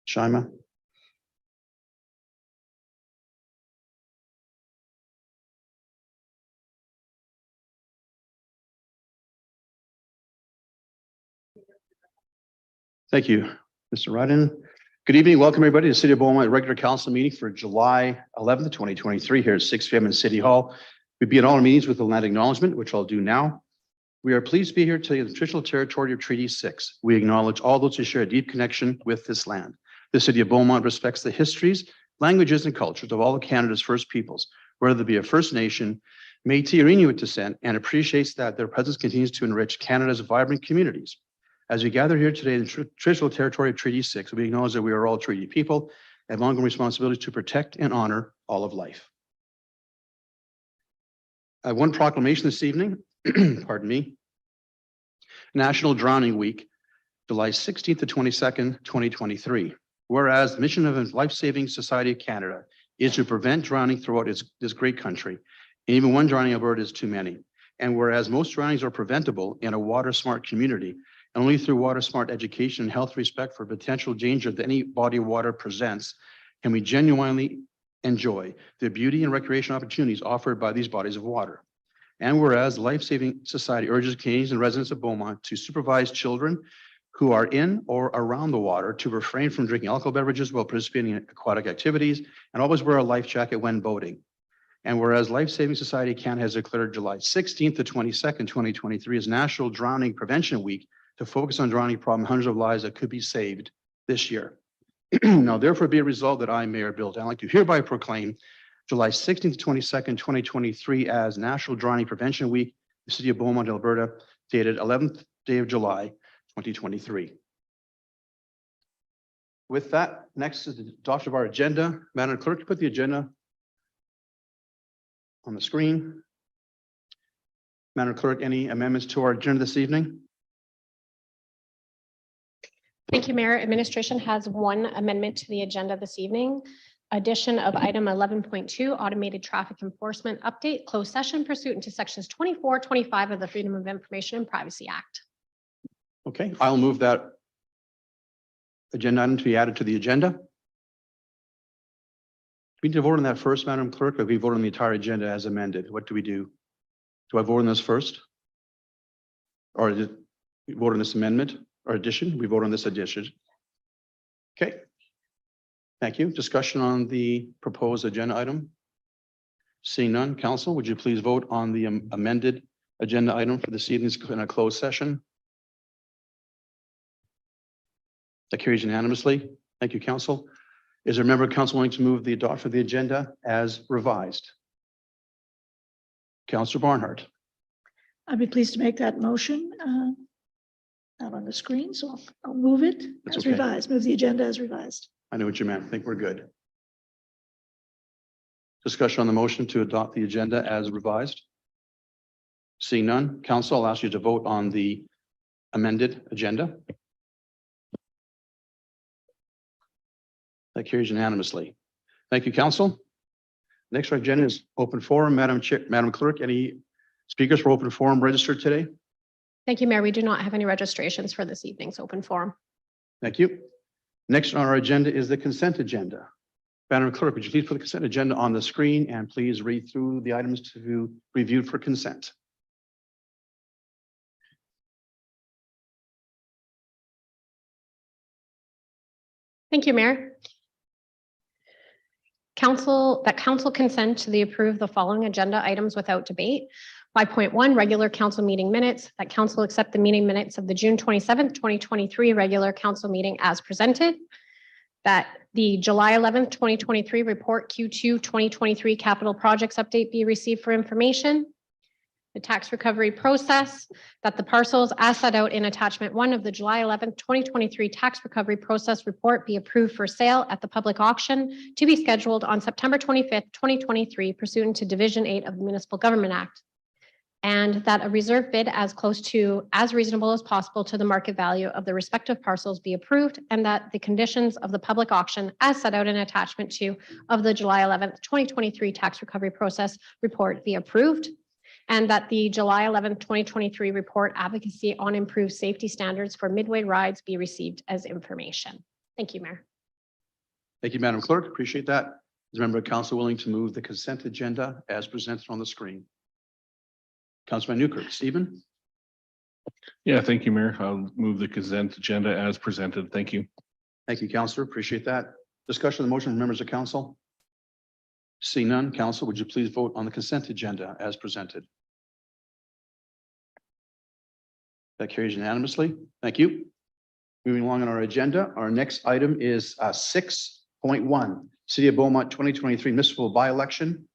Shima. Thank you, Mr. Rudin. Good evening. Welcome everybody to City of Beaumont regular council meeting for July 11th, 2023 here at 6 p.m. in City Hall. We begin all our meetings with a land acknowledgement, which I'll do now. We are pleased to be here to the traditional territory of Treaty 6. We acknowledge all those who share a deep connection with this land. The City of Beaumont respects the histories, languages, and cultures of all of Canada's First Peoples, whether they be a First Nation, Métis, or Inuit descent, and appreciates that their presence continues to enrich Canada's vibrant communities. As we gather here today in the traditional territory of Treaty 6, we acknowledge that we are all treaty people and have ongoing responsibility to protect and honor all of life. One proclamation this evening, pardon me. National Drowning Week, July 16th to 22nd, 2023. Whereas the mission of the Life Saving Society of Canada is to prevent drowning throughout this great country, and even one drowning Alberta is too many. And whereas most drownings are preventable in a water smart community, and only through water smart education and health respect for potential danger that any body of water presents, can we genuinely enjoy the beauty and recreation opportunities offered by these bodies of water. And whereas Life Saving Society urges Canadians and residents of Beaumont to supervise children who are in or around the water to refrain from drinking alcohol beverages while participating in aquatic activities, and always wear a life jacket when boating. And whereas Life Saving Society Canada has declared July 16th to 22nd, 2023 as National Drowning Prevention Week to focus on drowning problem, hundreds of lives that could be saved this year. Now, therefore, be it resolved that I, Mayor Bill Danlick, do hereby proclaim July 16th to 22nd, 2023 as National Drowning Prevention Week, the City of Beaumont, Alberta, dated 11th day of July, 2023. With that, next is the adoption of our agenda. Madam Clerk, put the agenda on the screen. Madam Clerk, any amendments to our agenda this evening? Thank you, Mayor. Administration has one amendment to the agenda this evening. Addition of item 11.2, automated traffic enforcement update, closed session pursuant to sections 24, 25 of the Freedom of Information and Privacy Act. Okay, I'll move that agenda item to be added to the agenda. We need to vote on that first, Madam Clerk, or we vote on the entire agenda as amended. What do we do? Do I vote on this first? Or did we vote on this amendment or addition? We vote on this addition. Okay. Thank you. Discussion on the proposed agenda item. Seeing none, Council, would you please vote on the amended agenda item for this evening's in a closed session? That carries unanimously. Thank you, Council. Is there a member of Council wanting to move the adoption of the agenda as revised? Councillor Barnhart. I'd be pleased to make that motion. Not on the screen, so I'll move it as revised. Move the agenda as revised. I know what you meant. I think we're good. Discussion on the motion to adopt the agenda as revised. Seeing none, Council, I'll ask you to vote on the amended agenda. That carries unanimously. Thank you, Council. Next on our agenda is open forum. Madam Clerk, any speakers for open forum registered today? Thank you, Mayor. We do not have any registrations for this evening's open forum. Thank you. Next on our agenda is the consent agenda. Madam Clerk, would you please put the consent agenda on the screen and please read through the items to be reviewed for consent. Thank you, Mayor. Council consent to approve the following agenda items without debate. 5.1, regular council meeting minutes, that council accept the meeting minutes of the June 27th, 2023 regular council meeting as presented. That the July 11th, 2023 report Q2 2023 capital projects update be received for information. The tax recovery process, that the parcels as set out in attachment 1 of the July 11th, 2023 tax recovery process report be approved for sale at the public auction to be scheduled on September 25th, 2023 pursuant to Division 8 of the Municipal Government Act. And that a reserve bid as close to as reasonable as possible to the market value of the respective parcels be approved, and that the conditions of the public auction as set out in attachment 2 of the July 11th, 2023 tax recovery process report be approved, and that the July 11th, 2023 report advocacy on improved safety standards for midway rides be received as information. Thank you, Mayor. Thank you, Madam Clerk. Appreciate that. Is a member of council willing to move the consent agenda as presented on the screen? Councilman Newkirk. Stephen? Yeah, thank you, Mayor. I'll move the consent agenda as presented. Thank you. Thank you, Councillor. Appreciate that. Discussion of the motion from members of council? Seeing none, council, would you please vote on the consent agenda as presented? That carries unanimously. Thank you. Moving along on our agenda, our next item is 6.1, City of Beaumont 2023 municipal by-election.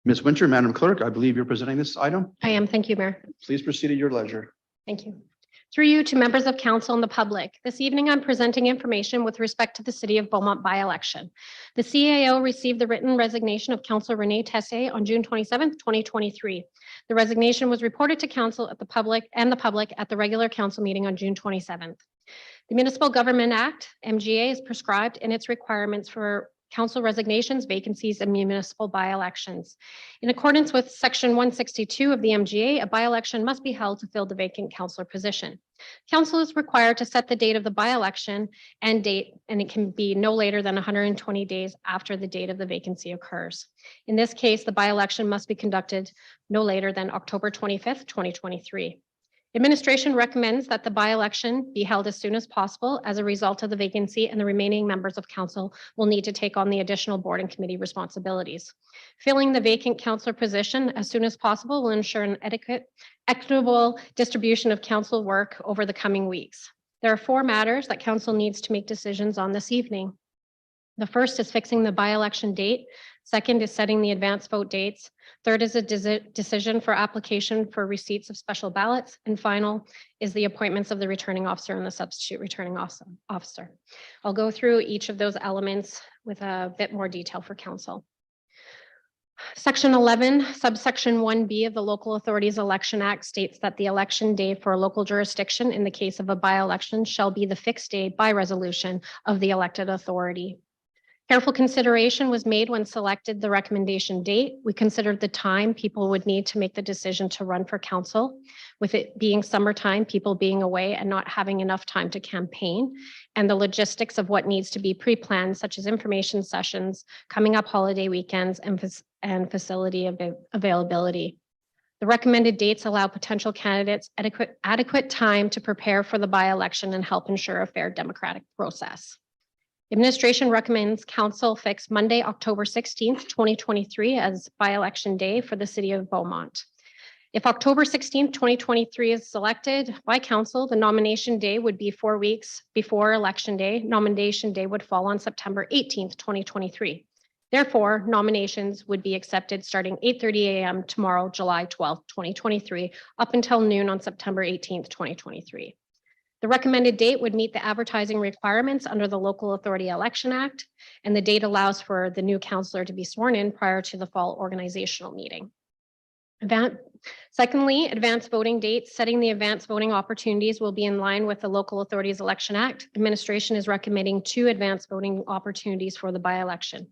Ms. Winter, Madam Clerk, I believe you're presenting this item. I am. Thank you, Mayor. Please proceed at your leisure. Thank you. Through you to members of council and the public, this evening I'm presenting information with respect to the City of Beaumont by-election. The CAO received the written resignation of Councillor Renee Tessier on June 27th, 2023. The resignation was reported to council at the public at the regular council meeting on June 27th. The Municipal Government Act, MGA, is prescribed in its requirements for council resignations, vacancies, and municipal by-elections. In accordance with Section 162 of the MGA, a by-election must be held to fill the vacant councillor position. Council is required to set the date of the by-election and date, and it can be no later than 120 days after the date of the vacancy occurs. In this case, the by-election must be conducted no later than October 25th, 2023. Administration recommends that the by-election be held as soon as possible as a result of the vacancy, and the remaining members of council will need to take on the additional board and committee responsibilities. Filling the vacant councillor position as soon as possible will ensure an equitable distribution of council work over the coming weeks. There are 4 matters that council needs to make decisions on this evening. The first is fixing the by-election date. Second is setting the advance vote dates. Third is a decision for application for receipts of special ballots. And final is the appointments of the returning officer and the substitute returning officer. I'll go through each of those elements with a bit more detail for council. Section 11, subsection 1B of the Local Authorities Election Act states that the election day for a local jurisdiction in the case of a by-election shall be the fixed day by resolution of the elected authority. Careful consideration was made when selected the recommendation date. We considered the time people would need to make the decision to run for council. With it being summertime, people being away and not having enough time to campaign, and the logistics of what needs to be pre-planned, such as information sessions, coming up holiday weekends, and facility availability. The recommended dates allow potential candidates adequate time to prepare for the by-election and help ensure a fair democratic process. Administration recommends council fix Monday, October 16th, 2023 as by-election day for the City of Beaumont. If October 16th, 2023 is selected by council, the nomination day would be 4 weeks before election day. Nomination day would fall on September 18th, 2023. Therefore, nominations would be accepted starting 8:30 a.m. tomorrow, July 12th, 2023, up until noon on September 18th, 2023. The recommended date would meet the advertising requirements under the Local Authority Election Act, and the date allows for the new councillor to be sworn in prior to the fall organizational meeting. Secondly, advanced voting dates. Setting the advanced voting opportunities will be in line with the Local Authorities Election Act. Administration is recommending 2 advanced voting opportunities for the by-election.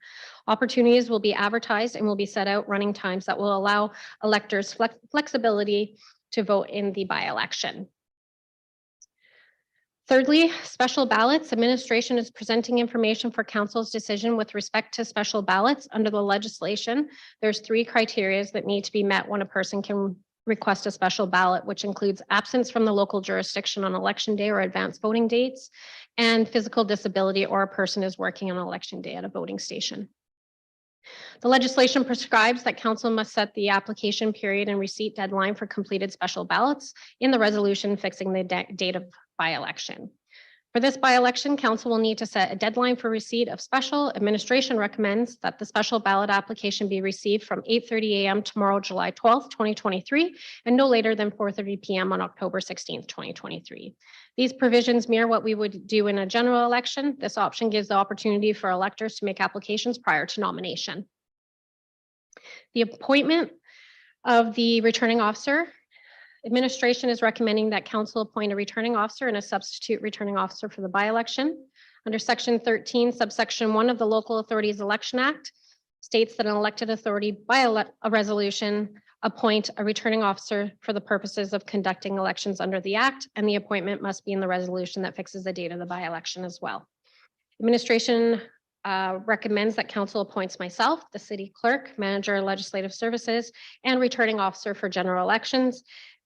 Opportunities will be advertised and will be set out running times that will allow electors flexibility to vote in the by-election. Thirdly, special ballots. Administration is presenting information for council's decision with respect to special ballots. Under the legislation, there's 3 criteria that need to be met when a person can request a special ballot, which includes absence from the local jurisdiction on election day or advanced voting dates, and physical disability, or a person is working on election day at a voting station. The legislation prescribes that council must set the application period and receipt deadline for completed special ballots in the resolution fixing the date of by-election. For this by-election, council will need to set a deadline for receipt of special. Administration recommends that the special ballot application be received from 8:30 a.m. tomorrow, July 12th, 2023, and no later than 4:30 p.m. on October 16th, 2023. These provisions mirror what we would do in a general election. This option gives the opportunity for electors to make applications prior to nomination. The appointment of the returning officer. Administration is recommending that council appoint a returning officer and a substitute returning officer for the by-election. Under Section 13, subsection 1 of the Local Authorities Election Act states that an elected authority by a resolution appoint a returning officer for the purposes of conducting elections under the Act, and the appointment must be in the resolution that fixes the date of the by-election as well. Administration recommends that council appoints myself, the city clerk, manager of legislative services, and returning officer for general elections,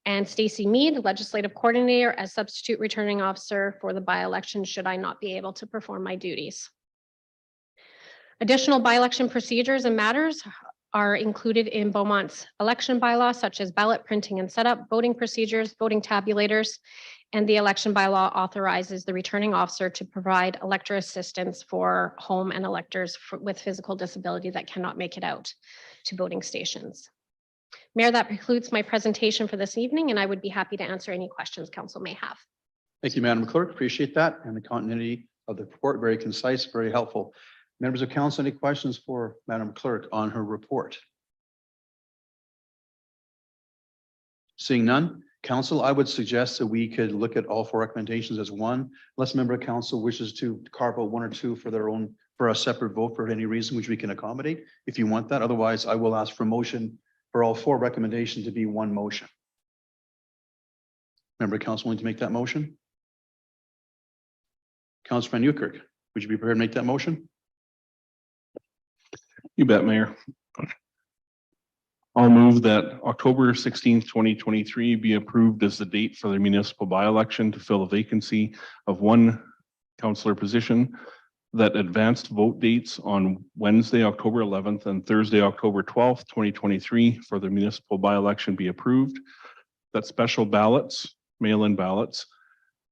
and Stacy Mead, legislative coordinator, as substitute returning officer for the by-election should I not be able to perform my duties. Additional by-election procedures and matters are included in Beaumont's election bylaw, such as ballot printing and setup, voting procedures, voting tabulators, and the election bylaw authorizes the returning officer to provide elector assistance for home and electors with physical disability that cannot make it out to voting stations. Mayor, that concludes my presentation for this evening, and I would be happy to answer any questions council may have. Thank you, Madam Clerk. Appreciate that. And the continuity of the report, very concise, very helpful. Members of council, any questions for Madam Clerk on her report? Seeing none, council, I would suggest that we could look at all 4 recommendations as one. Unless a member of council wishes to carve out 1 or 2 for their own, for a separate vote for any reason, which we can accommodate if you want that. Otherwise, I will ask for a motion for all 4 recommendations to be one motion. Member of council willing to make that motion? Councilman Newkirk, would you be prepared to make that motion? You bet, Mayor. I'll move that October 16th, 2023 be approved as the date for the municipal by-election to fill a vacancy of 1 councillor position, that advanced vote dates on Wednesday, October 11th and Thursday, October 12th, 2023 for the municipal by-election be approved, that special ballots, mail-in ballots,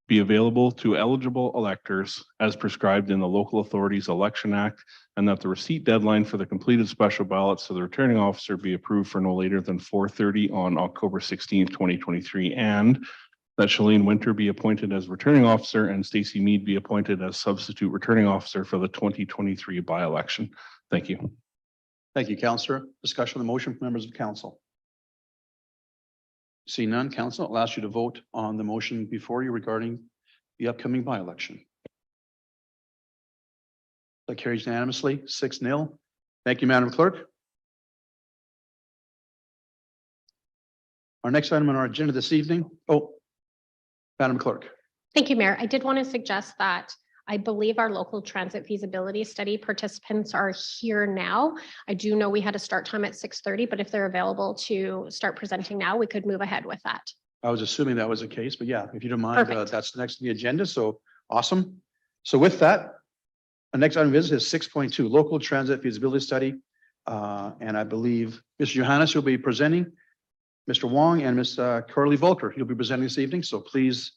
be available to eligible electors as prescribed in the Local Authorities Election Act, and that the receipt deadline for the completed special ballots to the returning officer be approved for no later than 4:30 on October 16th, 2023, and that Shalene Winter be appointed as returning officer and Stacy Mead be appointed as substitute returning officer for the 2023 by-election. Thank you. Thank you, Councillor. Discussion on the motion from members of council. See none, council, I'll ask you to vote on the motion before you regarding the upcoming by-election. That carries unanimously, 6-0. Thank you, Madam Clerk. Our next item on our agenda this evening. Oh, Madam Clerk. Thank you, Mayor. I did want to suggest that I believe our local transit feasibility study participants are here now. I do know we had a start time at 6:30, but if they're available to start presenting now, we could move ahead with that. I was assuming that was the case, but yeah, if you don't mind, Perfect. that's next on the agenda. So awesome. So with that, the next item is 6.2 local transit feasibility study. And I believe Mr. Johannes will be presenting, Mr. Wong and Ms. Carly Volker, you'll be presenting this evening. So please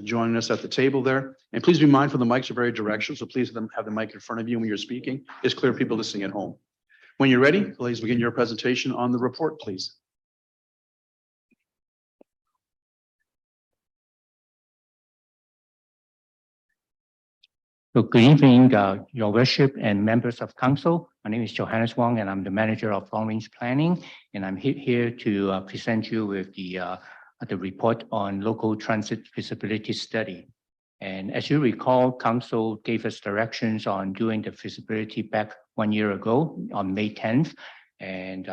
join us at the table there. And please be mindful, the mics are very directional. So please have the mic in front of you when you're speaking. It's clear for people listening at home. When you're ready, please begin your presentation on the report, please. So good evening, Your Worship and members of council. My name is Johannes Wong, and I'm the manager of Long Range Planning. And I'm here to present you with the report on local transit feasibility study. And as you recall, council gave us directions on doing the feasibility back 1 year ago on May 10th. And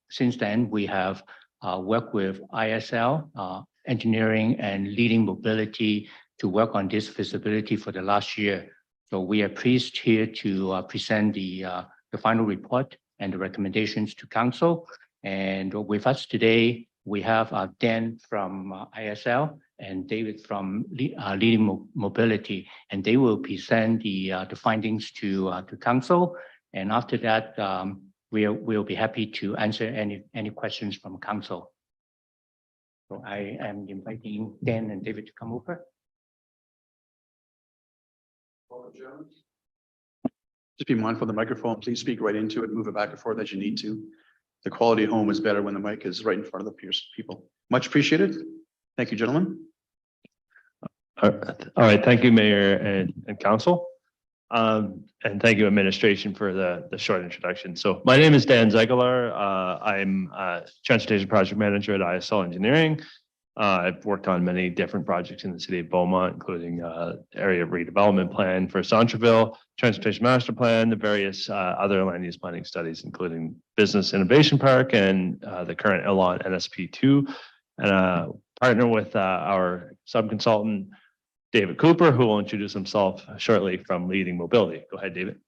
since then, we have worked with ISL, engineering and leading mobility to work on this feasibility for the last year. So we are pleased here to present the final report and the recommendations to council. And with us today, we have Dan from ISL and David from Leading Mobility, and they will present the findings to council. And after that, we'll be happy to answer any questions from council. So I am inviting Dan and David to come over. Just be mindful of the microphone. Please speak right into it. Move it back and forth as you need to. The quality at home is better when the mic is right in front of the people. Much appreciated. Thank you, gentlemen. All right. Thank you, Mayor and Council. And thank you, administration, for the short introduction. So my name is Dan Zegelar. I'm a Transportation Project Manager at ISL Engineering. I've worked on many different projects in the city of Beaumont, including area redevelopment plan for Centreville, transportation master plan, the various other land use planning studies, including Business Innovation Park and the current Elon NSP2, and partner with our subconsultant David Cooper, who will introduce himself shortly from Leading Mobility. Go ahead, David.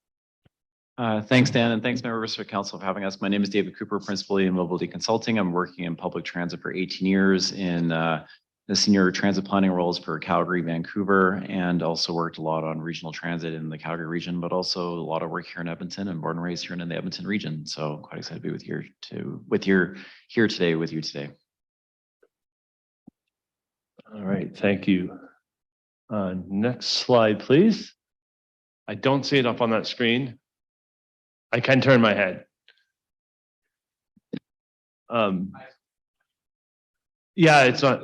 Thanks, Dan, and thanks, members of council for having us. My name is David Cooper, Principal in Mobility Consulting. I'm working in public transit for 18 years in the senior transit planning roles for Calgary, Vancouver, and also worked a lot on regional transit in the Calgary region, but also a lot of work here in Edmonton and born and raised here in the Edmonton region. So quite excited to be here today with you today. All right, thank you. Next slide, please. I don't see it up on that screen. I can turn my head. Yeah, it's not.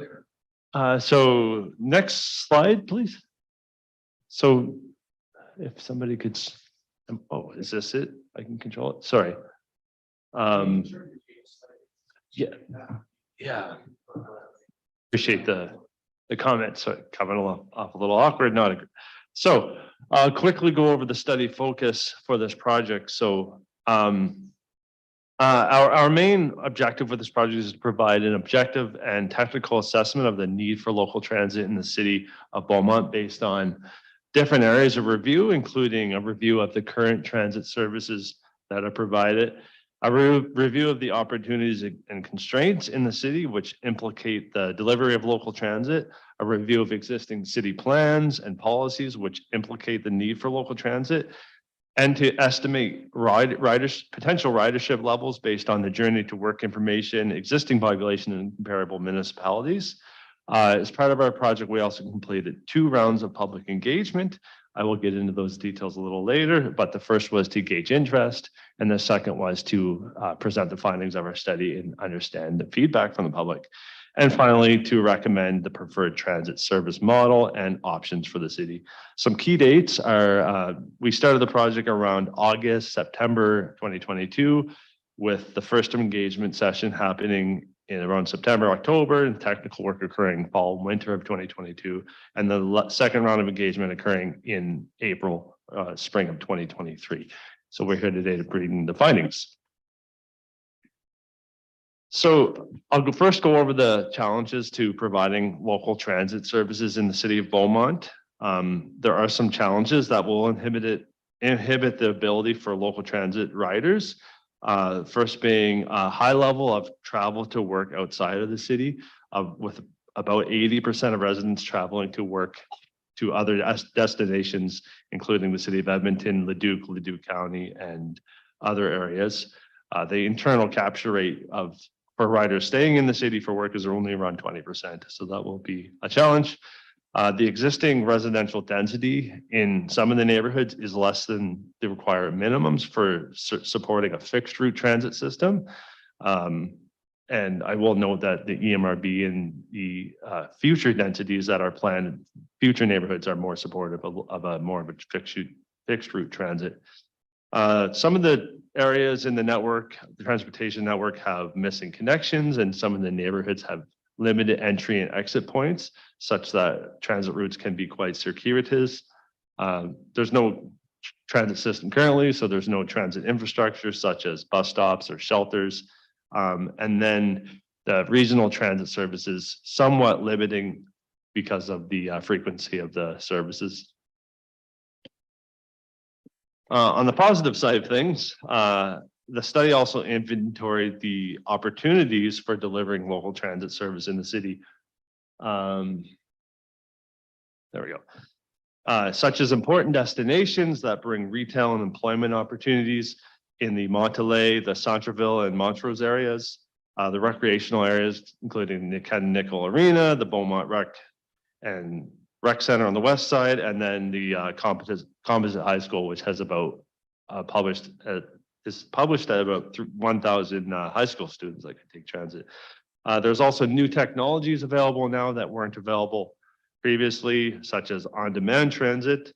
So next slide, please. So if somebody could, oh, is this it? I can control it. Sorry. Yeah. Appreciate the comments. So coming off a little awkward, not a. So I'll quickly go over the study focus for this project. So our main objective with this project is to provide an objective and technical assessment of the need for local transit in the city of Beaumont based on different areas of review, including a review of the current transit services that are provided, a review of the opportunities and constraints in the city which implicate the delivery of local transit, a review of existing city plans and policies which implicate the need for local transit, and to estimate potential ridership levels based on the journey to work information, existing population in comparable municipalities. As part of our project, we also completed 2 rounds of public engagement. I will get into those details a little later, but the first was to gauge interest, and the second was to present the findings of our study and understand the feedback from the public. And finally, to recommend the preferred transit service model and options for the city. Some key dates are, we started the project around August, September 2022, with the first engagement session happening in around September, October, and technical work occurring fall, winter of 2022, and the second round of engagement occurring in April, spring of 2023. So we're here today to bring the findings. So I'll first go over the challenges to providing local transit services in the city of Beaumont. There are some challenges that will inhibit the ability for local transit riders. First being a high level of travel to work outside of the city, with about 80% of residents traveling to work to other destinations, including the city of Edmonton, Leduc County, and other areas. The internal capture rate for riders staying in the city for work is only around 20%, so that will be a challenge. The existing residential density in some of the neighborhoods is less than the required minimums for supporting a fixed route transit system. And I will note that the EMRB and the future densities that are planned, future neighborhoods are more supportive of a fixed route transit. Some of the areas in the network, the transportation network, have missing connections, and some of the neighborhoods have limited entry and exit points, such that transit routes can be quite circuitous. There's no transit system currently, so there's no transit infrastructure such as bus stops or shelters. And then the regional transit services somewhat limiting because of the frequency of the services. On the positive side of things, the study also inventoried the opportunities for delivering local transit service in the city. There we go. Such as important destinations that bring retail and employment opportunities in the Monteley, the Centreville, and Montrose areas, the recreational areas, including the Ken Nickel Arena, the Beaumont Rec Center on the west side, and then the Composite High School, which has about is published at about 1,000 high school students that can take transit. There's also new technologies available now that weren't available previously, such as on-demand transit.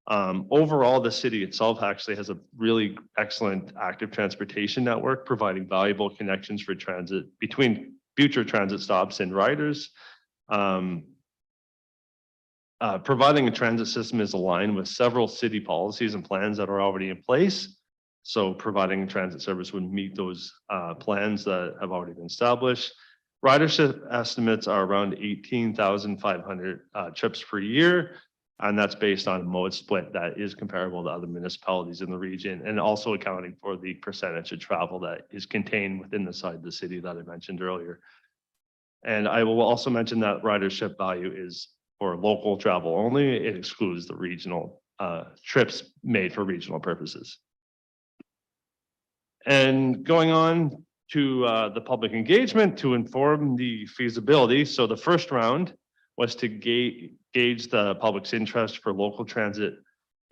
Overall, the city itself actually has a really excellent active transportation network, providing valuable connections for transit between future transit stops and riders. Providing a transit system is aligned with several city policies and plans that are already in place. So providing a transit service would meet those plans that have already been established. Ridership estimates are around 18,500 trips per year. And that's based on a mode split that is comparable to other municipalities in the region, and also accounting for the percentage of travel that is contained within the side of the city that I mentioned earlier. And I will also mention that ridership value is for local travel only. It excludes the regional trips made for regional purposes. And going on to the public engagement to inform the feasibility. So the first round was to gauge the public's interest for local transit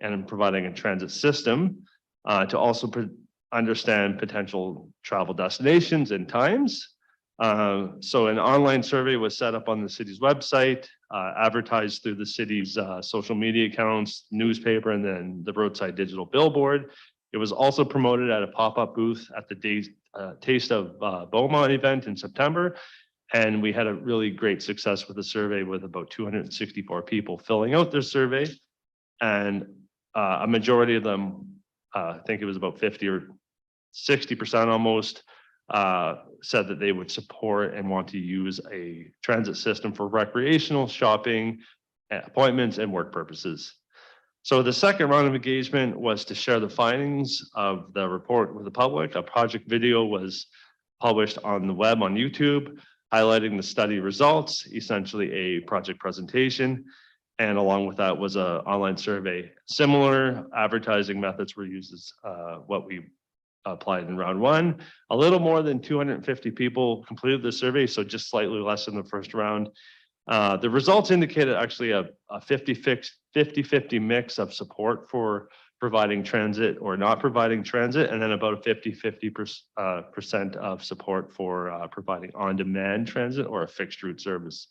and in providing a transit system, to also understand potential travel destinations and times. So an online survey was set up on the city's website, advertised through the city's social media accounts, newspaper, and then the roadside digital billboard. It was also promoted at a pop-up booth at the Taste of Beaumont event in September. And we had a really great success with the survey, with about 264 people filling out their survey. And a majority of them, I think it was about 50 or 60% almost, said that they would support and want to use a transit system for recreational, shopping, appointments, and work purposes. So the second round of engagement was to share the findings of the report with the public. A project video was published on the web on YouTube, highlighting the study results, essentially a project presentation. And along with that was an online survey. Similar advertising methods were used as what we applied in round one. A little more than 250 people completed the survey, so just slightly less than the first round. The results indicated actually a 50-50 mix of support for providing transit or not providing transit, and then about a 50-50% of support for providing on-demand transit or a fixed route service.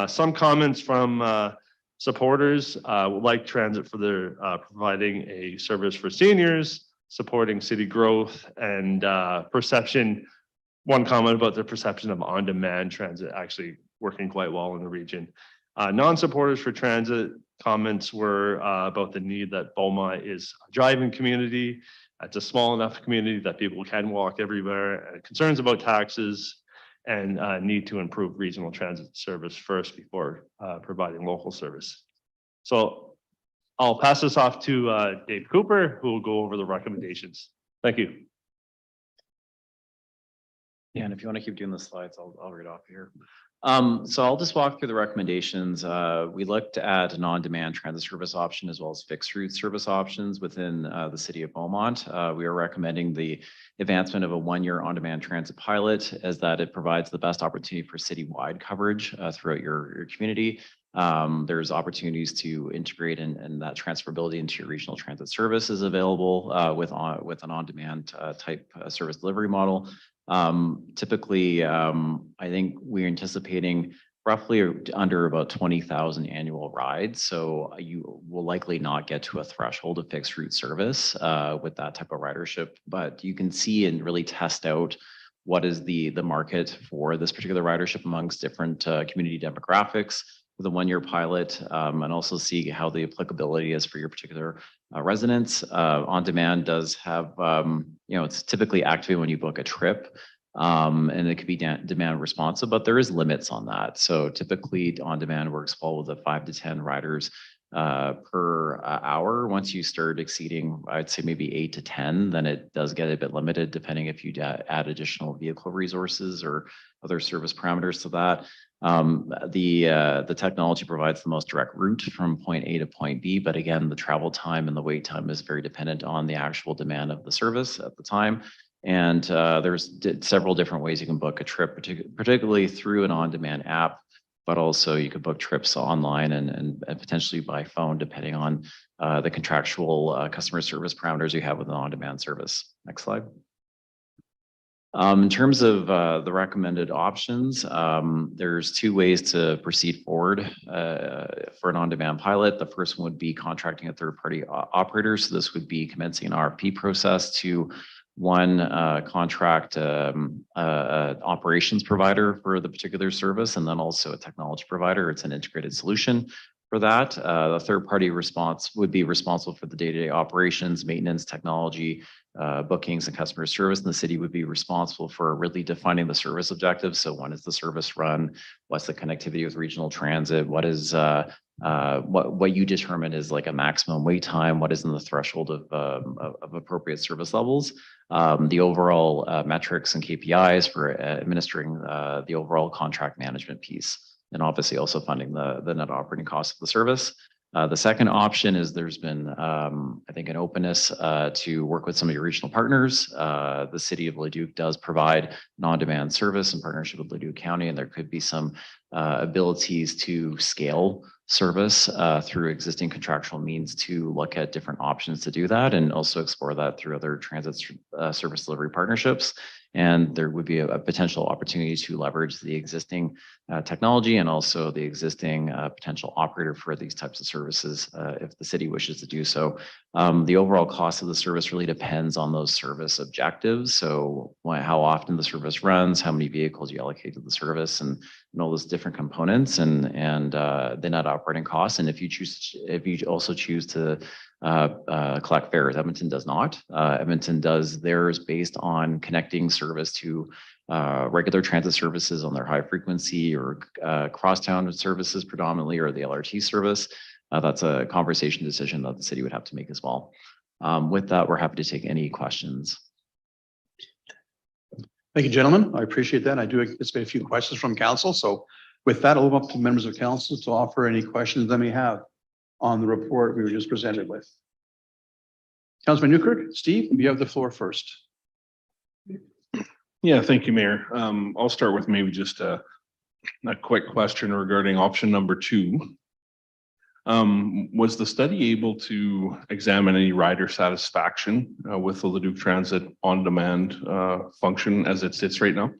Some comments from supporters would like transit for their providing a service for seniors, supporting city growth, and perception. One comment about the perception of on-demand transit actually working quite well in the region. Non-supporters for transit comments were about the need that Beaumont is a driving community. It's a small enough community that people can walk everywhere, and concerns about taxes, and need to improve regional transit service first before providing local service. So I'll pass this off to Dave Cooper, who will go over the recommendations. Thank you. Yeah, and if you want to keep doing the slides, I'll read off here. So I'll just walk through the recommendations. We looked at an on-demand transit service option as well as fixed route service options within the city of Beaumont. We are recommending the advancement of a one-year on-demand transit pilot, as that it provides the best opportunity for citywide coverage throughout your community. There's opportunities to integrate and that transferability into your regional transit service is available with an on-demand type service delivery model. Typically, I think we're anticipating roughly under about 20,000 annual rides. So you will likely not get to a threshold of fixed route service with that type of ridership, but you can see and really test out what is the market for this particular ridership amongst different community demographics with a one-year pilot, and also see how the applicability is for your particular residents. On demand does have, it's typically activated when you book a trip, and it could be demand responsive, but there is limits on that. So typically on demand works well with 5 to 10 riders per hour. Once you start exceeding, I'd say maybe 8 to 10, then it does get a bit limited depending if you add additional vehicle resources or other service parameters to that. The technology provides the most direct route from point A to point B, but again, the travel time and the wait time is very dependent on the actual demand of the service at the time. And there's several different ways you can book a trip, particularly through an on-demand app, but also you could book trips online and potentially by phone, depending on the contractual customer service parameters you have with an on-demand service. Next slide. In terms of the recommended options, there's 2 ways to proceed forward for an on-demand pilot. The first one would be contracting a third-party operator. So this would be commencing an RFP process to one contract operations provider for the particular service, and then also a technology provider. It's an integrated solution for that. The third party response would be responsible for the day-to-day operations, maintenance, technology, bookings and customer service. And the city would be responsible for really defining the service objectives. So when is the service run? What's the connectivity with regional transit? What is what you determine is like a maximum wait time? What is in the threshold of appropriate service levels? The overall metrics and KPIs for administering the overall contract management piece, and obviously also funding the net operating costs of the service. The second option is there's been, I think, an openness to work with some of your regional partners. The city of Leduc does provide non-demand service in partnership with Leduc County, and there could be some abilities to scale service through existing contractual means to look at different options to do that, and also explore that through other transit service delivery partnerships. And there would be a potential opportunity to leverage the existing technology and also the existing potential operator for these types of services if the city wishes to do so. The overall cost of the service really depends on those service objectives. So how often the service runs, how many vehicles you allocate to the service, and all those different components, and the net operating costs. And if you also choose to collect fares, Edmonton does not. Edmonton does theirs based on connecting service to regular transit services on their high frequency or crosstown services predominantly, or the LRT service. That's a conversation decision that the city would have to make as well. With that, we're happy to take any questions. Thank you, gentlemen. I appreciate that. I do anticipate a few questions from council. So with that, I'll open up to members of council to offer any questions they may have on the report we were just presented with. Councilman Newkirk, Steve, you have the floor first. Yeah, thank you, Mayor. I'll start with maybe just a quick question regarding option number 2. Was the study able to examine any rider satisfaction with the Leduc Transit on-demand function as it sits right now?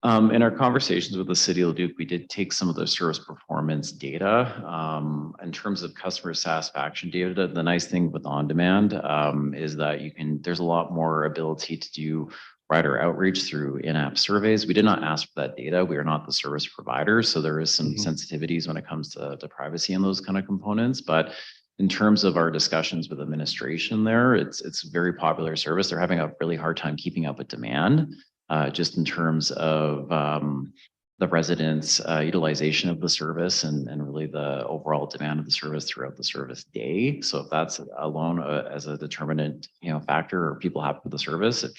In our conversations with the city of Leduc, we did take some of the service performance data. In terms of customer satisfaction data, the nice thing with on-demand is that there's a lot more ability to do rider outreach through in-app surveys. We did not ask for that data. We are not the service provider, so there is some sensitivities when it comes to privacy and those kind of components. But in terms of our discussions with administration there, it's a very popular service. They're having a really hard time keeping up with demand. Just in terms of the residents' utilization of the service and really the overall demand of the service throughout the service day. So if that's alone as a determinant, factor, or people happy with the service, if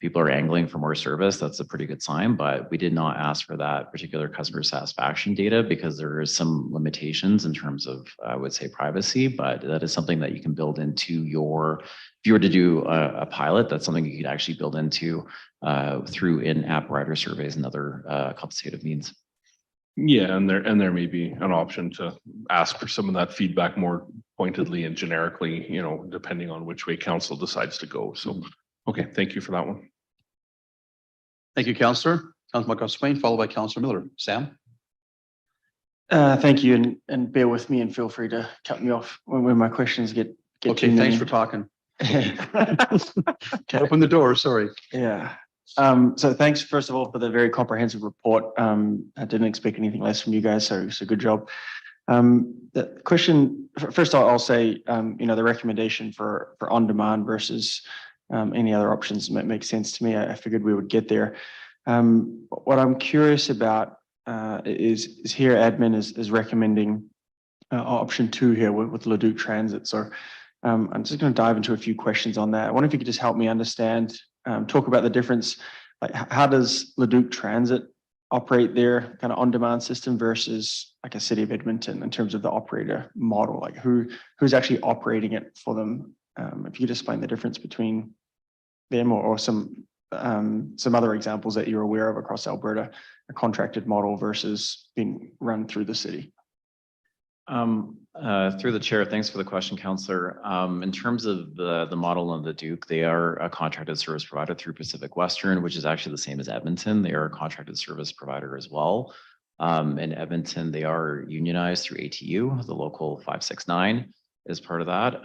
people are angling for more service, that's a pretty good sign. But we did not ask for that particular customer satisfaction data because there is some limitations in terms of, I would say, privacy. But that is something that you can build into if you were to do a pilot, that's something you could actually build into through in-app rider surveys and other consultative means. Yeah, and there may be an option to ask for some of that feedback more pointedly and generically, depending on which way council decides to go. So, okay, thank you for that one. Thank you, Councillor. Councilor Swain, followed by Councillor Miller. Sam? Thank you, and bear with me and feel free to cut me off when my questions get Okay, too thanks many. for talking. Okay. Open the door, sorry. Yeah. So thanks, first of all, for the very comprehensive report. I didn't expect anything less from you guys, so good job. The question, first I'll say, the recommendation for on-demand versus any other options makes sense to me. I figured we would get there. What I'm curious about is here admin is recommending option 2 here with Leduc Transit. So I'm just going to dive into a few questions on that. I wonder if you could just help me understand, talk about the difference. Like, how does Leduc Transit operate their kind of on-demand system versus like a City of Edmonton in terms of the operator model? Like who's actually operating it for them? If you could explain the difference between them or some other examples that you're aware of across Alberta, a contracted model versus being run through the city. Through the chair, thanks for the question, Councillor. In terms of the model of the Duke, they are a contracted service provider through Pacific Western, which is actually the same as Edmonton. They are a contracted service provider as well. In Edmonton, they are unionized through ATU, the local 569 is part of that.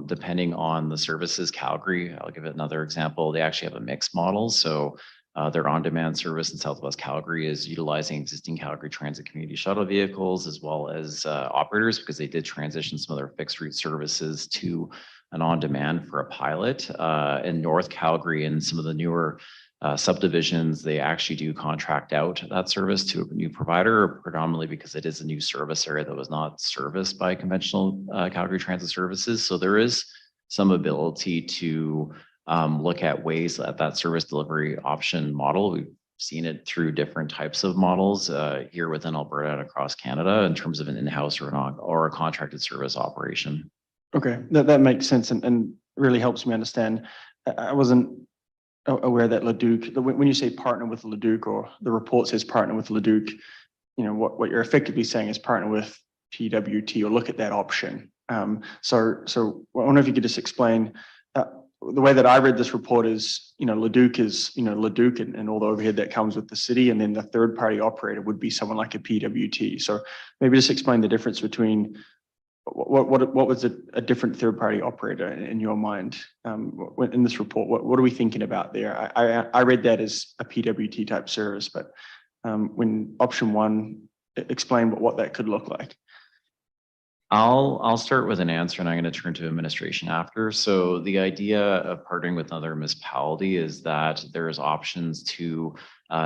Depending on the services, Calgary, I'll give it another example. They actually have a mixed model. So Their on-demand service in Southwest Calgary is utilizing existing Calgary Transit community shuttle vehicles as well as operators, because they did transition some of their fixed route services to an on-demand for a pilot. In North Calgary and some of the newer subdivisions, they actually do contract out that service to a new provider, predominantly because it is a new service area that was not serviced by conventional Calgary Transit services. So there is some ability to look at ways that that service delivery option model. We've seen it through different types of models here within Alberta and across Canada in terms of an in-house or a contracted service operation. Okay, that makes sense and really helps me understand. I wasn't aware that Leduc, when you say partner with Leduc, or the report says partner with Leduc, you know, what you're effectively saying is partner with PWT or look at that option. So I wonder if you could just explain the way that I read this report is, you know, Leduc is, you know, Leduc and all the overhead that comes with the city, and then the third party operator would be someone like a PWT. So maybe just explain the difference between what was a different third party operator in your mind in this report. What are we thinking about there? I read that as a PWT type service, but when option one, explain what that could look like. I'll start with an answer and I'm going to turn to administration after. So the idea of partnering with another municipality is that there's options to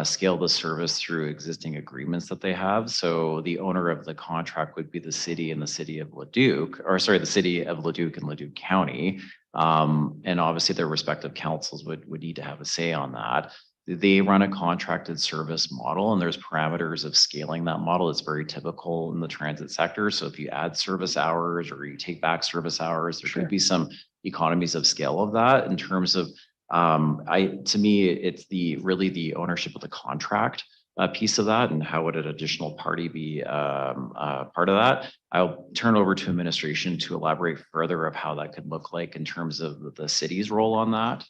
scale the service through existing agreements that they have. So the owner of the contract would be the city and the city of Leduc, or sorry, the city of Leduc and Leduc County. And obviously their respective councils would need to have a say on that. They run a contracted service model, and there's parameters of scaling that model. It's very typical in the transit sector. So if you add service hours or you take back service hours, there could be some economies of scale of that in terms of, to me, it's really the ownership of the contract piece of that, and how would an additional party be part of that. I'll turn over to administration to elaborate further of how that could look like in terms of the city's role on that.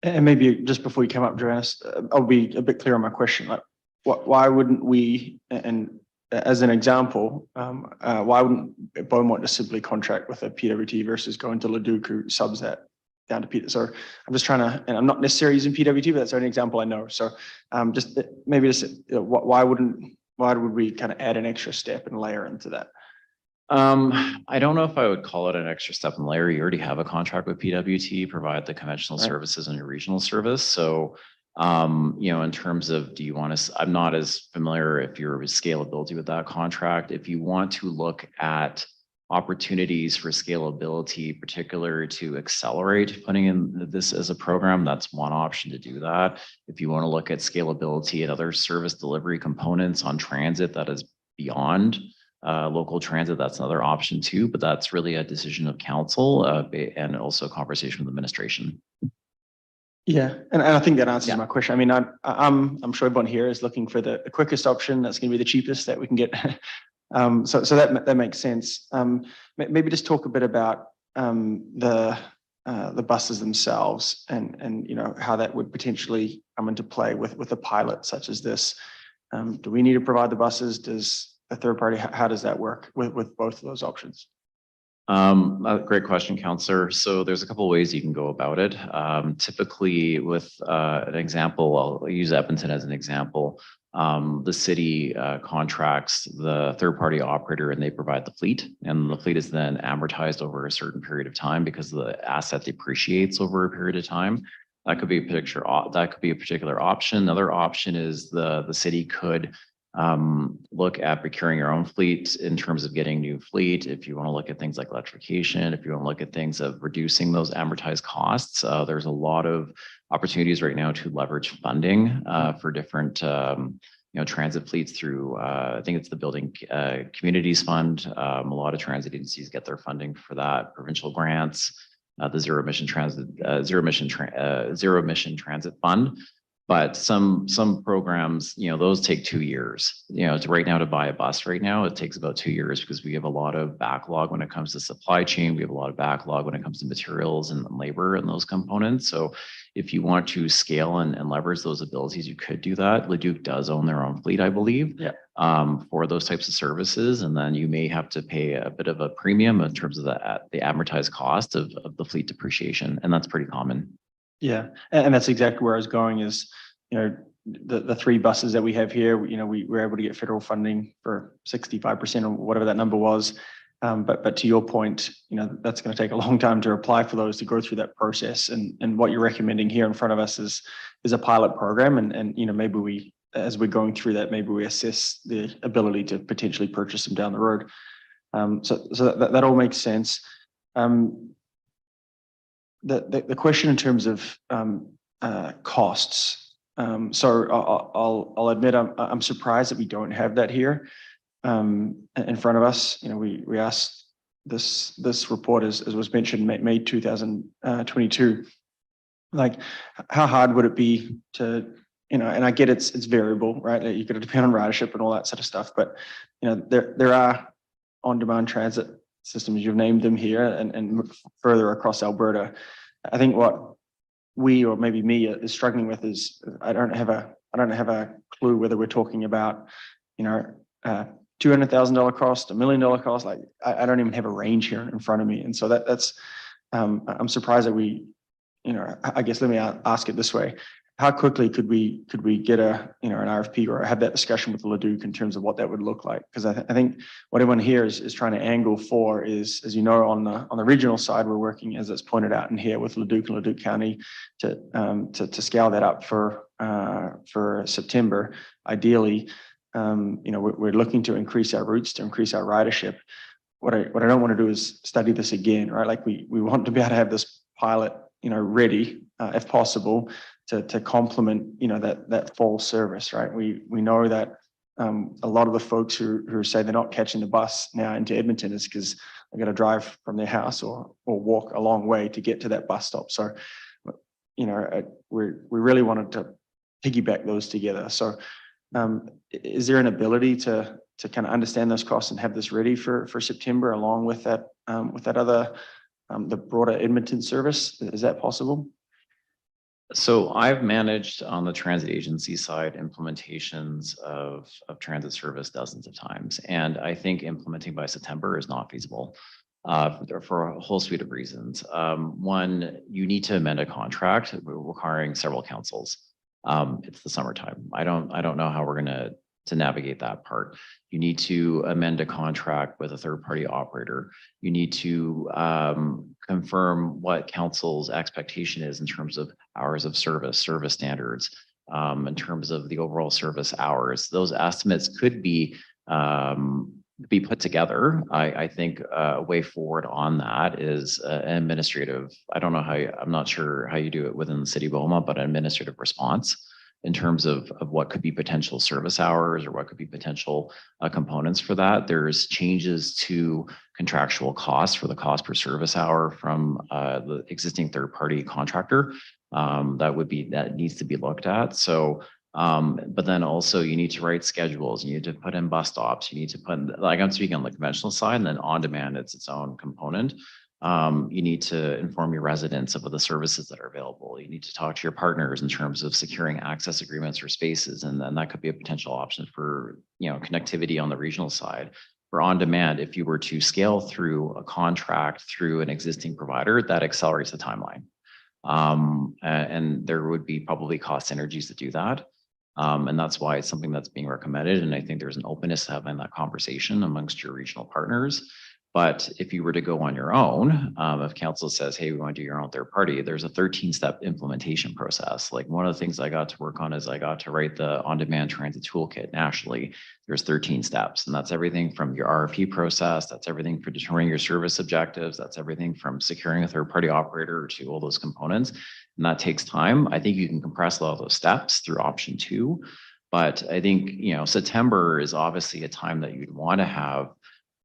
And maybe just before you come up, Joannis, I'll be a bit clear on my question. Like, why wouldn't we, and as an example, why wouldn't Beaumont just simply contract with a PWT versus going to Leduc, who subs that down to Peter? So I'm just trying to, and I'm not necessarily using PWT, but that's the only example I know. So just maybe just why would we kind of add an extra step and layer into that? I don't know if I would call it an extra step and layer. You already have a contract with PWT, provide the conventional services and your regional service. So, you know, in terms of, do you want to, I'm not as familiar if you're with scalability with that contract. If you want to look at opportunities for scalability, particularly to accelerate putting in this as a program, that's one option to do that. If you want to look at scalability and other service delivery components on transit that is beyond local transit, that's another option too, but that's really a decision of council and also a conversation with administration. Yeah, and I think that answers my question. I mean, I'm sure everyone here is looking for the quickest option that's going to be the cheapest that we can get. So that makes sense. Maybe just talk a bit about the buses themselves and you know how that would potentially come into play with a pilot such as this. Do we need to provide the buses? Does a third party, how does that work with both of those options? Great question, Councillor. So there's a couple of ways you can go about it. Typically with an example, I'll use Edmonton as an example. The city contracts the third party operator and they provide the fleet, and the fleet is then amortized over a certain period of time because the asset depreciates over a period of time. That could be a particular option. Another option is the city could look at procuring your own fleet in terms of getting new fleet. If you want to look at things like electrification, if you want to look at things of reducing those amortized costs, there's a lot of opportunities right now to leverage funding for different transit fleets through I think it's the Building Communities Fund. A lot of transit agencies get their funding for that, provincial grants, the Zero Emission Transit Fund. But some programs, those take 2 years. Right now to buy a bus right now, it takes about 2 years because we have a lot of backlog when it comes to supply chain. We have a lot of backlog when it comes to materials and labor and those components. So if you want to scale and leverage those abilities, you could do that. Leduc does own their own fleet, I believe, for those types of services. And then you may have to pay a bit of a premium in terms of the amortized cost of the fleet depreciation. And that's pretty common. Yeah, and that's exactly where I was going is, you know, the three buses that we have here, you know, we were able to get federal funding for 65% or whatever that number was. But to your point, you know, that's going to take a long time to apply for those, to go through that process. And what you're recommending here in front of us is a pilot program. And, you know, maybe we, as we're going through that, maybe we assess the ability to potentially purchase them down the road. So that all makes sense. The question in terms of costs. So I'll admit I'm surprised that we don't have that here in front of us. You know, we asked this report, as was mentioned, May 2022. Like, how hard would it be to, you know, and I get it's variable, right? You're going to depend on ridership and all that sort of stuff. But, you know, there are on-demand transit systems, you've named them here, and further across Alberta. I think what we, or maybe me, is struggling with is I don't have a clue whether we're talking about, you know, $200,000 cost, $1 million cost. Like, I don't even have a range here in front of me, and so that's I'm surprised that we, you know, I guess let me ask it this way: how quickly could we get an RFP or have that discussion with Leduc in terms of what that would look like? Because I think what everyone here is trying to angle for is, as you know, on the regional side, we're working, as it's pointed out in here, with Leduc and Leduc County to scale that up for September. Ideally, you know, we're looking to increase our routes, to increase our ridership. What I don't want to do is study this again, right? Like, we want to be able to have this pilot, you know, ready if possible, to complement, you know, that fall service, right? We know that a lot of the folks who say they're not catching the bus now into Edmonton is because they're going to drive from their house or walk a long way to get to that bus stop. So, you know, we really wanted to piggyback those together. So, is there an ability to kind of understand those costs and have this ready for September, along with that other the broader Edmonton service? Is that possible? So I've managed on the transit agency side implementations of transit service dozens of times. And I think implementing by September is not feasible for a whole suite of reasons. One, you need to amend a contract requiring several councils. It's the summertime. I don't know how we're going to navigate that part. You need to amend a contract with a third-party operator. You need to confirm what council's expectation is in terms of hours of service standards, in terms of the overall service hours. Those estimates could be put together. I think a way forward on that is an administrative, I'm not sure how you do it within the city of Beaumont, but an administrative response in terms of what could be potential service hours or what could be potential components for that. There's changes to contractual costs for the cost per service hour from the existing third-party contractor that needs to be looked at. So, but then also you need to write schedules, you need to put in bus stops, you need to put in, like, I'm speaking on the conventional side, and then on demand, it's its own component. You need to inform your residents of the services that are available. You need to talk to your partners in terms of securing access agreements or spaces. And then that could be a potential option for, you know, connectivity on the regional side. For on demand, if you were to scale through a contract through an existing provider, that accelerates the timeline. And there would be probably cost synergies to do that. And that's why it's something that's being recommended. And I think there's an openness to having that conversation amongst your regional partners. But if you were to go on your own, if council says, hey, we want to do your own third party, there's a 13-step implementation process. Like, one of the things I got to work on is I got to write the on-demand transit toolkit nationally. There's 13 steps, and that's everything from your RFP process. That's everything for determining your service objectives. That's everything from securing a third-party operator to all those components. And that takes time. I think you can compress a lot of those steps through option 2. But I think, you know, September is obviously a time that you'd want to have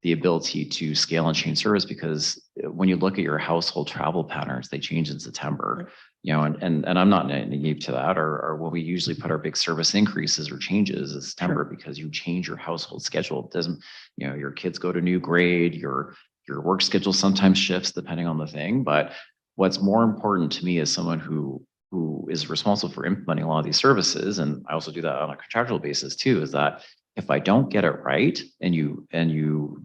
the ability to scale and change service, because when you look at your household travel patterns, they change in September, you know, and I'm not naive to that, or when we usually put our big service increases or changes in September, because you change your household schedule. It doesn't, you know, your kids go to new grade, your work schedule sometimes shifts depending on the thing. But what's more important to me as someone who is responsible for implementing a lot of these services, and I also do that on a contractual basis too, is that if I don't get it right and you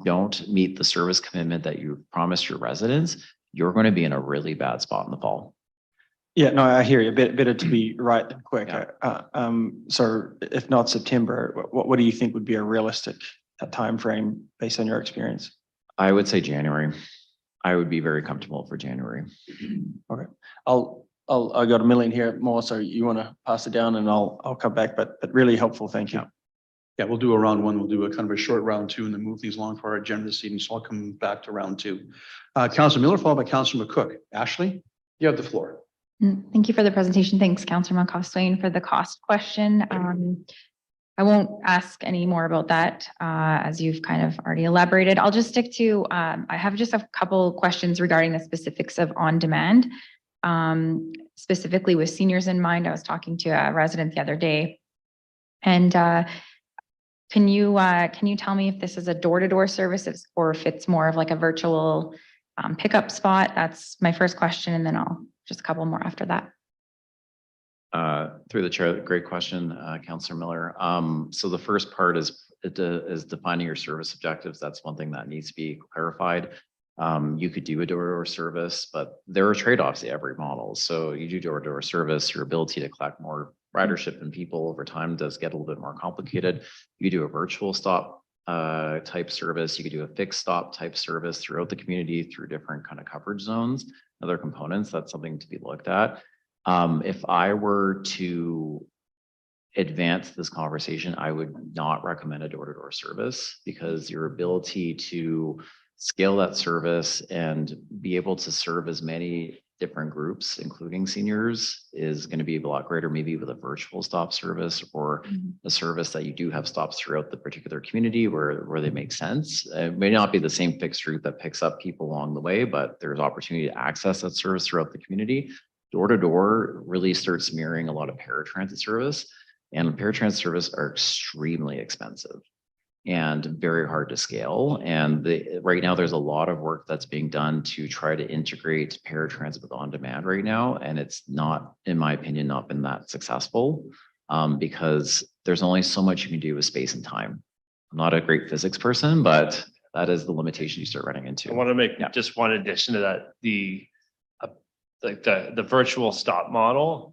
don't meet the service commitment that you promised your residents, you're going to be in a really bad spot in the fall. Yeah, no, I hear you. Better to be right than quick. Yeah. So if not September, what do you think would be a realistic timeframe based on your experience? I would say January. I would be very comfortable for January. Okay, I got a million here more, so you want to pass it down and I'll come back, but really helpful. Thank you. Yeah. Yeah, we'll do a round one. We'll do a kind of a short round two and then move these along for our agenda this evening. So I'll come back to round two. Councilor Miller, followed by Councilor McCook. Ashley, you have the floor. Thank you for the presentation. Thanks, Councillor Moncostain, for the cost question. I won't ask any more about that, as you've kind of already elaborated. I'll just stick to, I have just a couple questions regarding the specifics of on-demand. Specifically with seniors in mind, I was talking to a resident the other day. And can you tell me if this is a door-to-door service or if it's more of like a virtual pickup spot? That's my first question, and then I'll just a couple more after that. Through the chair, great question, Councillor Miller. So the first part is defining your service objectives. That's one thing that needs to be clarified. You could do a door-to-door service, but there are trade-offs to every model. So you do door-to-door service, your ability to collect more ridership and people over time does get a little bit more complicated. You do a virtual stop type service. You could do a fixed stop type service throughout the community through different kind of coverage zones, other components. That's something to be looked at. If I were to advance this conversation, I would not recommend a door-to-door service because your ability to scale that service and be able to serve as many different groups, including seniors, is going to be a lot greater, maybe with a virtual stop service or a service that you do have stops throughout the particular community where they make sense. It may not be the same fixed route that picks up people along the way, but there's opportunity to access that service throughout the community. Door-to-door really starts mirroring a lot of paratransit service, and paratransit service are extremely expensive and very hard to scale. And right now there's a lot of work that's being done to try to integrate paratransit with on-demand right now. And it's not, in my opinion, not been that successful because there's only so much you can do with space and time. I'm not a great physics person, but that is the limitation you start running into. I want to make just one addition to that. The virtual stop model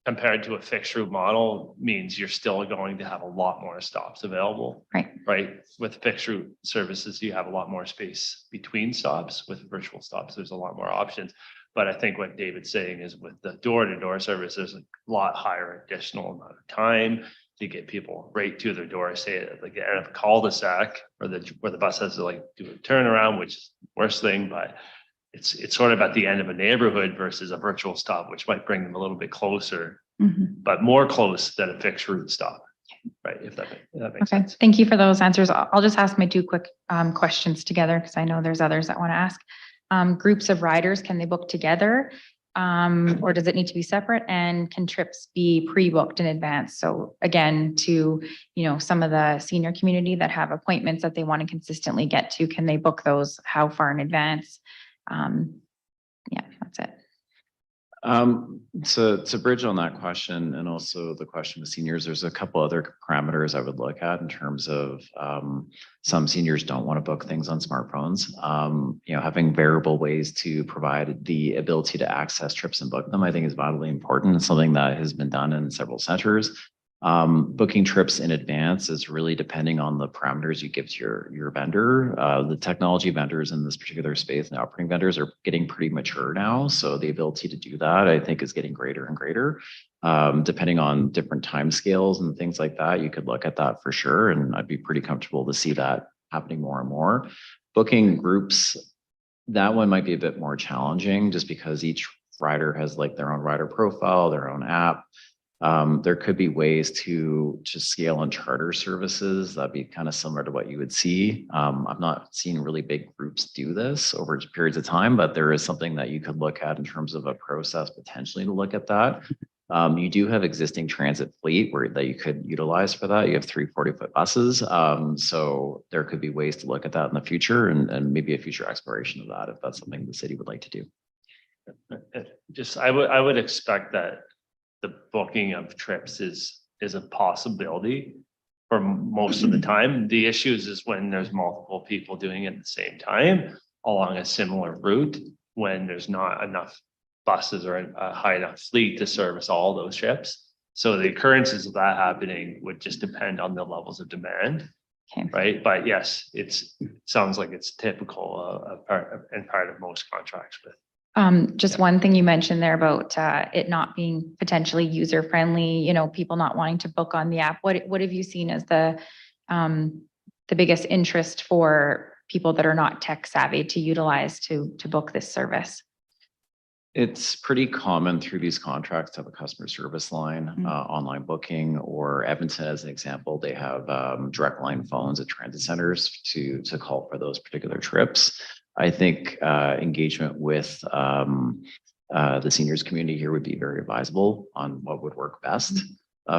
compared to a fixed route model means you're still going to have a lot more stops available. Right. With fixed route services, you have a lot more space between stops. With virtual stops, there's a lot more options. But I think what David's saying is with the door-to-door service, there's a lot higher additional amount of time to get people right to their door, say at like the end of a cul-de-sac or where the bus has to like do a turnaround, which is the worst thing, but it's sort of at the end of a neighborhood versus a virtual stop, which might bring them a little bit closer, but more close than a fixed route stop, right? If that makes sense. Thank you for those answers. I'll just ask my two quick questions together because I know there's others that want to ask. Groups of riders, can they book together or does it need to be separate? And can trips be pre-booked in advance? So again, to some of the senior community that have appointments that they want to consistently get to, can they book those? How far in advance? Yeah, that's it. So to bridge on that question and also the question with seniors, there's a couple other parameters I would look at in terms of some seniors don't want to book things on smartphones. Having variable ways to provide the ability to access trips and book them, I think is vitally important. It's something that has been done in several centers. Booking trips in advance is really depending on the parameters you give to your vendor. The technology vendors in this particular space and the operating vendors are getting pretty mature now. So the ability to do that, I think, is getting greater and greater. Depending on different time scales and things like that, you could look at that for sure. And I'd be pretty comfortable to see that happening more and more. Booking groups, that one might be a bit more challenging just because each rider has like their own rider profile, their own app. There could be ways to scale on charter services. That'd be kind of similar to what you would see. I've not seen really big groups do this over periods of time, but there is something that you could look at in terms of a process potentially to look at that. You do have existing transit fleet that you could utilize for that. You have 3 40-foot buses. So there could be ways to look at that in the future and maybe a future exploration of that if that's something the city would like to do. I would expect that the booking of trips is a possibility for most of the time. The issues is when there's multiple people doing it at the same time along a similar route, when there's not enough buses or a high enough fleet to service all those trips. So the occurrences of that happening would just depend on the levels of demand, Okay. right? But yes, it sounds like it's typical part of most contracts with. Just one thing you mentioned there about it not being potentially user friendly, you know, people not wanting to book on the app. What have you seen as the biggest interest for people that are not tech savvy to utilize to book this service? It's pretty common through these contracts to have a customer service line, online booking, or Edmonton, as an example, they have direct line phones at transit centers to call for those particular trips. I think engagement with the seniors community here would be very advisable on what would work best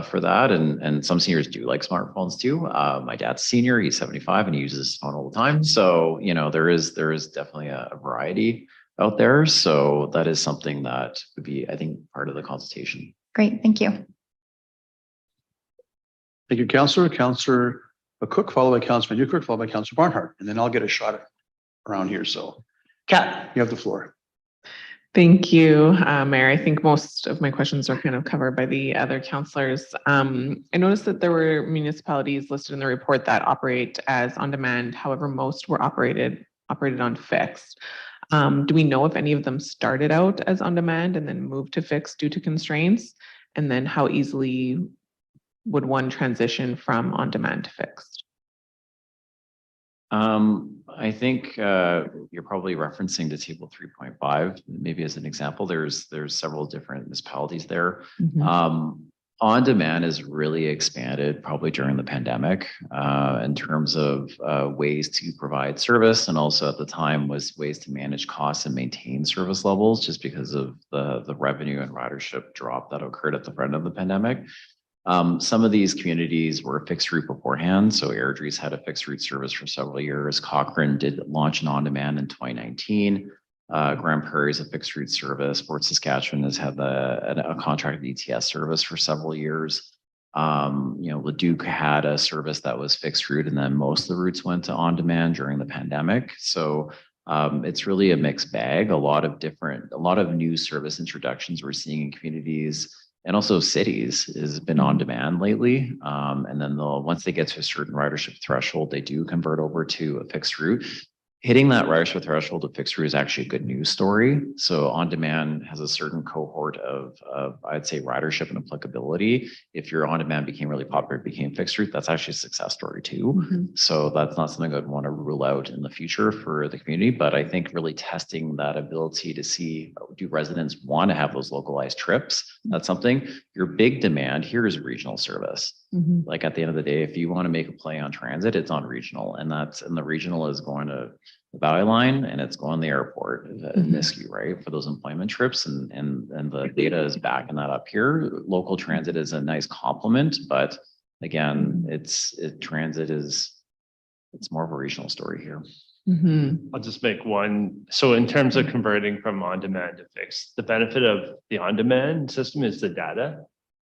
for that. And some seniors do like smartphones too. My dad's a senior, he's 75 and he uses his phone all the time. So, you know, there is definitely a variety out there. So that is something that would be, I think, part of the consultation. Great, thank you. Thank you, Councillor. Councillor Cook, followed by Councillor Newkirk, followed by Councillor Barnhart, and then I'll get a shot around here. So, Kat, you have the floor. Thank you, Mayor. I think most of my questions are kind of covered by the other councillors. I noticed that there were municipalities listed in the report that operate as on demand. However, most were operated on fixed. Do we know if any of them started out as on demand and then moved to fixed due to constraints? And then how easily would one transition from on demand to fixed? I think you're probably referencing to table 3.5, maybe as an example. There's several different municipalities there. On demand is really expanded probably during the pandemic in terms of ways to provide service, and also at the time was ways to manage costs and maintain service levels, just because of the revenue and ridership drop that occurred at the front of the pandemic. Some of these communities were fixed route beforehand. So Airdrie's had a fixed route service for several years. Cochrane did launch an on-demand in 2019. Grand Prairie is a fixed route service. Fort Saskatchewan has had a contract with ETS service for several years. You know, Leduc had a service that was fixed route, and then most of the routes went to on-demand during the pandemic. So it's really a mixed bag. A lot of new service introductions we're seeing in communities and also cities has been on demand lately. And then once they get to a certain ridership threshold, they do convert over to a fixed route. Hitting that ridership threshold of fixed route is actually a good news story. So on demand has a certain cohort of I'd say ridership and applicability. If your on demand became really popular, it became fixed route, that's actually a success story too. So that's not something I'd want to rule out in the future for the community. But I think really testing that ability to see, do residents want to have those localized trips? That's something. Your big demand here is regional service. Like at the end of the day, if you want to make a play on transit, it's on regional, and the regional is going to the Valley Line and it's going to the airport in Nisku, right? For those employment trips, and the data is backing that up here. Local transit is a nice complement, but again, transit is more of a regional story here. I'll just make one. So in terms of converting from on-demand to fixed, the benefit of the on-demand system is the data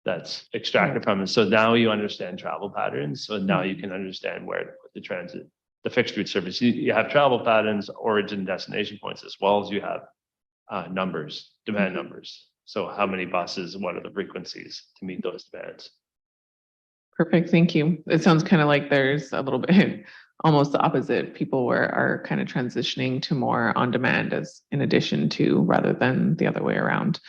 that's extracted from it. So now you understand travel patterns. So now you can understand where to put the fixed route service. You have travel patterns, origin, destination points, as well as you have demand numbers. So how many buses, what are the frequencies to meet those demands? Perfect, thank you. It sounds kind of like there's a little bit almost the opposite. People are kind of transitioning to more on demand as in addition to, rather than the other way around.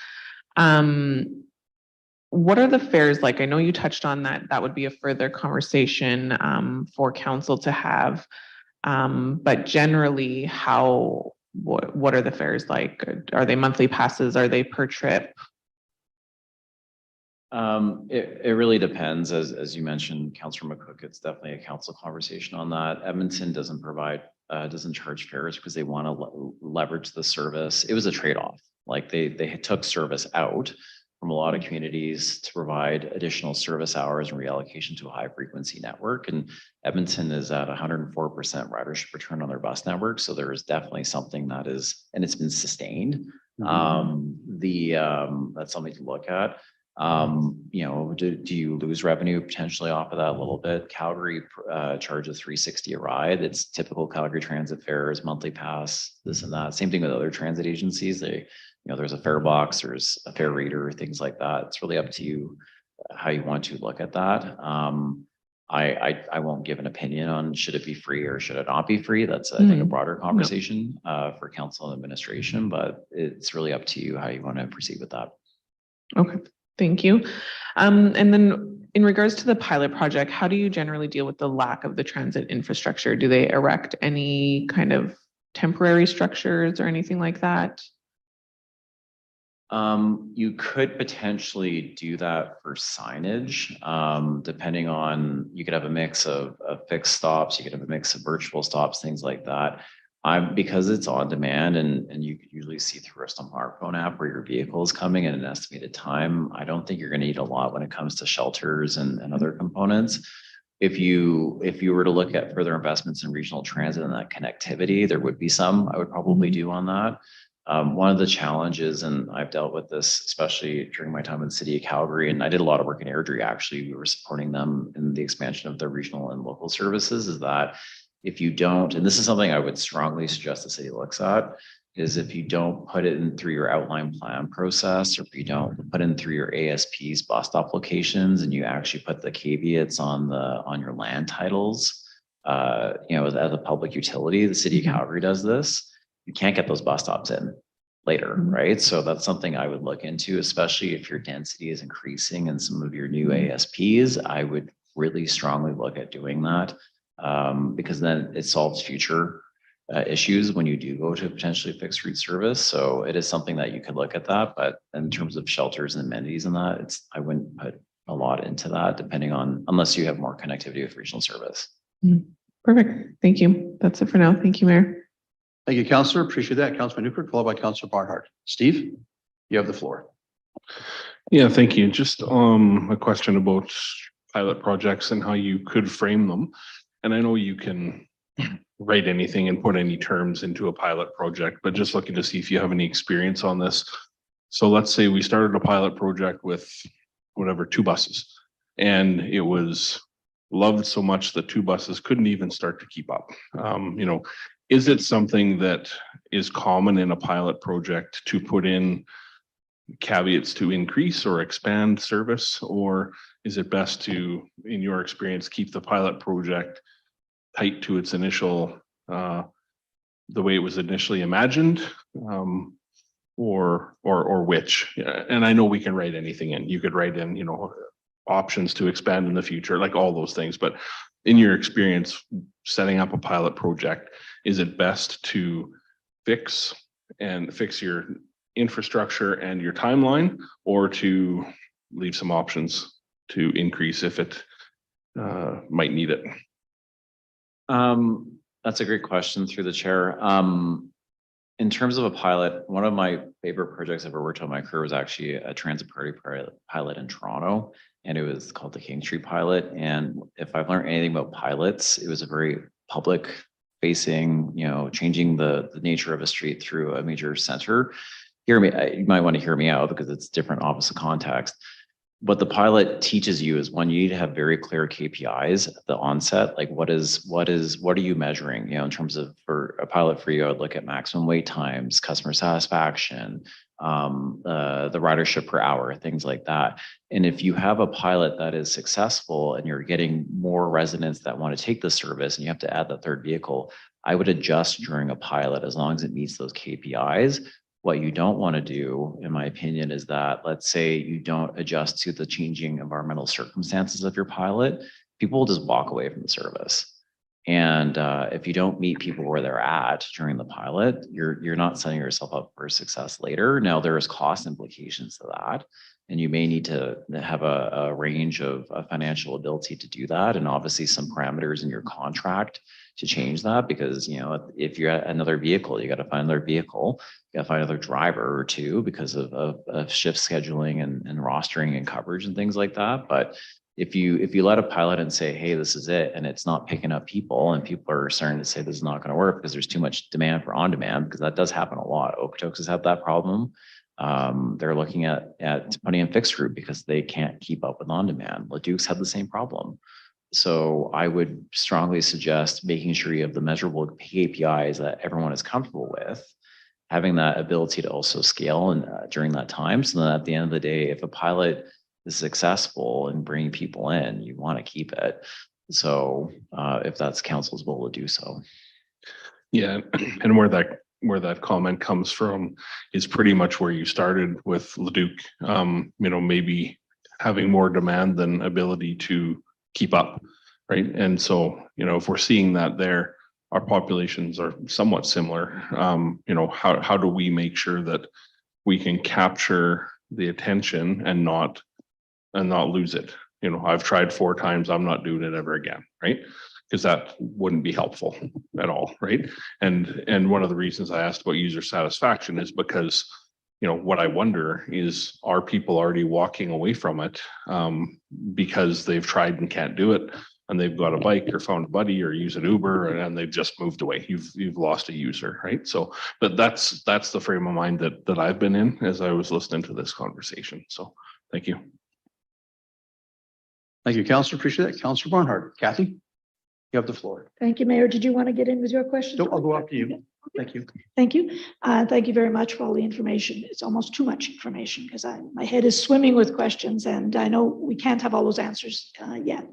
What are the fares like? I know you touched on that. That would be a further conversation for council to have. But generally, what are the fares like? Are they monthly passes? Are they per trip? It really depends. As you mentioned, Councillor McCook, it's definitely a council conversation on that. Edmonton doesn't charge fares because they want to leverage the service. It was a trade-off. Like they took service out from a lot of communities to provide additional service hours and reallocation to a high frequency network. And Edmonton is at 104% ridership return on their bus network. So there is definitely something that is, and it's been sustained. That's something to look at. Do you lose revenue potentially off of that a little bit? Calgary charges $3.60 a ride. It's typical Calgary Transit fares, monthly pass, this and that. Same thing with other transit agencies. There's a fare box, there's a fare reader, things like that. It's really up to you how you want to look at that. I won't give an opinion on should it be free or should it not be free. That's I think a broader conversation for council and administration, but it's really up to you how you want to proceed with that. Okay, thank you. And then in regards to the pilot project, how do you generally deal with the lack of the transit infrastructure? Do they erect any kind of temporary structures or anything like that? You could potentially do that for signage, depending on, you could have a mix of fixed stops, you could have a mix of virtual stops, things like that. Because it's on demand and you could usually see through a smartphone app where your vehicle is coming in an estimated time. I don't think you're going to need a lot when it comes to shelters and other components. If you were to look at further investments in regional transit and that connectivity, there would be some I would probably do on that. One of the challenges, and I've dealt with this, especially during my time in the city of Calgary, and I did a lot of work in Airdrie, actually, we were supporting them in the expansion of their regional and local services, is that if you don't, and this is something I would strongly suggest the city looks at, is if you don't put it in through your outline plan process, or if you don't put in through your ASP's bus stop locations, and you actually put the caveats on your land titles, as a public utility, the city of Calgary does this, you can't get those bus stops in later, right? So that's something I would look into, especially if your density is increasing in some of your new ASPs. I would really strongly look at doing that, because then it solves future issues when you do go to potentially fixed route service. So it is something that you could look at that, but in terms of shelters and amenities and that, I wouldn't put a lot into that, unless you have more connectivity with regional service. Perfect. Thank you. That's it for now. Thank you, Mayor. Thank you, Councillor. Appreciate that. Councilman Newkirk, followed by Councillor Barnhart. Steve, you have the floor. Yeah, thank you. Just a question about pilot projects and how you could frame them. And I know you can write anything and put any terms into a pilot project, but just looking to see if you have any experience on this. So let's say we started a pilot project with 2 buses, and it was loved so much that 2 buses couldn't even start to keep up. Is it something that is common in a pilot project to put in caveats to increase or expand service, or is it best to, in your experience, keep the pilot project tight to its initial, the way it was initially imagined, or which? And I know we can write anything in. You could write in, options to expand in the future, like all those things. But in your experience setting up a pilot project, is it best to fix your infrastructure and your timeline, or to leave some options to increase if it might need it? That's a great question through the chair. In terms of a pilot, one of my favorite projects I've ever worked on in my career was actually a transit party pilot in Toronto, and it was called the King Street pilot. And if I've learned anything about pilots, it was a very public facing, changing the nature of a street through a major center. You might want to hear me out because it's different opposite context. What the pilot teaches you is, one, you need to have very clear KPIs at the onset. Like what are you measuring? In terms of, for a pilot for you, I would look at maximum wait times, customer satisfaction, the ridership per hour, things like that. And if you have a pilot that is successful and you're getting more residents that want to take the service and you have to add the 3rd vehicle, I would adjust during a pilot as long as it meets those KPIs. What you don't want to do, in my opinion, is that, let's say you don't adjust to the changing environmental circumstances of your pilot, people will just walk away from the service. And if you don't meet people where they're at during the pilot, you're not setting yourself up for success later. Now, there is cost implications to that, and you may need to have a range of financial ability to do that, and obviously some parameters in your contract to change that, because if you're at another vehicle, you got to find another vehicle, you got to find another driver or 2 because of shift scheduling and rostering and coverage and things like that. But if you let a pilot and say, hey, this is it, and it's not picking up people, and people are starting to say this is not going to work because there's too much demand for on demand, because that does happen a lot. Okotoks has had that problem. They're looking at putting in fixed route because they can't keep up with on-demand. Leduc's had the same problem. So I would strongly suggest making sure you have the measurable KPIs that everyone is comfortable with, having that ability to also scale and during that time. So then at the end of the day, if a pilot is successful in bringing people in, you want to keep it. So if that's council's will to do so. Yeah, and where that comment comes from is pretty much where you started with Leduc. You know, maybe having more demand than ability to keep up, right? And so, you know, if we're seeing that there, our populations are somewhat similar. You know, how do we make sure that we can capture the attention and not lose it? You know, I've tried 4 times, I'm not doing it ever again, right? Because that wouldn't be helpful at all, right? And one of the reasons I asked about user satisfaction is because, you know, what I wonder is, are people already walking away from it because they've tried and can't do it, and they've got a bike or found a buddy or use an Uber and they've just moved away? You've lost a user, right? So, but that's the frame of mind that I've been in as I was listening to this conversation. So, thank you. Thank you, Councillor. Appreciate that. Councillor Barnhart. Kathy, you have the floor. Thank you, Mayor. Did you want to get in with your questions? No, I'll go after you. Thank you. Thank you. Thank you very much for all the information. It's almost too much information because my head is swimming with questions, and I know we can't have all those answers yet.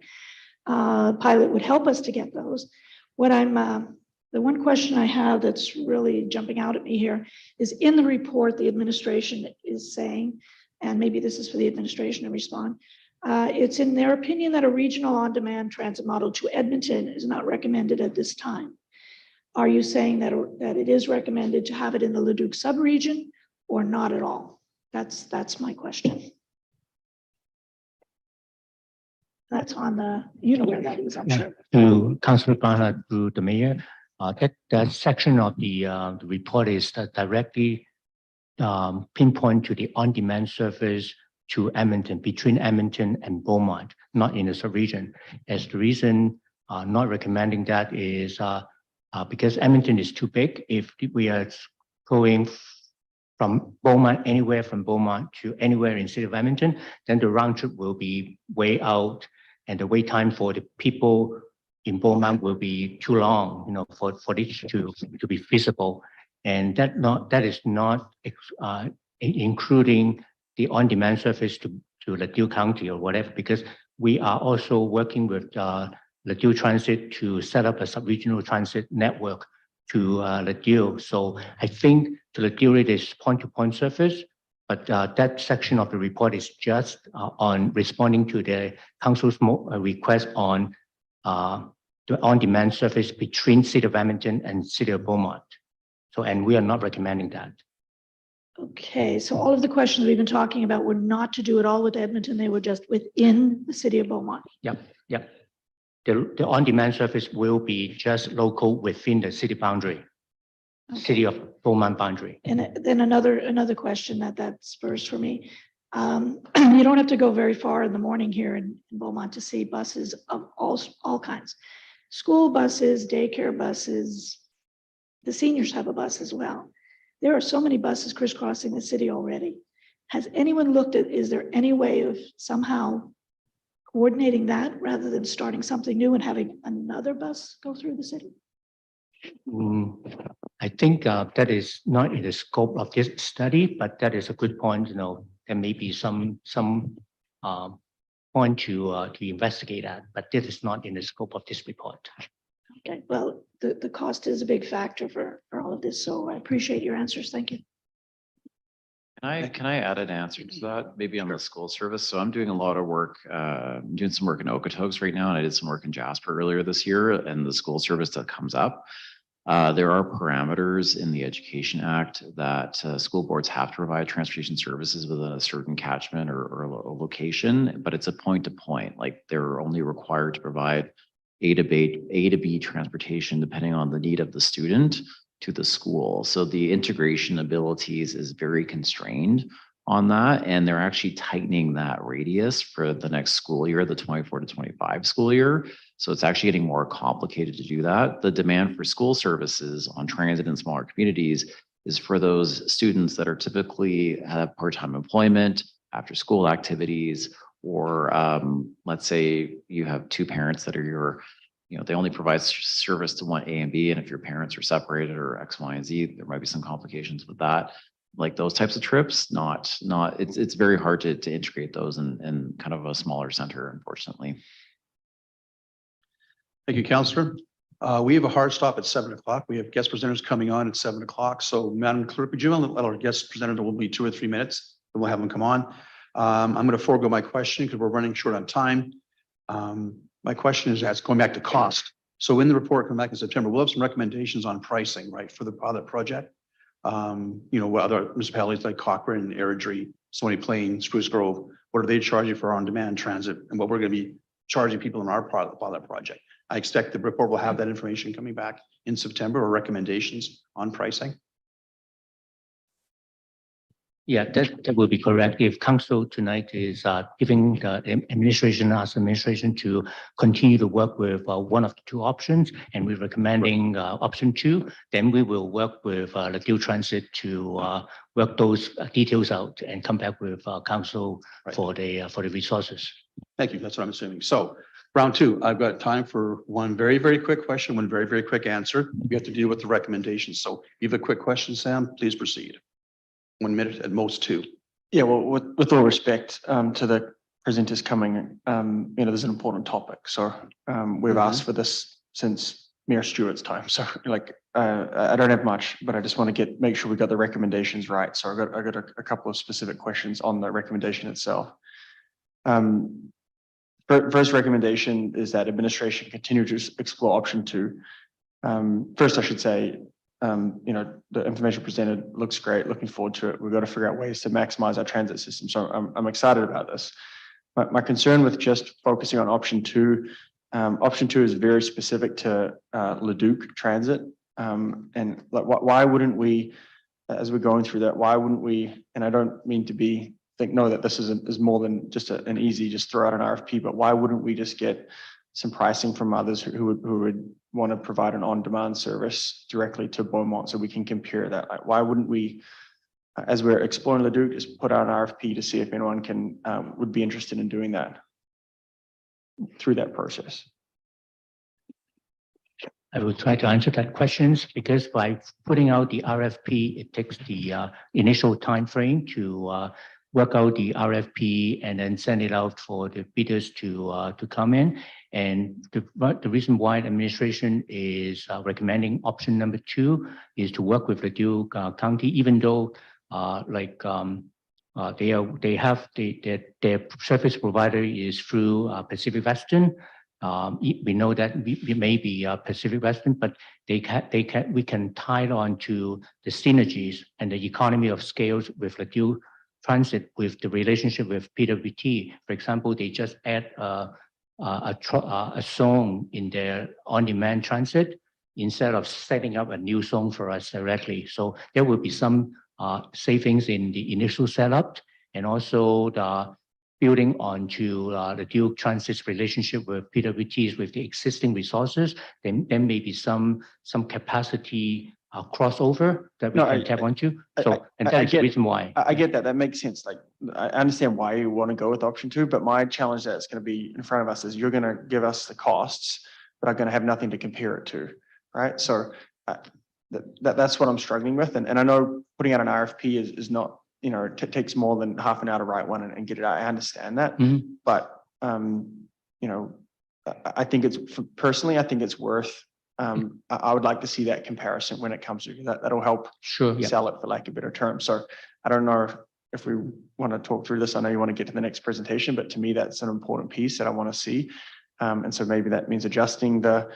Pilot would help us to get those. The one question I have that's really jumping out at me here is, in the report, the administration is saying, and maybe this is for the administration to respond, it's in their opinion that a regional on-demand transit model to Edmonton is not recommended at this time. Are you saying that it is recommended to have it in the Leduc subregion or not at all? That's my question. That's on the, you know where that is, I'm sure. To Councillor Barnhart, to the mayor, that section of the report is directly pinpoint to the on-demand service to Edmonton, between Edmonton and Beaumont, not in the sub-region. As the reason not recommending that is because Edmonton is too big. If we are going from Beaumont, anywhere from Beaumont to anywhere in city of Edmonton, then the round trip will be way out, and the wait time for the people in Beaumont will be too long, you know, for this to be feasible. And that is not including the on-demand service to Ladue County or whatever, because we are also working with Ladue Transit to set up a sub-regional transit network to Ladue. So I think to Ladue it is point-to-point service, but that section of the report is just on responding to the council's request on the on-demand service between City of Edmonton and City of Beaumont. So, and we are not recommending that. Okay, so all of the questions we've been talking about were not to do it all with Edmonton. They were just within the city of Beaumont. Yep. The on-demand service will be just local within the city boundary, City of Beaumont boundary. And then another question that spurs for me. You don't have to go very far in the morning here in Beaumont to see buses of all kinds. School buses, daycare buses, the seniors have a bus as well. There are so many buses crisscrossing the city already. Has anyone looked at, is there any way of somehow coordinating that rather than starting something new and having another bus go through the city? I think that is not in the scope of this study, but that is a good point. You know, there may be some point to investigate that, but this is not in the scope of this report. Okay, well, the cost is a big factor for all of this, so I appreciate your answers. Thank you. Can I add an answer to that? Maybe on the school service. So I'm doing a lot of work, doing some work in Okotoks right now, and I did some work in Jasper earlier this year, and the school service that comes up. There are parameters in the Education Act that school boards have to provide transportation services within a certain catchment or a location, but it's a point to point. Like they're only required to provide A to B transportation depending on the need of the student to the school. So the integration abilities is very constrained on that, and they're actually tightening that radius for the next school year, the 24 to 25 school year. So it's actually getting more complicated to do that. The demand for school services on transit in smaller communities is for those students that are typically have part-time employment, after school activities, or let's say you have two parents that are they only provide service to one A and B, and if your parents are separated or X, Y, and Z, there might be some complications with that. Like those types of trips, it's very hard to integrate those in kind of a smaller center, unfortunately. Thank you, Councillor. We have a hard stop at 7 o'clock. We have guest presenters coming on at 7 o'clock. So Madam Clerk, would you let our guest presenter will be 2 or 3 minutes, and we'll have them come on. I'm going to forego my question because we're running short on time. My question is going back to cost. So in the report coming back in September, we'll have some recommendations on pricing, right, for the pilot project. What other municipalities like Cochrane, Airdrie, Stony Plain, Spruce Grove, what are they charging for on-demand transit, and what we're going to be charging people in our pilot project. I expect the report will have that information coming back in September, or recommendations on pricing. Yeah, that will be correct. If council tonight is giving the administration to continue to work with one of the two options, and we're recommending option 2, then we will work with the Dual Transit to work those details out and come back with council for the resources. Thank you. That's what I'm assuming. So round 2, I've got time for one very, very quick question, one very, very quick answer. We have to deal with the recommendations. So if you have a quick question, Sam, please proceed. 1 minute, at most 2. Yeah, well, with all respect to the presenters coming, there's an important topic. So we've asked for this since Mayor Stewart's time. So I don't have much, but I just want to make sure we got the recommendations right. So I got a couple of specific questions on the recommendation itself. First recommendation is that administration continue to explore option 2. First, I should say, the information presented looks great. Looking forward to it. We've got to figure out ways to maximize our transit system. So I'm excited about this. My concern with just focusing on option 2, option 2 is very specific to Leduc Transit. And why wouldn't we, as we're going through that, why wouldn't we, and I don't mean to know that this is more than just an easy, just throw out an RFP, but why wouldn't we just get some pricing from others who would want to provide an on-demand service directly to Beaumont so we can compare that? Like, why wouldn't we, as we're exploring Leduc, just put out an RFP to see if anyone would be interested in doing that through that process? I will try to answer that questions, because by putting out the RFP, it takes the initial time frame to work out the RFP and then send it out for the bidders to come in. And the reason why the administration is recommending option number 2 is to work with Leduc County, even though their service provider is through Pacific Western. We know that we may be Pacific Western, but we can tie it on to the synergies and the economy of scales with Leduc Transit, with the relationship with PWT. For example, they just add a zone in their on-demand transit instead of setting up a new zone for us directly. So there will be some savings in the initial setup, and also the building onto the Dual Transit's relationship with PWTs with the existing resources. Then there may be some capacity crossover that we can tap onto. So, and that's the reason why. I get that. That makes sense. Like, I understand why you want to go with option 2, but my challenge that's going to be in front of us is you're going to give us the costs, but I'm going to have nothing to compare it to, right? So that's what I'm struggling with. And I know putting out an RFP is not, it takes more than half an hour to write one and get it out. I understand that, but I think personally, I think it's worth. I would like to see that comparison when it comes to that'll help sell it, for lack of a better term. So I don't know if we want to talk through this. I know you want to get to the next presentation, but to me, that's an important piece that I want to see. And so maybe that means adjusting the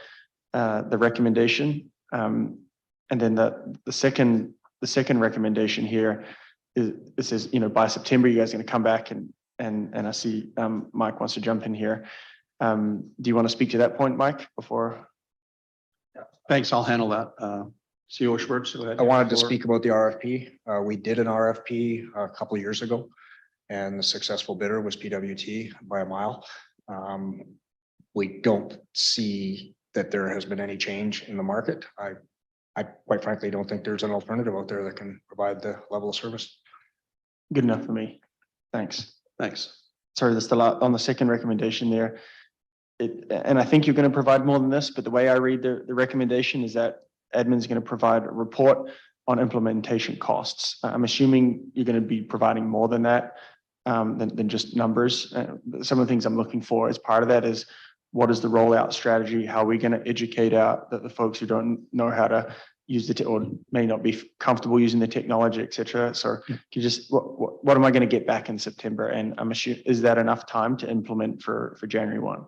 recommendation. And then the second recommendation here is, it says, by September, you guys are going to come back and I see Mike wants to jump in here. Do you want to speak to that point, Mike, before? Thanks. I'll handle that. CEO Schwartz, go ahead. I wanted to speak about the RFP. We did an RFP a couple of years ago, and the successful bidder was PWT by a mile. We don't see that there has been any change in the market. I quite frankly don't think there's an alternative out there that can provide the level of service. Good enough for me. Thanks. Thanks. Sorry, that's on the second recommendation there. And I think you're going to provide more than this, but the way I read the recommendation is that admin's going to provide a report on implementation costs. I'm assuming you're going to be providing more than that, than just numbers. Some of the things I'm looking for as part of that is what is the rollout strategy? How are we going to educate out the folks who don't know how to use or may not be comfortable using the technology, et cetera. So can you just, what am I going to get back in September? And I'm assuming, is that enough time to implement for January 1?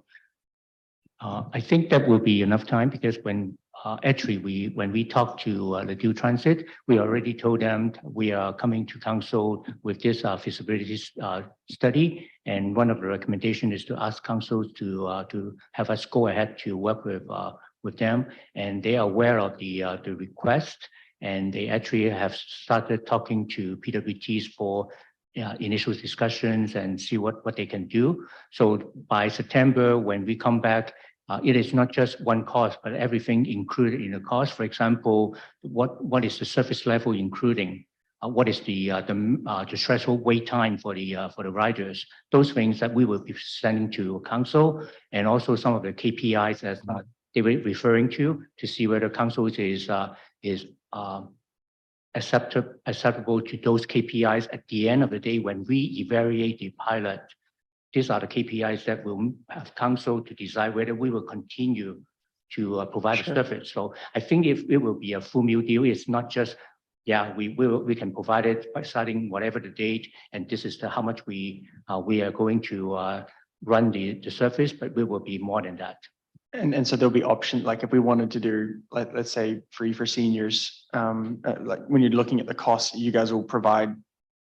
I think that will be enough time because when when we talked to the Dual Transit, we already told them we are coming to council with this feasibility study. And one of the recommendations is to ask council to have us go ahead to work with them. And they are aware of the request. And they actually have started talking to PWTs for initial discussions and see what they can do. So by September, when we come back, it is not just one cost, but everything included in the cost. For example, what is the service level including? What is the threshold wait time for the riders? Those things that we will be sending to council, and also some of the KPIs as they were referring to see whether council is acceptable to those KPIs at the end of the day when we evaluate the pilot. These are the KPIs that will have council to decide whether we will continue to provide a service. So I think if it will be a full meal deal, it's not just, we can provide it by starting whatever the date, and this is how much we are going to run the service, but we will be more than that. And so there'll be options, like if we wanted to do, let's say free for seniors, like when you're looking at the costs, you guys will provide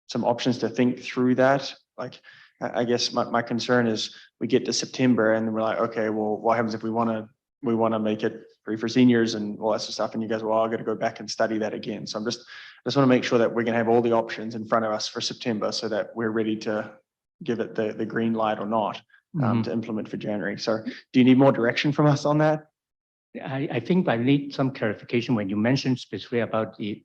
some options to think through that. Like, I guess my concern is we get to September and we're like, okay, well, what happens if we want to make it free for seniors and all that sort of stuff? And you guys, well, I'm going to go back and study that again. So I just want to make sure that we're going to have all the options in front of us for September so that we're ready to give it the green light or not to implement for January. So do you need more direction from us on that? I think I need some clarification when you mentioned specifically about the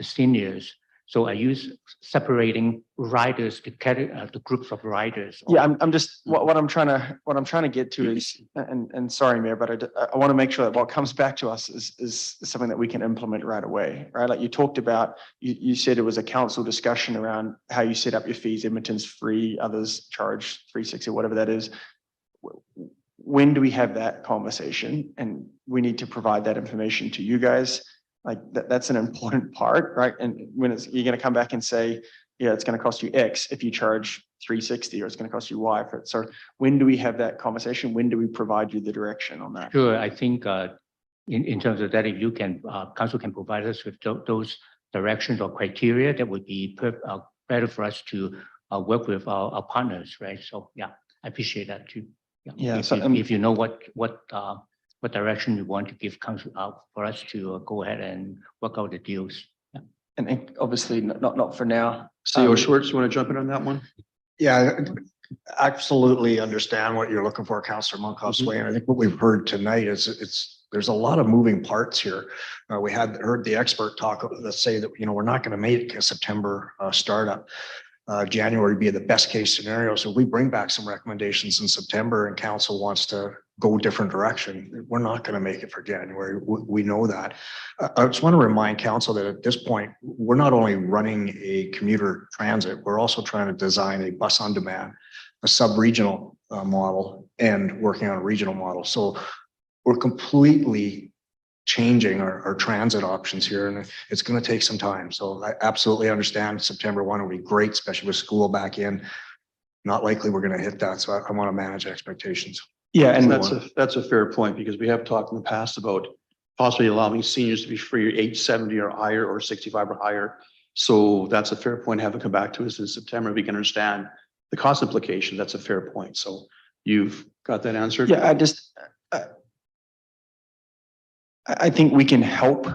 seniors. So are you separating riders to the groups of riders? Yeah, I'm just what I'm trying to get to is, and sorry, Mayor, but I want to make sure that what comes back to us is something that we can implement right away, right? Like you talked about, you said it was a council discussion around how you set up your fees. Edmonton's free, others charge $3.60, whatever that is. When do we have that conversation? And we need to provide that information to you guys. Like that's an important part, right? And when you're going to come back and say, yeah, it's going to cost you X if you charge $3.60, or it's going to cost you Y for it. So when do we have that conversation? When do we provide you the direction on that? Sure. I think in terms of that, if you can, council can provide us with those directions or criteria, that would be better for us to work with our partners, right? So yeah, I appreciate that too. Yeah. If you know what direction you want to give council for us to go ahead and work out the deals. Yeah. And obviously not for now. CEO Schwartz, you want to jump in on that one? Yeah, absolutely understand what you're looking for, Councillor Monkhouse-Way. And I think what we've heard tonight is there's a lot of moving parts here. We heard the expert talk, let's say that, we're not going to make a September startup. January would be the best case scenario. So if we bring back some recommendations in September and council wants to go a different direction, we're not going to make it for January. We know that. I just want to remind council that at this point, we're not only running a commuter transit, we're also trying to design a bus on demand, a sub-regional model, and working on a regional model. So we're completely changing our transit options here, and it's going to take some time. So I absolutely understand September 1 will be great, especially with school back in. Not likely we're going to hit that. So I want to manage expectations. Yeah, and that's a fair point, because we have talked in the past about possibly allowing seniors to be free age 70 or higher, or 65 or higher. So that's a fair point. Have it come back to us in September. We can understand the cost implication. That's a fair point. So you've got that answered. Yeah, I think we can help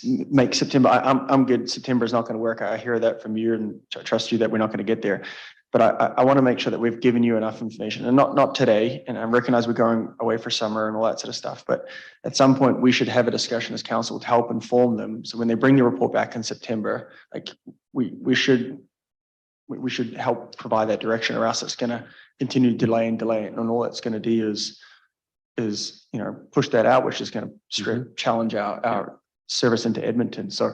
make September. I'm good. September is not going to work. I hear that from you and I trust you that we're not going to get there. But I want to make sure that we've given you enough information and not today. And I recognize we're going away for summer and all that sort of stuff. But at some point we should have a discussion as council to help inform them. So when they bring the report back in September, like we should help provide that direction, or else it's going to continue to delay and delay. And all that's going to do is push that out, which is going to challenge our service into Edmonton. So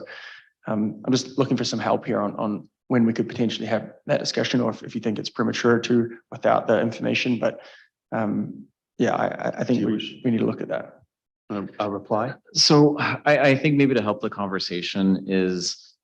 I'm just looking for some help here on when we could potentially have that discussion, or if you think it's premature to without the information. But I think we need to look at that. A reply? So I think maybe to help the conversation is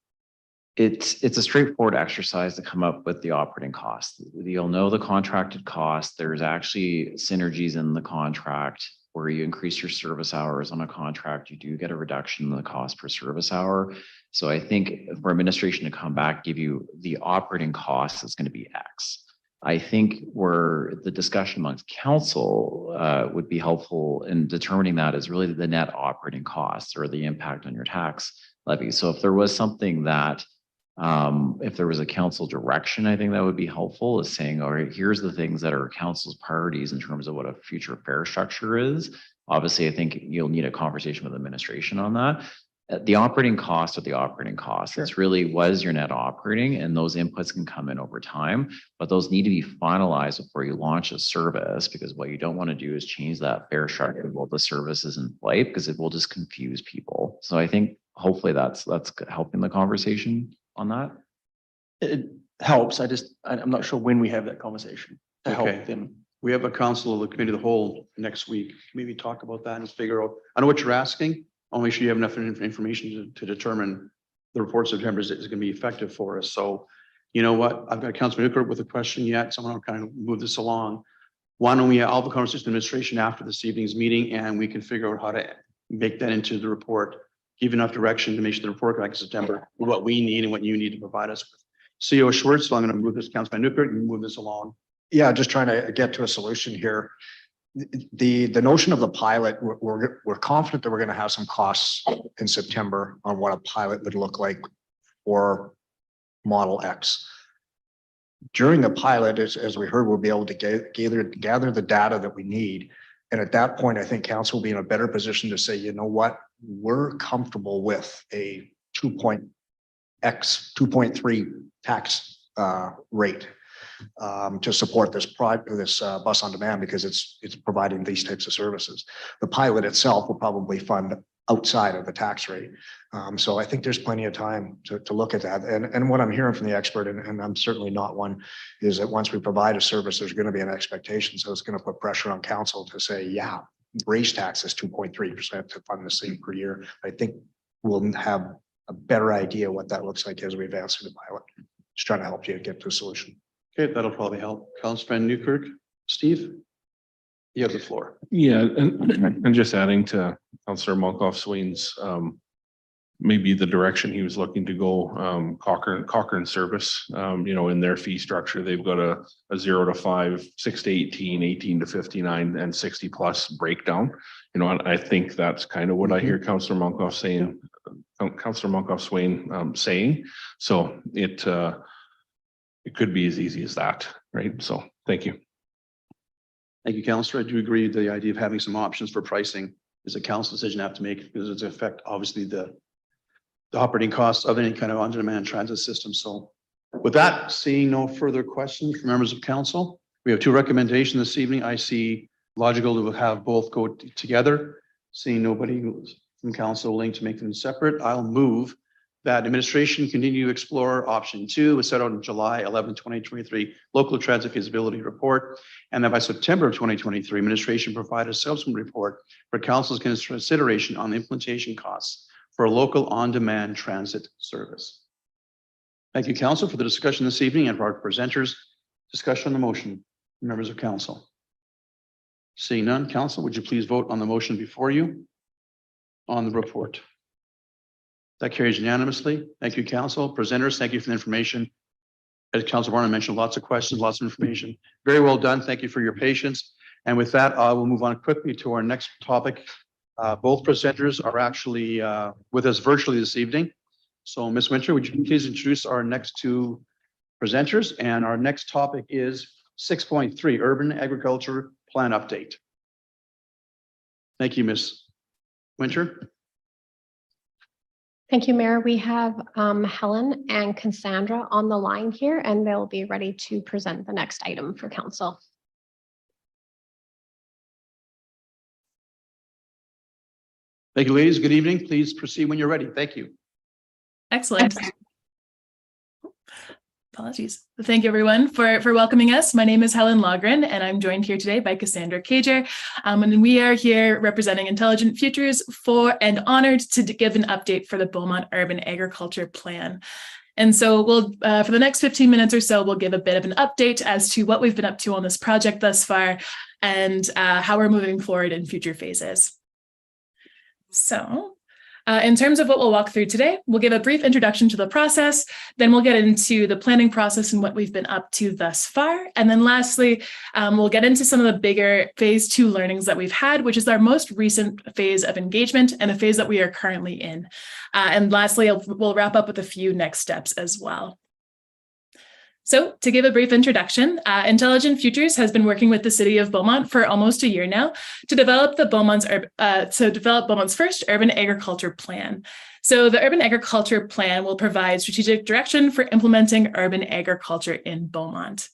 it's a straightforward exercise to come up with the operating cost. You'll know the contracted cost. There's actually synergies in the contract where you increase your service hours on a contract, you do get a reduction in the cost per service hour. So I think for administration to come back, give you the operating cost is going to be X. I think where the discussion amongst council would be helpful in determining that is really the net operating costs or the impact on your tax levy. So if there was something that if there was a council direction, I think that would be helpful, is saying, all right, here's the things that are council's priorities in terms of what a future fare structure is. Obviously, I think you'll need a conversation with administration on that. The operating costs are the operating costs. It's really what is your net operating, and those inputs can come in over time, but those need to be finalized before you launch a service, because what you don't want to do is change that fare structure while the service is in flight, because it will just confuse people. So I think hopefully that's helping the conversation on that. It helps. I'm not sure when we have that conversation to help them. We have a council of the committee of the whole next week. Maybe talk about that and figure out, I know what you're asking. I'll make sure you have enough information to determine the report September is going to be effective for us. So you know what? I've got Councilman Newkirk with a question yet. Someone will kind of move this along. Why don't we have all the conversation administration after this evening's meeting, and we can figure out how to make that into the report, give enough direction to make sure the report back in September, what we need and what you need to provide us with. CEO Schwartz, so I'm going to move this, Councilman Newkirk, and move this along. Yeah, just trying to get to a solution here. The notion of the pilot, we're confident that we're going to have some costs in September on what a pilot would look like for Model X. During the pilot, as we heard, we'll be able to gather the data that we need. And at that point, I think council will be in a better position to say, you know what, we're comfortable with a 2.3 tax rate to support this bus on demand, because it's providing these types of services. The pilot itself will probably fund outside of the tax rate. So I think there's plenty of time to look at that. And what I'm hearing from the expert, and I'm certainly not one, is that once we provide a service, there's going to be an expectation. So it's going to put pressure on council to say, yeah, raise taxes 2.3% to fund the same per year. I think we'll have a better idea what that looks like as we advance through the pilot. Just trying to help you get to a solution. Okay, that'll probably help. Councilman Newkirk, Steve, you have the floor. Yeah, and just adding to Councillor Monkoff-Swain's maybe the direction he was looking to go, Cochrane Service, in their fee structure, they've got a 0 to 5, 6 to 18, 18 to 59, and 60 plus breakdown. And I think that's kind of what I hear Councillor Monkoff-Swain saying. So it could be as easy as that, right? So thank you. Thank you, Councillor. I do agree with the idea of having some options for pricing is a council decision I have to make, because it's affect obviously the operating costs of any kind of on-demand transit system. So with that, seeing no further questions from members of council, we have two recommendations this evening. I see logical to have both go together. Seeing nobody from council willing to make them separate, I'll move that administration continue to explore option 2 was set out in July 11, 2023 local transit feasibility report, and that by September of 2023, administration provide a subsequent report for council's consideration on the implementation costs for a local on-demand transit service. Thank you, council, for the discussion this evening, and for our presenters. Discussion on the motion, members of council. Seeing none, council, would you please vote on the motion before you on the report? That carries unanimously. Thank you, council. Presenters, thank you for the information. As Councilor Warner mentioned, lots of questions, lots of information. Very well done. Thank you for your patience. And with that, I will move on quickly to our next topic, Both presenters are actually with us virtually this evening. So Ms. Winter, would you please introduce our next two presenters? And our next topic is 6.3 Urban Agriculture Plan Update. Thank you, Ms. Winter. Thank you, Mayor. We have Helen and Cassandra on the line here, and they'll be ready to present the next item for council. Thank you, ladies. Good evening. Please proceed when you're ready. Thank you. Excellent. Apologies. Thank you, everyone, for welcoming us. My name is Helen Logren, and I'm joined here today by Cassandra Cager. And we are here representing Intelligent Futures and honored to give an update for the Beaumont Urban Agriculture Plan. And so we'll, for the next 15 minutes or so, we'll give a bit of an update as to what we've been up to on this project thus far and how we're moving forward in future phases. So in terms of what we'll walk through today, we'll give a brief introduction to the process, then we'll get into the planning process and what we've been up to thus far. And then lastly, we'll get into some of the bigger phase 2 learnings that we've had, which is our most recent phase of engagement and the phase that we are currently in. And lastly, we'll wrap up with a few next steps as well. So to give a brief introduction, Intelligent Futures has been working with the City of Beaumont for almost a year now to develop Beaumont's first urban agriculture plan. So the urban agriculture plan will provide strategic direction for implementing urban agriculture in Beaumont.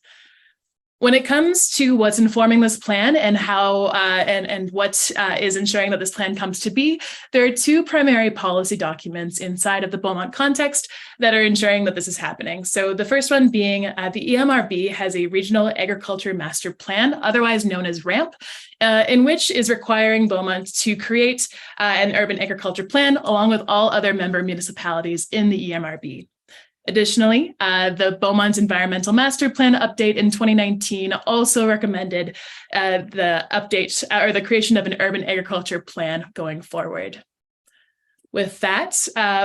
When it comes to what's informing this plan and how and what is ensuring that this plan comes to be, there are two primary policy documents inside of the Beaumont context that are ensuring that this is happening. So the first one being the EMRB has a Regional Agriculture Master Plan, otherwise known as RAMP, in which is requiring Beaumont to create an urban agriculture plan along with all other member municipalities in the EMRB. Additionally, the Beaumont Environmental Master Plan update in 2019 also recommended the update or the creation of an urban agriculture plan going forward. With that,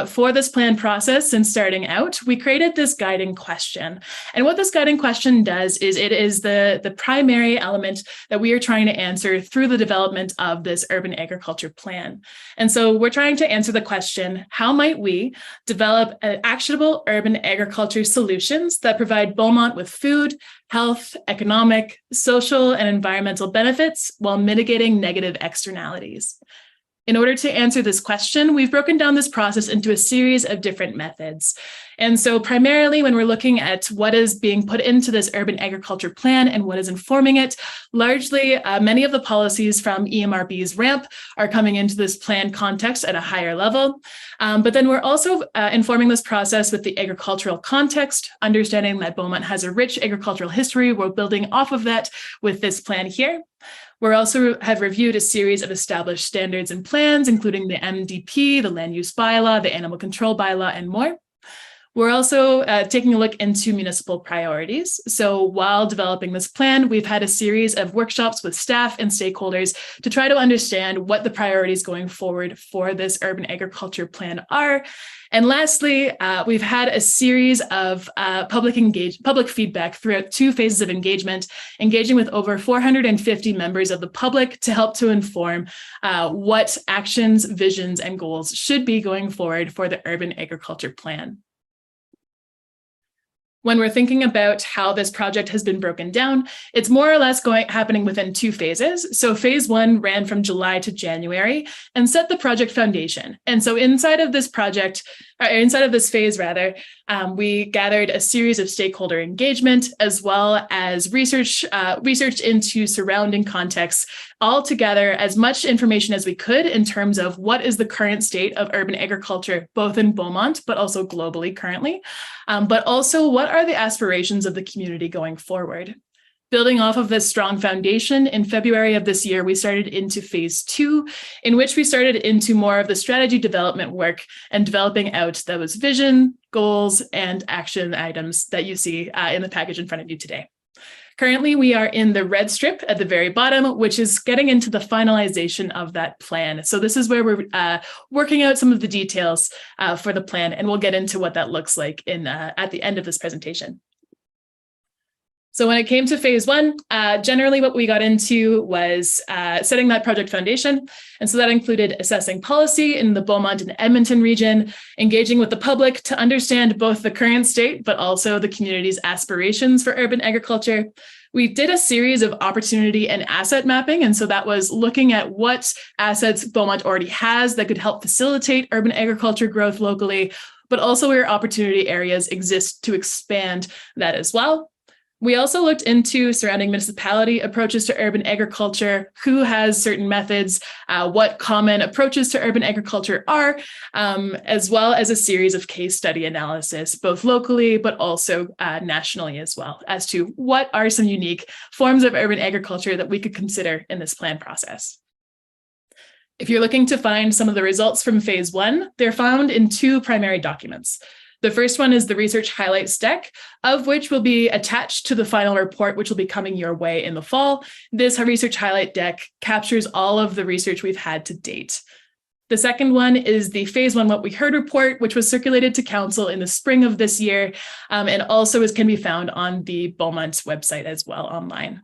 for this plan process and starting out, we created this guiding question. And what this guiding question does is it is the primary element that we are trying to answer through the development of this urban agriculture plan. And so we're trying to answer the question, how might we develop actionable urban agriculture solutions that provide Beaumont with food, health, economic, social, and environmental benefits while mitigating negative externalities? In order to answer this question, we've broken down this process into a series of different methods. And so primarily when we're looking at what is being put into this urban agriculture plan and what is informing it, largely many of the policies from EMRB's RAMP are coming into this plan context at a higher level. But then we're also informing this process with the agricultural context, understanding that Beaumont has a rich agricultural history. We're building off of that with this plan here. We also have reviewed a series of established standards and plans, including the MDP, the Land Use Bylaw, the Animal Control Bylaw, and more. We're also taking a look into municipal priorities. So while developing this plan, we've had a series of workshops with staff and stakeholders to try to understand what the priorities going forward for this urban agriculture plan are. And lastly, we've had a series of public feedback throughout 2 phases of engagement, engaging with over 450 members of the public to help to inform what actions, visions, and goals should be going forward for the urban agriculture plan. When we're thinking about how this project has been broken down, it's more or less happening within 2 phases. So phase 1 ran from July to January and set the project foundation. And so inside of this phase, we gathered a series of stakeholder engagement as well as research into surrounding contexts, all together as much information as we could in terms of what is the current state of urban agriculture, both in Beaumont, but also globally currently, but also what are the aspirations of the community going forward. Building off of this strong foundation, in February of this year, we started into phase 2, in which we started into more of the strategy development work and developing out those vision, goals, and action items that you see in the package in front of you today. Currently, we are in the red strip at the very bottom, which is getting into the finalization of that plan. So this is where we're working out some of the details for the plan, and we'll get into what that looks like at the end of this presentation. So when it came to phase one, generally what we got into was setting that project foundation. And so that included assessing policy in the Beaumont and Edmonton region, engaging with the public to understand both the current state, but also the community's aspirations for urban agriculture. We did a series of opportunity and asset mapping. And so that was looking at what assets Beaumont already has that could help facilitate urban agriculture growth locally, but also where opportunity areas exist to expand that as well. We also looked into surrounding municipality approaches to urban agriculture, who has certain methods, what common approaches to urban agriculture are, as well as a series of case study analysis, both locally, but also nationally as well, as to what are some unique forms of urban agriculture that we could consider in this plan process. If you're looking to find some of the results from phase one, they're found in two primary documents. The first one is the research highlights deck, of which will be attached to the final report, which will be coming your way in the fall. This research highlight deck captures all of the research we've had to date. The second one is the phase one What We Heard report, which was circulated to council in the spring of this year, and also can be found on the Beaumont website as well online.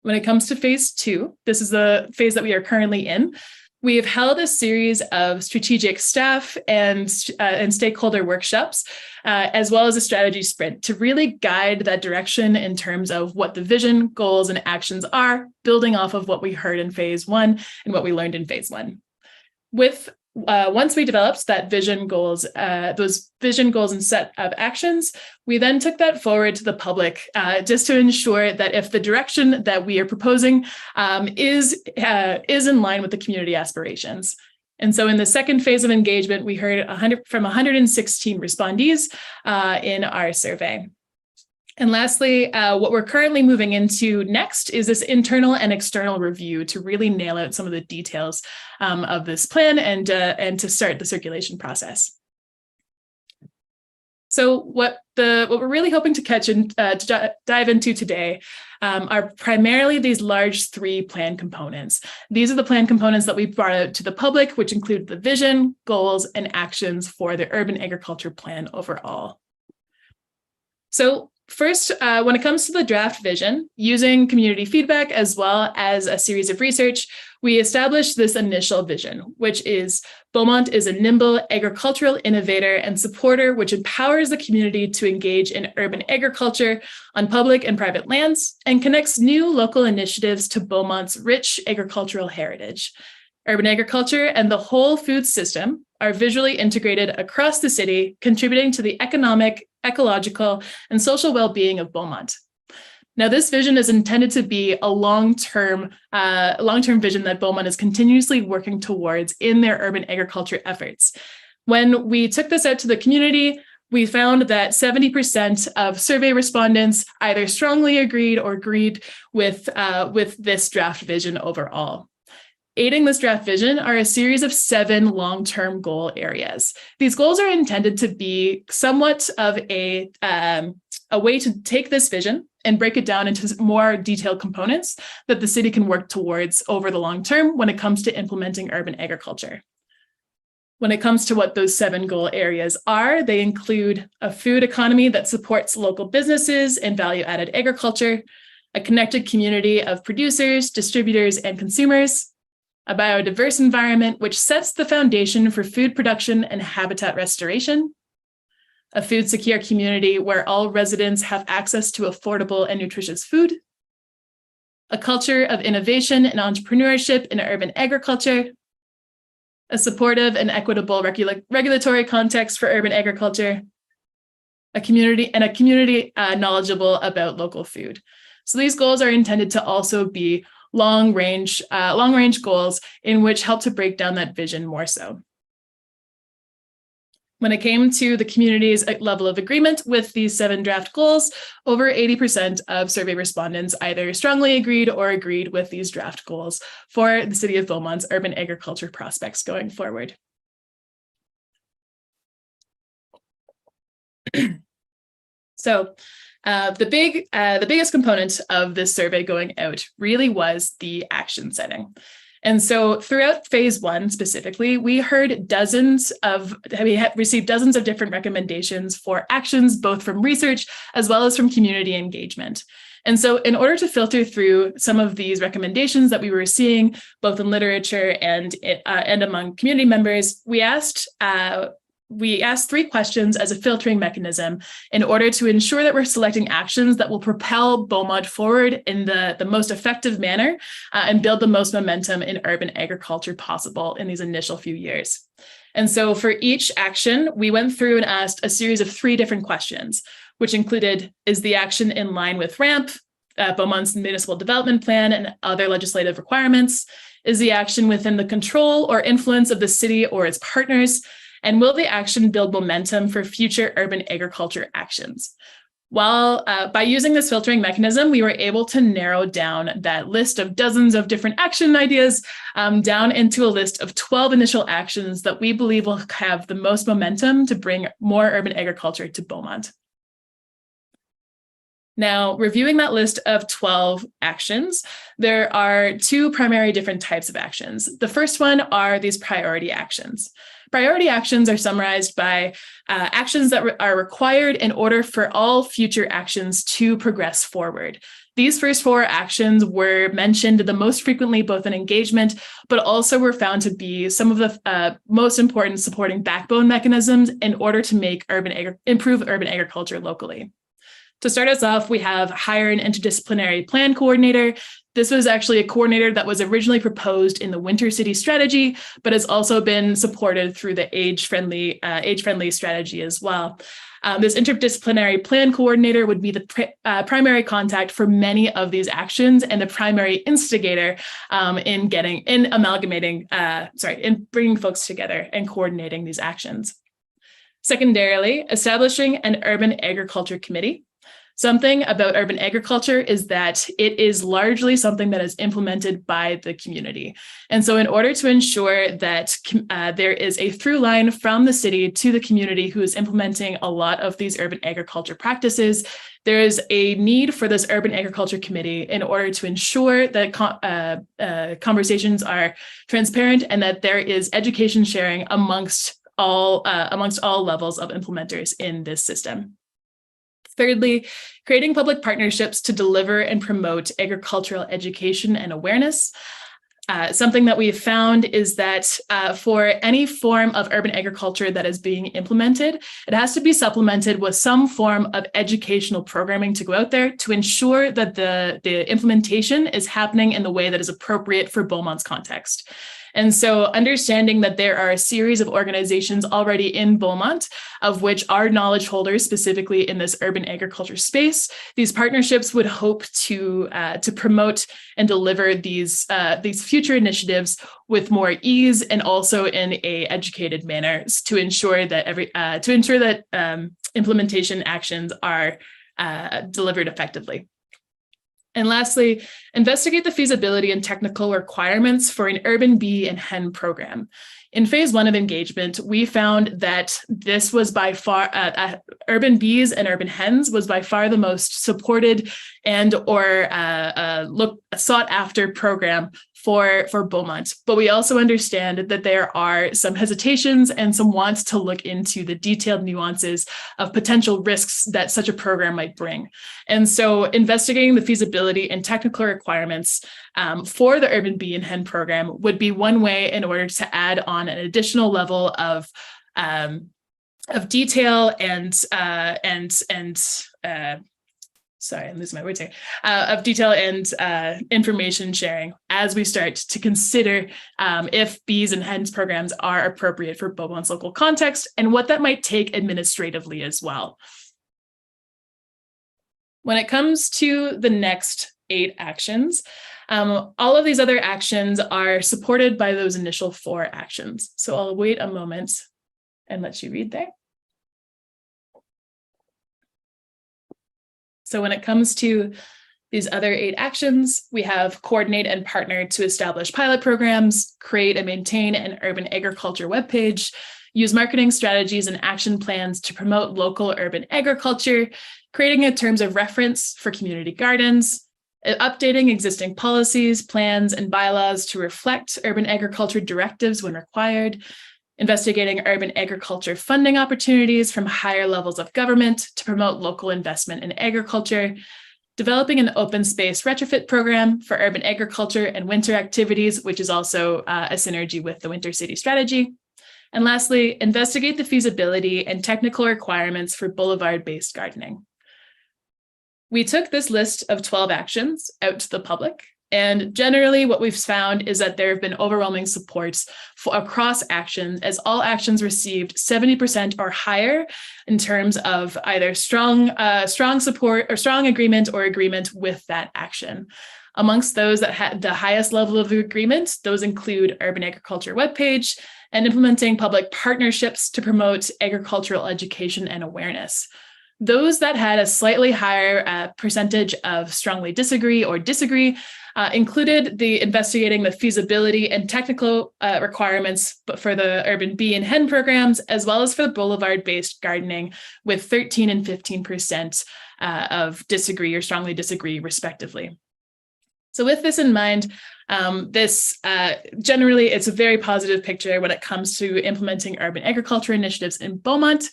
When it comes to phase two, this is the phase that we are currently in. We have held a series of strategic staff and stakeholder workshops, as well as a strategy sprint to really guide that direction in terms of what the vision, goals, and actions are, building off of what we heard in phase one and what we learned in phase one. Once we developed that vision goals, those vision goals and set of actions, we then took that forward to the public just to ensure that if the direction that we are proposing is in line with the community aspirations. And so in the second phase of engagement, we heard from 116 respondees in our survey. And lastly, what we're currently moving into next is this internal and external review to really nail out some of the details of this plan and to start the circulation process. So what we're really hoping to catch and to dive into today are primarily these large three plan components. These are the plan components that we brought out to the public, which include the vision, goals, and actions for the urban agriculture plan overall. So first, when it comes to the draft vision, using community feedback as well as a series of research, we established this initial vision, which is Beaumont is a nimble agricultural innovator and supporter which empowers the community to engage in urban agriculture on public and private lands and connects new local initiatives to Beaumont's rich agricultural heritage. Urban agriculture and the whole food system are visually integrated across the city, contributing to the economic, ecological, and social well-being of Beaumont. Now, this vision is intended to be a long-term vision that Beaumont is continuously working towards in their urban agriculture efforts. When we took this out to the community, we found that 70% of survey respondents either strongly agreed or agreed with this draft vision overall. Aiding this draft vision are a series of 7 long-term goal areas. These goals are intended to be somewhat of a way to take this vision and break it down into more detailed components that the city can work towards over the long term when it comes to implementing urban agriculture. When it comes to what those 7 goal areas are, they include a food economy that supports local businesses and value-added agriculture, a connected community of producers, distributors, and consumers, a biodiverse environment which sets the foundation for food production and habitat restoration, a food secure community where all residents have access to affordable and nutritious food, a culture of innovation and entrepreneurship in urban agriculture, a supportive and equitable regulatory context for urban agriculture, a community knowledgeable about local food. So these goals are intended to also be long range goals in which help to break down that vision more so. When it came to the community's level of agreement with these 7 draft goals, over 80% of survey respondents either strongly agreed or agreed with these draft goals for the City of Beaumont's urban agriculture prospects going forward. So the biggest component of this survey going out really was the action setting. And so throughout phase one specifically, we have received dozens of different recommendations for actions, both from research as well as from community engagement. And so in order to filter through some of these recommendations that we were seeing, both in literature and among community members, we asked 3 questions as a filtering mechanism in order to ensure that we're selecting actions that will propel Beaumont forward in the most effective manner and build the most momentum in urban agriculture possible in these initial few years. And so for each action, we went through and asked a series of 3 different questions, which included, is the action in line with RAMP, Beaumont's municipal development plan, and other legislative requirements? Is the action within the control or influence of the city or its partners? And will the action build momentum for future urban agriculture actions? While by using this filtering mechanism, we were able to narrow down that list of dozens of different action ideas down into a list of 12 initial actions that we believe will have the most momentum to bring more urban agriculture to Beaumont. Now, reviewing that list of 12 actions, there are 2 primary different types of actions. The first one are these priority actions. Priority actions are summarized by actions that are required in order for all future actions to progress forward. These first 4 actions were mentioned the most frequently, both in engagement, but also were found to be some of the most important supporting backbone mechanisms in order to improve urban agriculture locally. To start us off, we have hire an interdisciplinary plan coordinator. This was actually a coordinator that was originally proposed in the Winter City strategy, but has also been supported through the age-friendly strategy as well. This interdisciplinary plan coordinator would be the primary contact for many of these actions and the primary instigator in bringing folks together and coordinating these actions. Secondarily, establishing an urban agriculture committee. Something about urban agriculture is that it is largely something that is implemented by the community. And so in order to ensure that there is a through line from the city to the community who is implementing a lot of these urban agriculture practices, there is a need for this urban agriculture committee in order to ensure that conversations are transparent and that there is education sharing amongst all levels of implementers in this system. Thirdly, creating public partnerships to deliver and promote agricultural education and awareness. Something that we've found is that for any form of urban agriculture that is being implemented, it has to be supplemented with some form of educational programming to go out there to ensure that the implementation is happening in the way that is appropriate for Beaumont's context. And so understanding that there are a series of organizations already in Beaumont, of which are knowledge holders specifically in this urban agriculture space, these partnerships would hope to promote and deliver these future initiatives with more ease and also in a educated manner to ensure that implementation actions are delivered effectively. And lastly, investigate the feasibility and technical requirements for an urban bee and hen program. In phase 1 of engagement, we found that this was by far, urban bees and urban hens was by far the most supported and or sought after program for Beaumont. But we also understand that there are some hesitations and some wants to look into the detailed nuances of potential risks that such a program might bring. And so investigating the feasibility and technical requirements for the urban bee and hen program would be one way in order to add on an additional level of detail sorry, I'm losing my words here, of detail and information sharing as we start to consider if bees and hens programs are appropriate for Beaumont's local context and what that might take administratively as well. When it comes to the next 8 actions, all of these other actions are supported by those initial 4 actions. So I'll wait a moment and let you read there. So when it comes to these other 8 actions, we have coordinate and partner to establish pilot programs, create and maintain an urban agriculture webpage, use marketing strategies and action plans to promote local urban agriculture, creating a terms of reference for community gardens, updating existing policies, plans, and bylaws to reflect urban agriculture directives when required, investigating urban agriculture funding opportunities from higher levels of government to promote local investment in agriculture, developing an open space retrofit program for urban agriculture and winter activities, which is also a synergy with the Winter City strategy. And lastly, investigate the feasibility and technical requirements for boulevard-based gardening. We took this list of 12 actions out to the public, and generally what we've found is that there have been overwhelming supports for across actions, as all actions received 70% or higher in terms of either strong support or strong agreement or agreement with that action. Amongst those that had the highest level of agreement, those include urban agriculture webpage and implementing public partnerships to promote agricultural education and awareness. Those that had a slightly higher percentage of strongly disagree or disagree included the investigating the feasibility and technical requirements for the urban bee and hen programs, as well as for the boulevard-based gardening, with 13% and 15% of disagree or strongly disagree, respectively. So with this in mind, generally, it's a very positive picture when it comes to implementing urban agriculture initiatives in Beaumont.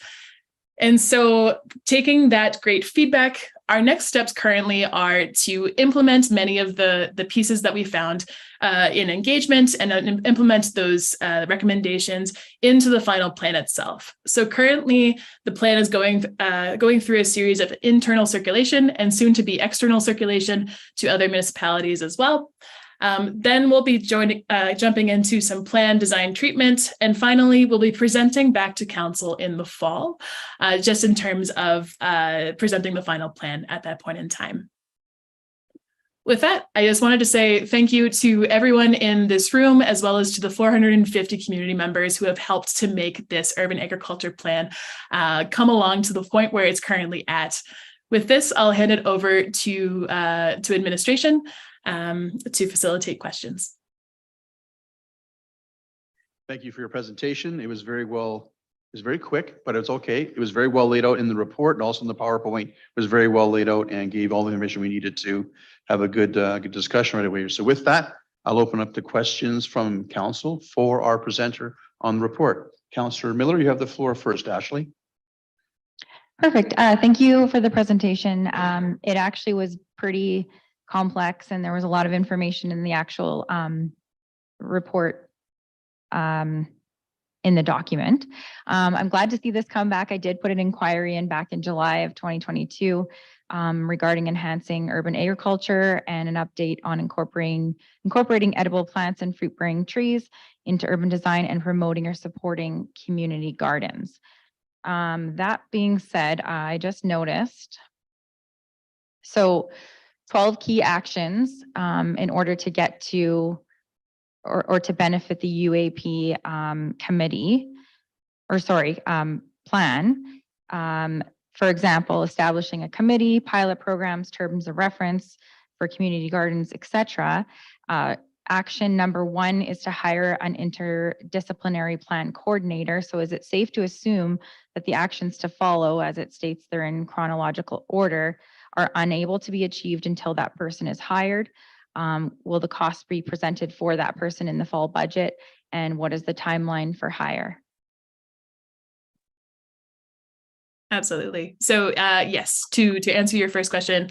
And so taking that great feedback, our next steps currently are to implement many of the pieces that we found in engagement and implement those recommendations into the final plan itself. So currently the plan is going through a series of internal circulation and soon to be external circulation to other municipalities as well. Then we'll be jumping into some plan design treatment. And finally, we'll be presenting back to council in the fall, just in terms of presenting the final plan at that point in time. With that, I just wanted to say thank you to everyone in this room, as well as to the 450 community members who have helped to make this urban agriculture plan come along to the point where it's currently at. With this, I'll hand it over to administration to facilitate questions. Thank you for your presentation. It was very quick, but it's okay. It was very well laid out in the report and also in the PowerPoint. It was very well laid out and gave all the information we needed to have a good discussion right away. So with that, I'll open up to questions from council for our presenter on the report. Councillor Miller, you have the floor first. Ashley. Perfect. Thank you for the presentation. It actually was pretty complex and there was a lot of information in the actual report in the document. I'm glad to see this come back. I did put an inquiry in back in July of 2022 regarding enhancing urban agriculture and an update on incorporating edible plants and fruit-bearing trees into urban design and promoting or supporting community gardens. That being said, I just noticed, so 12 key actions in order to get to or to benefit the UAP committee, or sorry, plan. For example, establishing a committee, pilot programs, terms of reference for community gardens, etc. Action number 1 is to hire an interdisciplinary plan coordinator. So is it safe to assume that the actions to follow, as it states they're in chronological order, are unable to be achieved until that person is hired? Will the cost be presented for that person in the fall budget? And what is the timeline for hire? Absolutely. So yes, to answer your first question,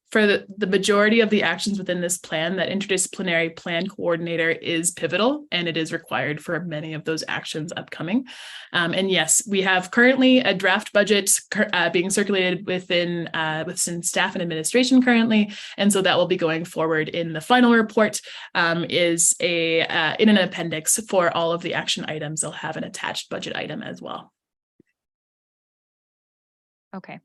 for the majority of the actions within this plan, that interdisciplinary plan coordinator is pivotal and it is required for many of those actions upcoming. And yes, we have currently a draft budget being circulated within staff and administration currently. And so that will be going forward in the final report is in an appendix for all of the action items. They'll have an attached budget item as well. Okay.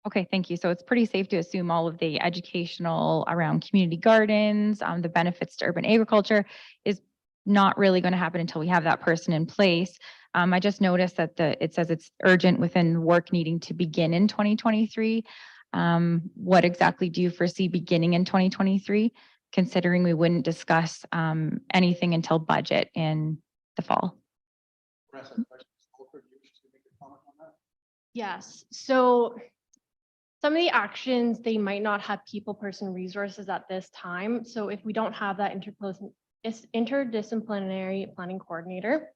Okay, thank you. So it's pretty safe to assume all of the educational around community gardens, the benefits to urban agriculture is not really going to happen until we have that person in place. I just noticed that it says it's urgent within work needing to begin in 2023. What exactly do you foresee beginning in 2023, considering we wouldn't discuss anything until budget in the fall? Yes, so some of the actions, they might not have people person resources at this time. So if we don't have that interdisciplinary planning coordinator,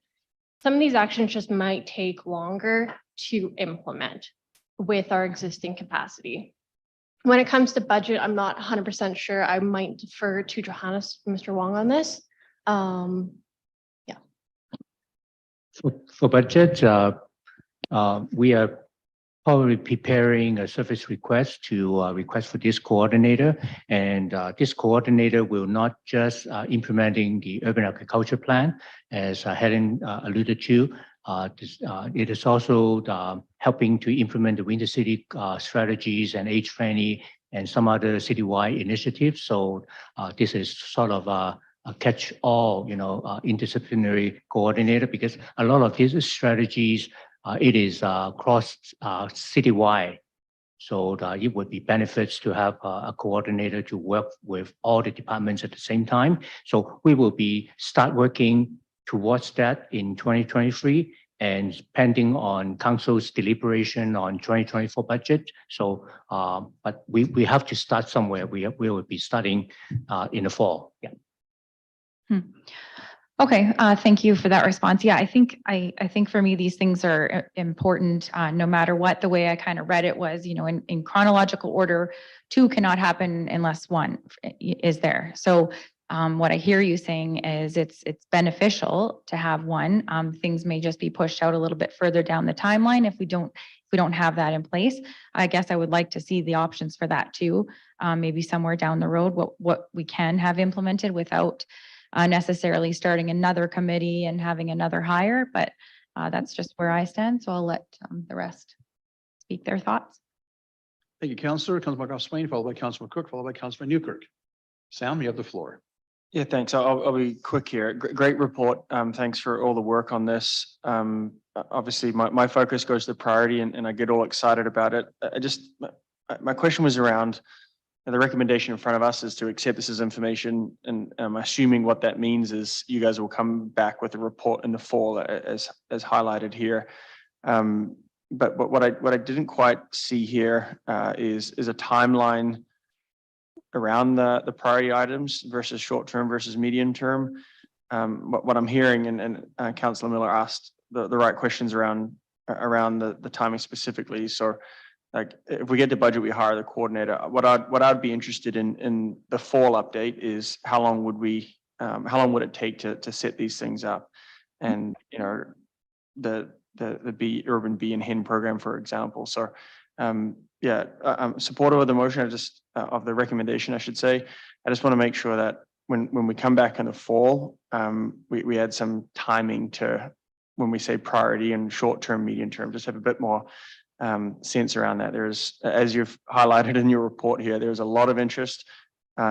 some of these actions just might take longer to implement with our existing capacity. When it comes to budget, I'm not 100% sure. I might defer to Johannes, Mr. Wong on this. For budget, we are probably preparing a service request to request for this coordinator. And this coordinator will not just implementing the urban agriculture plan, as Helen alluded to. It is also helping to implement the Winter City strategies and age-friendly and some other citywide initiatives. So this is sort of a catch-all, interdisciplinary coordinator, because a lot of these strategies, it is cross citywide. So it would be benefits to have a coordinator to work with all the departments at the same time. So we will start working towards that in 2023, and pending on council's deliberation on 2024 budget. So, but we have to start somewhere. We will be starting in the fall. Yeah. Okay, thank you for that response. Yeah, I think for me, these things are important no matter what. The way I kind of read it was, in chronological order, 2 cannot happen unless 1 is there. So what I hear you saying is it's beneficial to have 1. Things may just be pushed out a little bit further down the timeline if we don't have that in place. I guess I would like to see the options for that too. Maybe somewhere down the road, what we can have implemented without necessarily starting another committee and having another hire, but that's just where I stand. So I'll let the rest speak their thoughts. Thank you, Councillor. Councilor Swain, followed by Councilor Cook, followed by Councilor Newkirk. Sam, you have the floor. Yeah, thanks. I'll be quick here. Great report. Thanks for all the work on this. Obviously, my focus goes to priority, and I get all excited about it. My question was around the recommendation in front of us is to accept this as information, and I'm assuming what that means is you guys will come back with a report in the fall, as highlighted here. But what I didn't quite see here is a timeline around the priority items versus short term versus medium term. What I'm hearing, and Councillor Miller asked the right questions around the timing specifically. So, like, if we get the budget, we hire the coordinator. What I'd be interested in the fall update is how long would it take to set these things up, and the urban bee and hen program, for example. So yeah, I'm supportive of the motion. Of the recommendation, I should say. I just want to make sure that when we come back in the fall, we add some timing to when we say priority and short term, medium term. Just have a bit more sense around that. There's, as you've highlighted in your report here, there's a lot of interest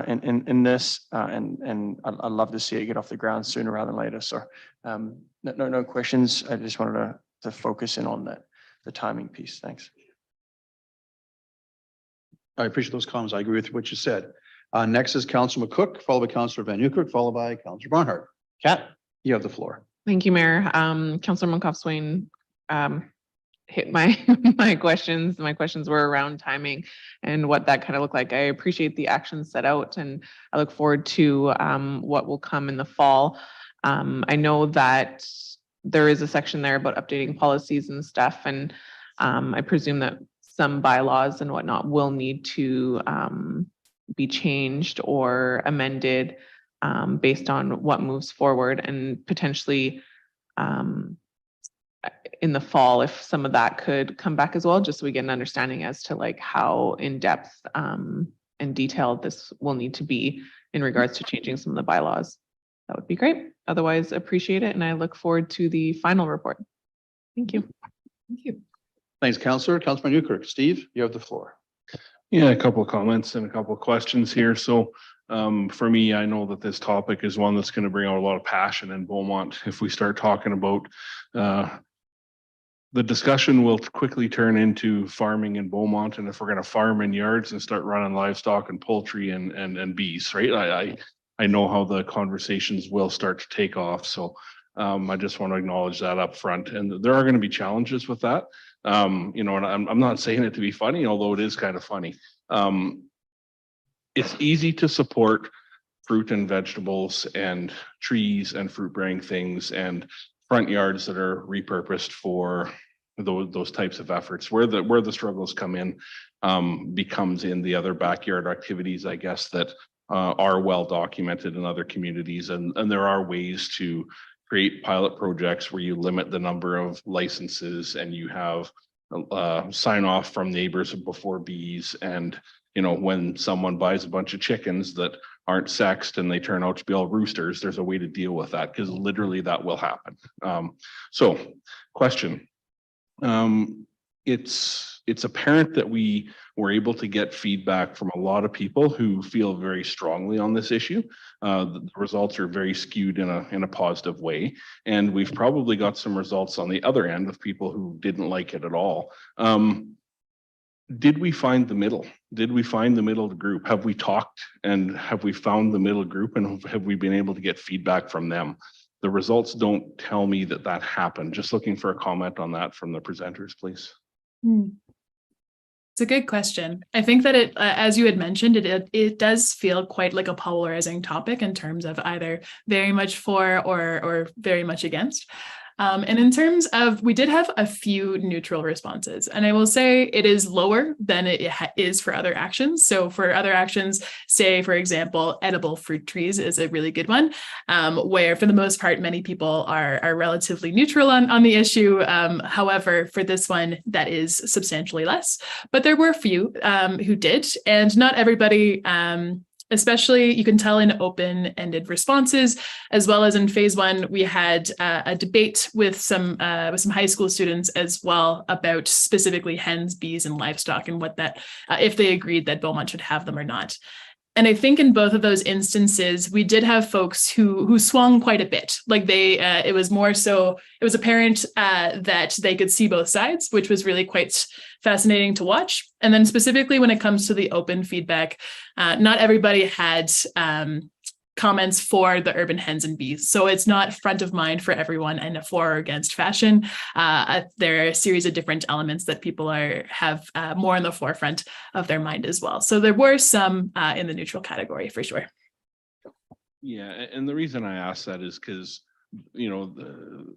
in this, and I'd love to see it get off the ground sooner rather than later. So no questions. I just wanted to focus in on the timing piece. Thanks. I appreciate those comments. I agree with what you said. Next is Councilor Cook, followed by Councilor Van Newkirk, followed by Councilor Barnhart. Kat, you have the floor. Thank you, Mayor. Councillor Monkoff-Swain hit my questions. My questions were around timing and what that kind of looked like. I appreciate the actions set out, and I look forward to what will come in the fall. I know that there is a section there about updating policies and stuff, and I presume that some bylaws and whatnot will need to be changed or amended based on what moves forward, and potentially in the fall, if some of that could come back as well, just so we get an understanding as to like how in depth and detailed this will need to be in regards to changing some of the bylaws. That would be great. Otherwise, appreciate it, and I look forward to the final report. Thank you. Thank you. Thanks, Councilor. Councilor Newkirk. Steve, you have the floor. Yeah, a couple of comments and a couple of questions here. So for me, I know that this topic is one that's going to bring out a lot of passion in Beaumont. If we start talking about the discussion will quickly turn into farming in Beaumont, and if we're going to farm in yards and start running livestock and poultry and bees, right? I know how the conversations will start to take off. So I just want to acknowledge that up front. And there are going to be challenges with that. You know, and I'm not saying it to be funny, although it is kind of funny. It's easy to support fruit and vegetables and trees and fruit bearing things and front yards that are repurposed for those types of efforts. Where the struggles come in becomes in the other backyard activities, I guess, that are well documented in other communities. And there are ways to create pilot projects where you limit the number of licenses and you have sign off from neighbors before bees. And, you know, when someone buys a bunch of chickens that aren't sexed and they turn out to be all roosters, there's a way to deal with that, because literally that will happen. So question. It's apparent that we were able to get feedback from a lot of people who feel very strongly on this issue. The results are very skewed in a positive way, and we've probably got some results on the other end of people who didn't like it at all. Did we find the middle? Did we find the middle group? Have we talked and have we found the middle group, and have we been able to get feedback from them? The results don't tell me that that happened. Just looking for a comment on that from the presenters, please. It's a good question. I think that it, as you had mentioned, it does feel quite like a polarizing topic in terms of either very much for or very much against. And in terms of, we did have a few neutral responses, and I will say it is lower than it is for other actions. So for other actions, say, for example, edible fruit trees is a really good one, where for the most part, many people are relatively neutral on the issue. However, for this one, that is substantially less, but there were a few who did, and not everybody, especially you can tell in open-ended responses, as well as in phase one, we had a debate with some high school students as well about specifically hens, bees, and livestock, and what that, if they agreed that Beaumont should have them or not. And I think in both of those instances, we did have folks who swung quite a bit. Like it was more so, it was apparent that they could see both sides, which was really quite fascinating to watch. And then specifically when it comes to the open feedback, not everybody had comments for the urban hens and bees. So it's not front of mind for everyone and a for or against fashion. There are a series of different elements that people have more in the forefront of their mind as well. So there were some in the neutral category for sure. Yeah, and the reason I ask that is because, you know,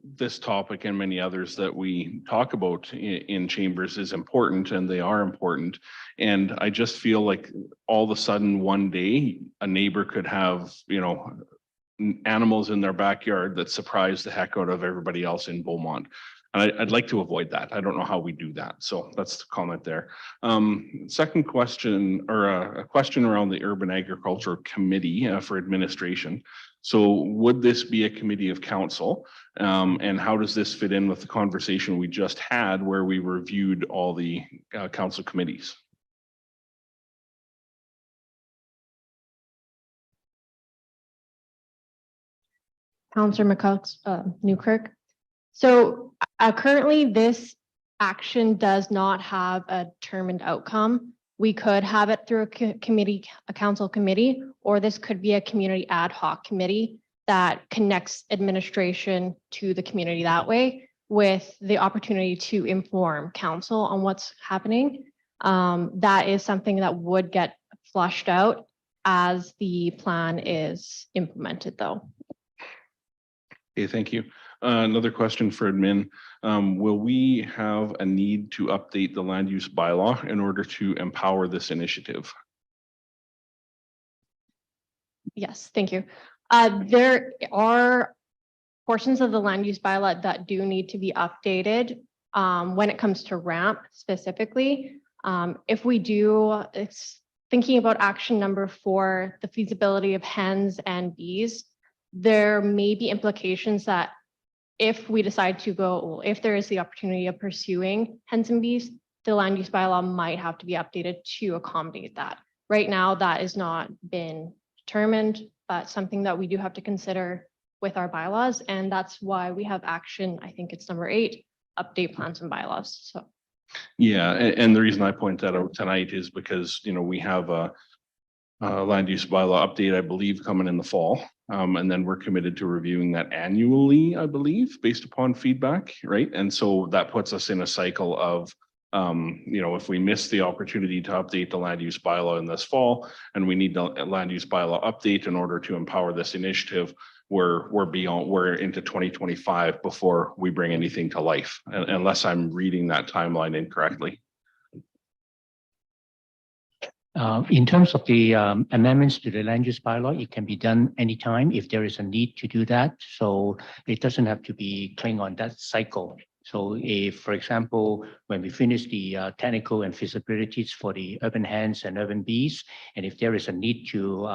this topic and many others that we talk about in chambers is important, and they are important. And I just feel like all of a sudden one day a neighbor could have, you know, animals in their backyard that surprise the heck out of everybody else in Beaumont. And I'd like to avoid that. I don't know how we do that. So that's the comment there. Second question, or a question around the Urban Agriculture Committee for administration. So would this be a committee of council? And how does this fit in with the conversation we just had where we reviewed all the council committees? Councillor Newkirk. So currently this action does not have a determined outcome. We could have it through a council committee, or this could be a community ad hoc committee that connects administration to the community that way, with the opportunity to inform council on what's happening. That is something that would get flushed out as the plan is implemented, though. Okay, thank you. Another question for admin. Will we have a need to update the land use bylaw in order to empower this initiative? Yes, thank you. There are portions of the land use bylaw that do need to be updated when it comes to ramp specifically. If we do, it's thinking about action number 4, the feasibility of hens and bees. There may be implications that if we decide to go, if there is the opportunity of pursuing hens and bees, the land use bylaw might have to be updated to accommodate that. Right now, that has not been determined, but something that we do have to consider with our bylaws. And that's why we have action, I think it's number 8, update plans and bylaws. So. Yeah, and the reason I point that out tonight is because, you know, we have land use bylaw update, I believe, coming in the fall. And then we're committed to reviewing that annually, I believe, based upon feedback, right? And so that puts us in a cycle of, if we miss the opportunity to update the land use bylaw in this fall, and we need the land use bylaw update in order to empower this initiative, we're into 2025 before we bring anything to life, unless I'm reading that timeline incorrectly. In terms of the amendments to the land use bylaw, it can be done anytime if there is a need to do that. So it doesn't have to be clinging on that cycle. So if, for example, when we finish the technical and feasibilities for the urban hens and urban bees, and if there is a need to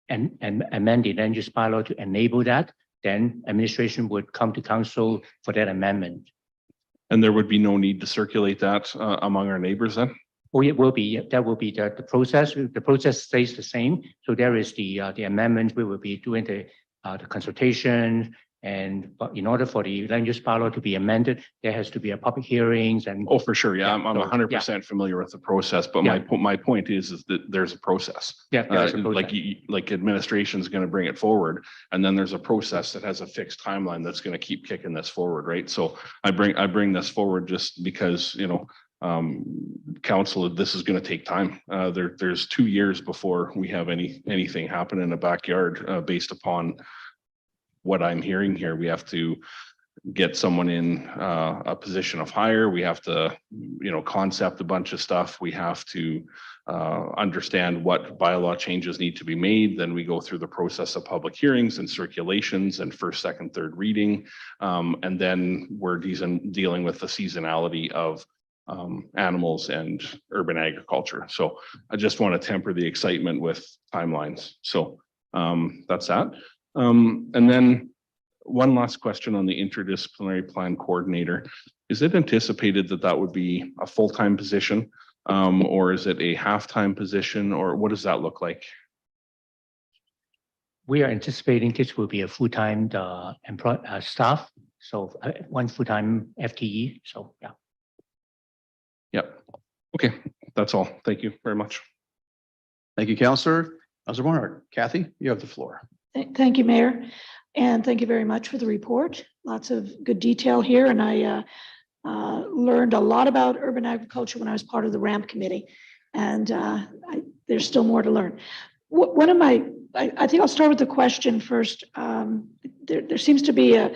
amend the land use bylaw to enable that, then administration would come to council for that amendment. And there would be no need to circulate that among our neighbors then? Oh, it will be, that will be the process. The process stays the same. So there is the amendment. We will be doing the consultation. But in order for the land use bylaw to be amended, there has to be a public hearings and. Oh, for sure. Yeah, I'm so, 100% familiar with the process, but my point is that there's a process. Yeah, there's a process. Like administration is going to bring it forward, and then there's a process that has a fixed timeline that's going to keep kicking this forward, right? So I bring this forward just because, council, this is going to take time. There's 2 years before we have anything happen in the backyard based upon what I'm hearing here. We have to get someone in a position of hire. We have to, concept a bunch of stuff. We have to understand what bylaw changes need to be made. Then we go through the process of public hearings and circulations and first, second, third reading. And then we're dealing with the seasonality of animals and urban agriculture. So I just want to temper the excitement with timelines. So that's that. And then one last question on the interdisciplinary plan coordinator. Is it anticipated that that would be a full-time position, or is it a half-time position, or what does that look like? We are anticipating this will be a full-time staff. So one full-time FTE. So yeah. Yep. Okay, that's all. Thank you very much. Thank you, Councillor. Councillor Barnhart. Kathy, you have the floor. Thank you, Mayor. And thank you very much for the report. Lots of good detail here. And I learned a lot about urban agriculture when I was part of the RAMP committee. And there's still more to learn. I think I'll start with the question first. There seems to be a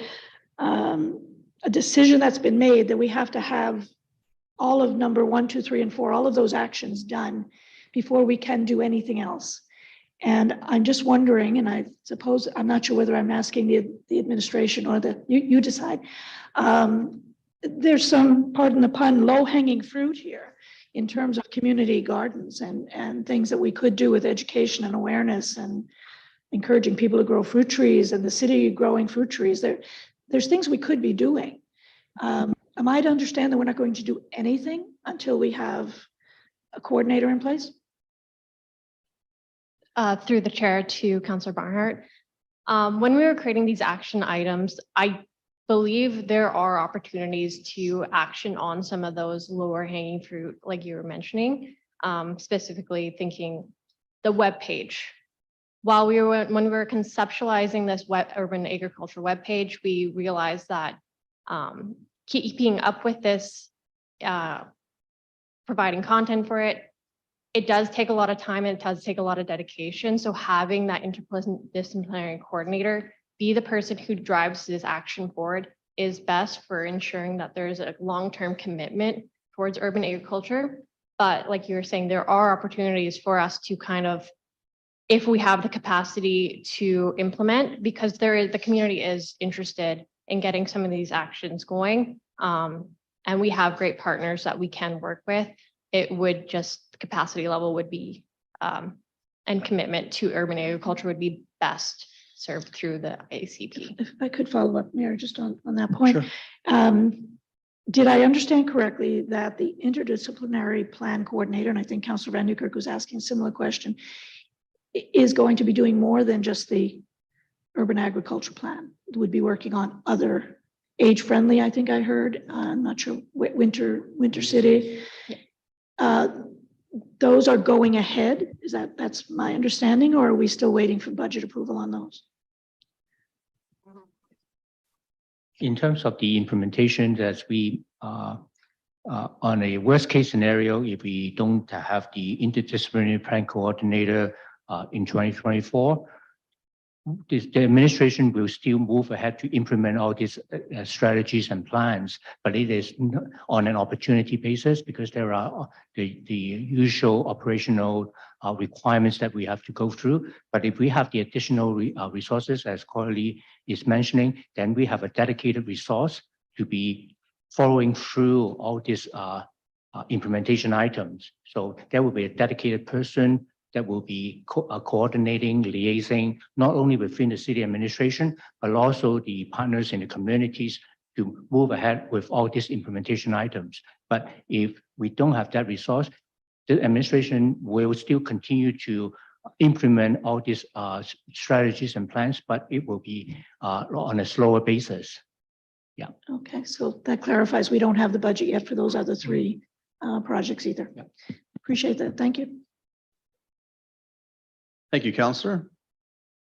decision that's been made that we have to have all of number 1, 2, 3, and 4, all of those actions done before we can do anything else. And I'm just wondering, and I suppose, I'm not sure whether I'm asking the administration or you decide. There's some, pardon the pun, low-hanging fruit here in terms of community gardens and things that we could do with education and awareness and encouraging people to grow fruit trees and the city growing fruit trees. There's things we could be doing. Am I to understand that we're not going to do anything until we have a coordinator in place? Through the chair to Councillor Barnhart. When we were creating these action items, I believe there are opportunities to action on some of those lower hanging fruit, like you were mentioning, specifically thinking the web page. When we were conceptualizing this urban agriculture web page, we realized that keeping up with this, providing content for it, it does take a lot of time and it does take a lot of dedication. So having that interdisciplinary coordinator be the person who drives this action forward is best for ensuring that there's a long-term commitment towards urban agriculture. But like you were saying, there are opportunities for us to kind of, if we have the capacity to implement, because the community is interested in getting some of these actions going. And we have great partners that we can work with. It would just, the capacity level would be, and commitment to urban agriculture would be best served through the ACP. If I could follow up, Mayor, just on that point. Sure. Did I understand correctly that the interdisciplinary plan coordinator, and I think Councillor Van Newkirk was asking a similar question, is going to be doing more than just the urban agriculture plan? It would be working on other age-friendly, I think I heard, I'm not sure, Winter City. those are going ahead. That's my understanding, or are we still waiting for budget approval on those? In terms of the implementation, as we on a worst case scenario, if we don't have the interdisciplinary plan coordinator in 2024, the administration will still move ahead to implement all these strategies and plans, but it is on an opportunity basis because there are the usual operational requirements that we have to go through. But if we have the additional resources, as Coralie is mentioning, then we have a dedicated resource to be following through all these implementation items. So there will be a dedicated person that will be coordinating, liaising, not only within the city administration, but also the partners in the communities to move ahead with all these implementation items. But if we don't have that resource, the administration will still continue to implement all these strategies and plans, but it will be on a slower basis. Yeah. Okay, so that clarifies we don't have the budget yet for those other three projects either. Yeah. Appreciate that. Thank you. Thank you, Councillor.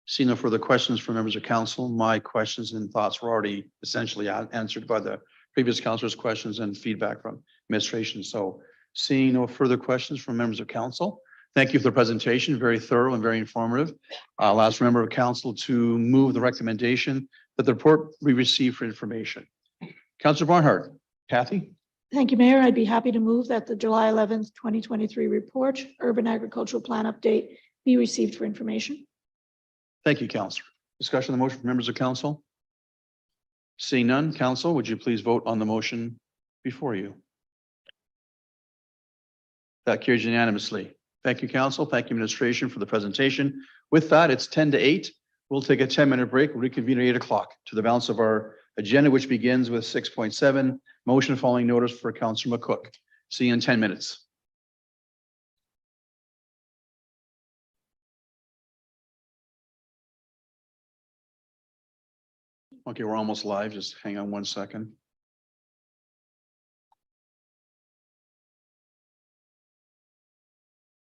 See no further questions from members of council. My questions and thoughts were already essentially answered by the previous councillor's questions and feedback from administration. So seeing no further questions from members of council, thank you for the presentation. Very thorough and very informative. I'll ask a member of council to move the recommendation that the report be received for information. Councillor Barnhart. Kathy? Thank you, Mayor. I'd be happy to move that the July 11th, 2023 report, Urban Agricultural Plan Update, be received for information. Thank you, Councillor. Discussion on the motion from members of council? Seeing none, council, would you please vote on the motion before you? That carries unanimously. Thank you, council. Thank you, administration, for the presentation. With that, it's 10 to 8. We'll take a 10-minute break. We'll reconvene at 8 o'clock to the balance of our agenda, which begins with 6.7, motion following notice for Councillor McCook. See you in 10 minutes. Okay, we're almost live. Just hang on 1 second.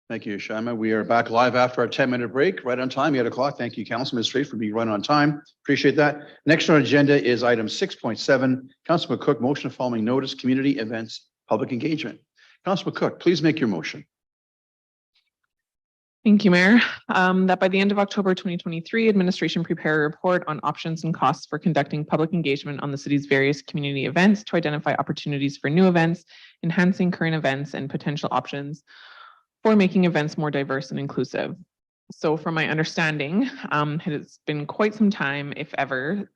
Thank you, Shima. We are back live after our 10-minute break, right on time, 8 o'clock. Thank you, Council Administrator, for being right on time. Appreciate that. Next on our agenda is item 6.7, Councilor McCook, motion following notice, community events, public engagement. Councilor McCook, please make your motion. Thank you, Mayor. That by the end of October 2023, administration prepare a report on options and costs for conducting public engagement on the city's various community events to identify opportunities for new events, enhancing current events, and potential options for making events more diverse and inclusive. So from my understanding, it has been quite some time, if ever,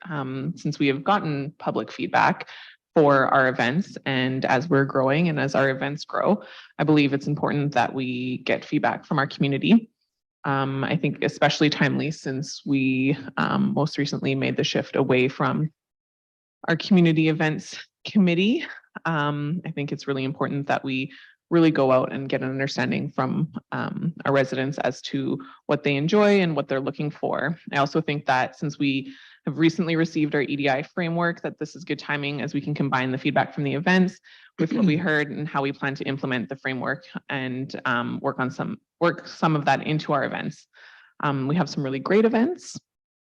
since we have gotten public feedback for our events. And as we're growing and as our events grow, I believe it's important that we get feedback from our community. I think especially timely since we most recently made the shift away from our community events committee. I think it's really important that we really go out and get an understanding from our residents as to what they enjoy and what they're looking for. I also think that since we have recently received our EDI framework, that this is good timing as we can combine the feedback from the events with what we heard and how we plan to implement the framework and work some of that into our events. We have some really great events,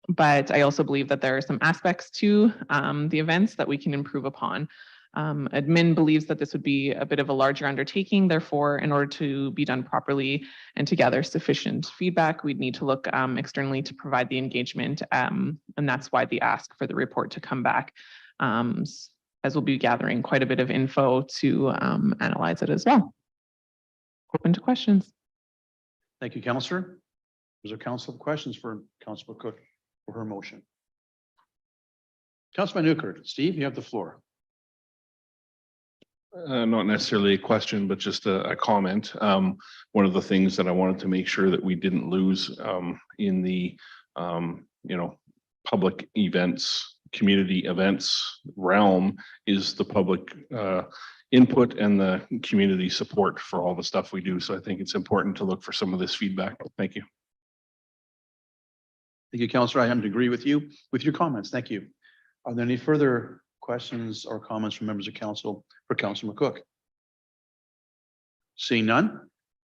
but I also believe that there are some aspects to the events that we can improve upon. Admin believes that this would be a bit of a larger undertaking. Therefore, in order to be done properly and to gather sufficient feedback, we'd need to look externally to provide the engagement. And that's why the ask for the report to come back, as we'll be gathering quite a bit of info to analyze it as well. Open to questions. Thank you, Councillor. Is there council questions for Councillor Cook for her motion? Councilman Newkirk, Steve, you have the floor. Not necessarily a question, but just a comment. One of the things that I wanted to make sure that we didn't lose in the public events, community events realm is the public input and the community support for all the stuff we do. So I think it's important to look for some of this feedback. Thank you. Thank you, Councillor. I happen to agree with you with your comments. Thank you. Are there any further questions or comments from members of council for Councillor McCook? Seeing none,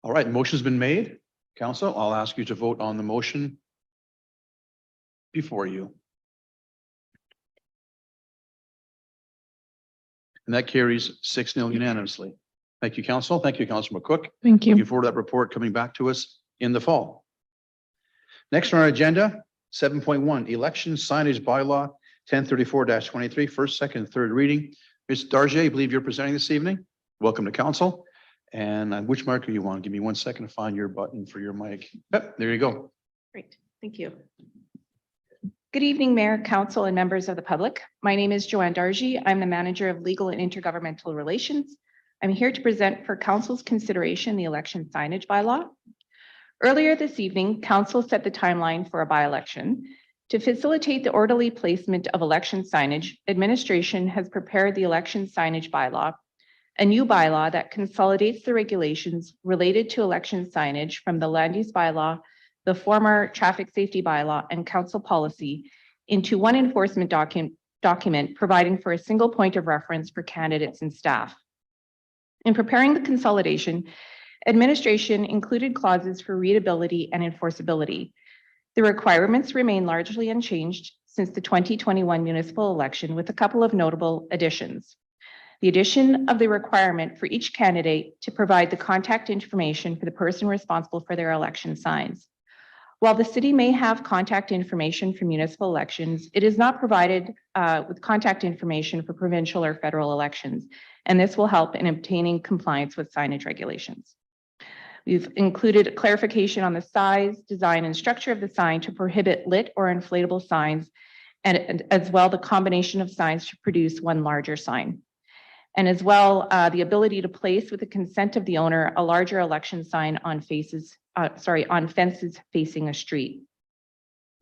All right, motion's been made. Council, I'll ask you to vote on the motion before you. And that carries 6-0 unanimously. Thank you, Council. Thank you, Councilor McCook. Thank you. Looking forward to that report coming back to us in the fall. Next on our agenda, 7.1, election signage bylaw 1034-23, first, second, and third reading. Ms. Darjay, I believe you're presenting this evening. Welcome to council. And which marker you want? Give me 1 second to find your button for your mic. Yep, there you go. Great, thank you. Good evening, Mayor, Council, and members of the public. My name is Joanne Dargy. I'm the Manager of Legal and Intergovernmental Relations. I'm here to present for Council's consideration the election signage bylaw. Earlier this evening, Council set the timeline for a by-election. To facilitate the orderly placement of election signage, administration has prepared the election signage bylaw, a new bylaw that consolidates the regulations related to election signage from the land use bylaw, the former traffic safety bylaw, and council policy into one enforcement document providing for a single point of reference for candidates and staff. In preparing the consolidation, administration included clauses for readability and enforceability. The requirements remain largely unchanged since the 2021 municipal election, with a couple of notable additions. The addition of the requirement for each candidate to provide the contact information for the person responsible for their election signs. While the city may have contact information for municipal elections, it is not provided with contact information for provincial or federal elections, and this will help in obtaining compliance with signage regulations. We've included clarification on the size, design, and structure of the sign to prohibit lit or inflatable signs, and as well the combination of signs to produce one larger sign. And as well, the ability to place with the consent of the owner a larger election sign on fences facing a street.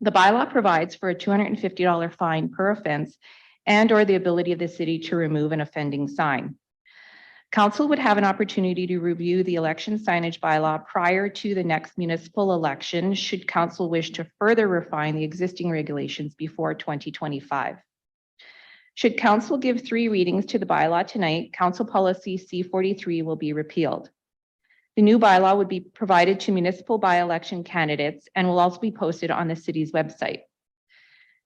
The bylaw provides for a $250 fine per offense and/or the ability of the city to remove an offending sign. Council would have an opportunity to review the election signage bylaw prior to the next municipal election, should council wish to further refine the existing regulations before 2025. Should council give 3 readings to the bylaw tonight, council policy C43 will be repealed. The new bylaw would be provided to municipal by-election candidates and will also be posted on the city's website.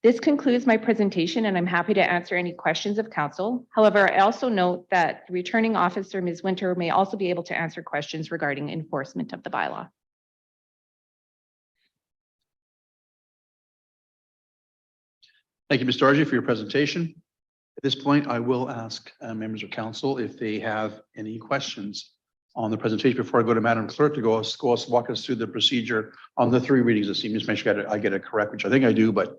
This concludes my presentation, and I'm happy to answer any questions of council. However, I also note that the returning officer, Ms. Winter, may also be able to answer questions regarding enforcement of the bylaw. Thank you, Ms. Dargy, for your presentation. At this point, I will ask members of council if they have any questions on the presentation before I go to Madam Clerk to walk us through the procedure on the 3 readings this evening. Just make sure I get it correct, which I think I do, but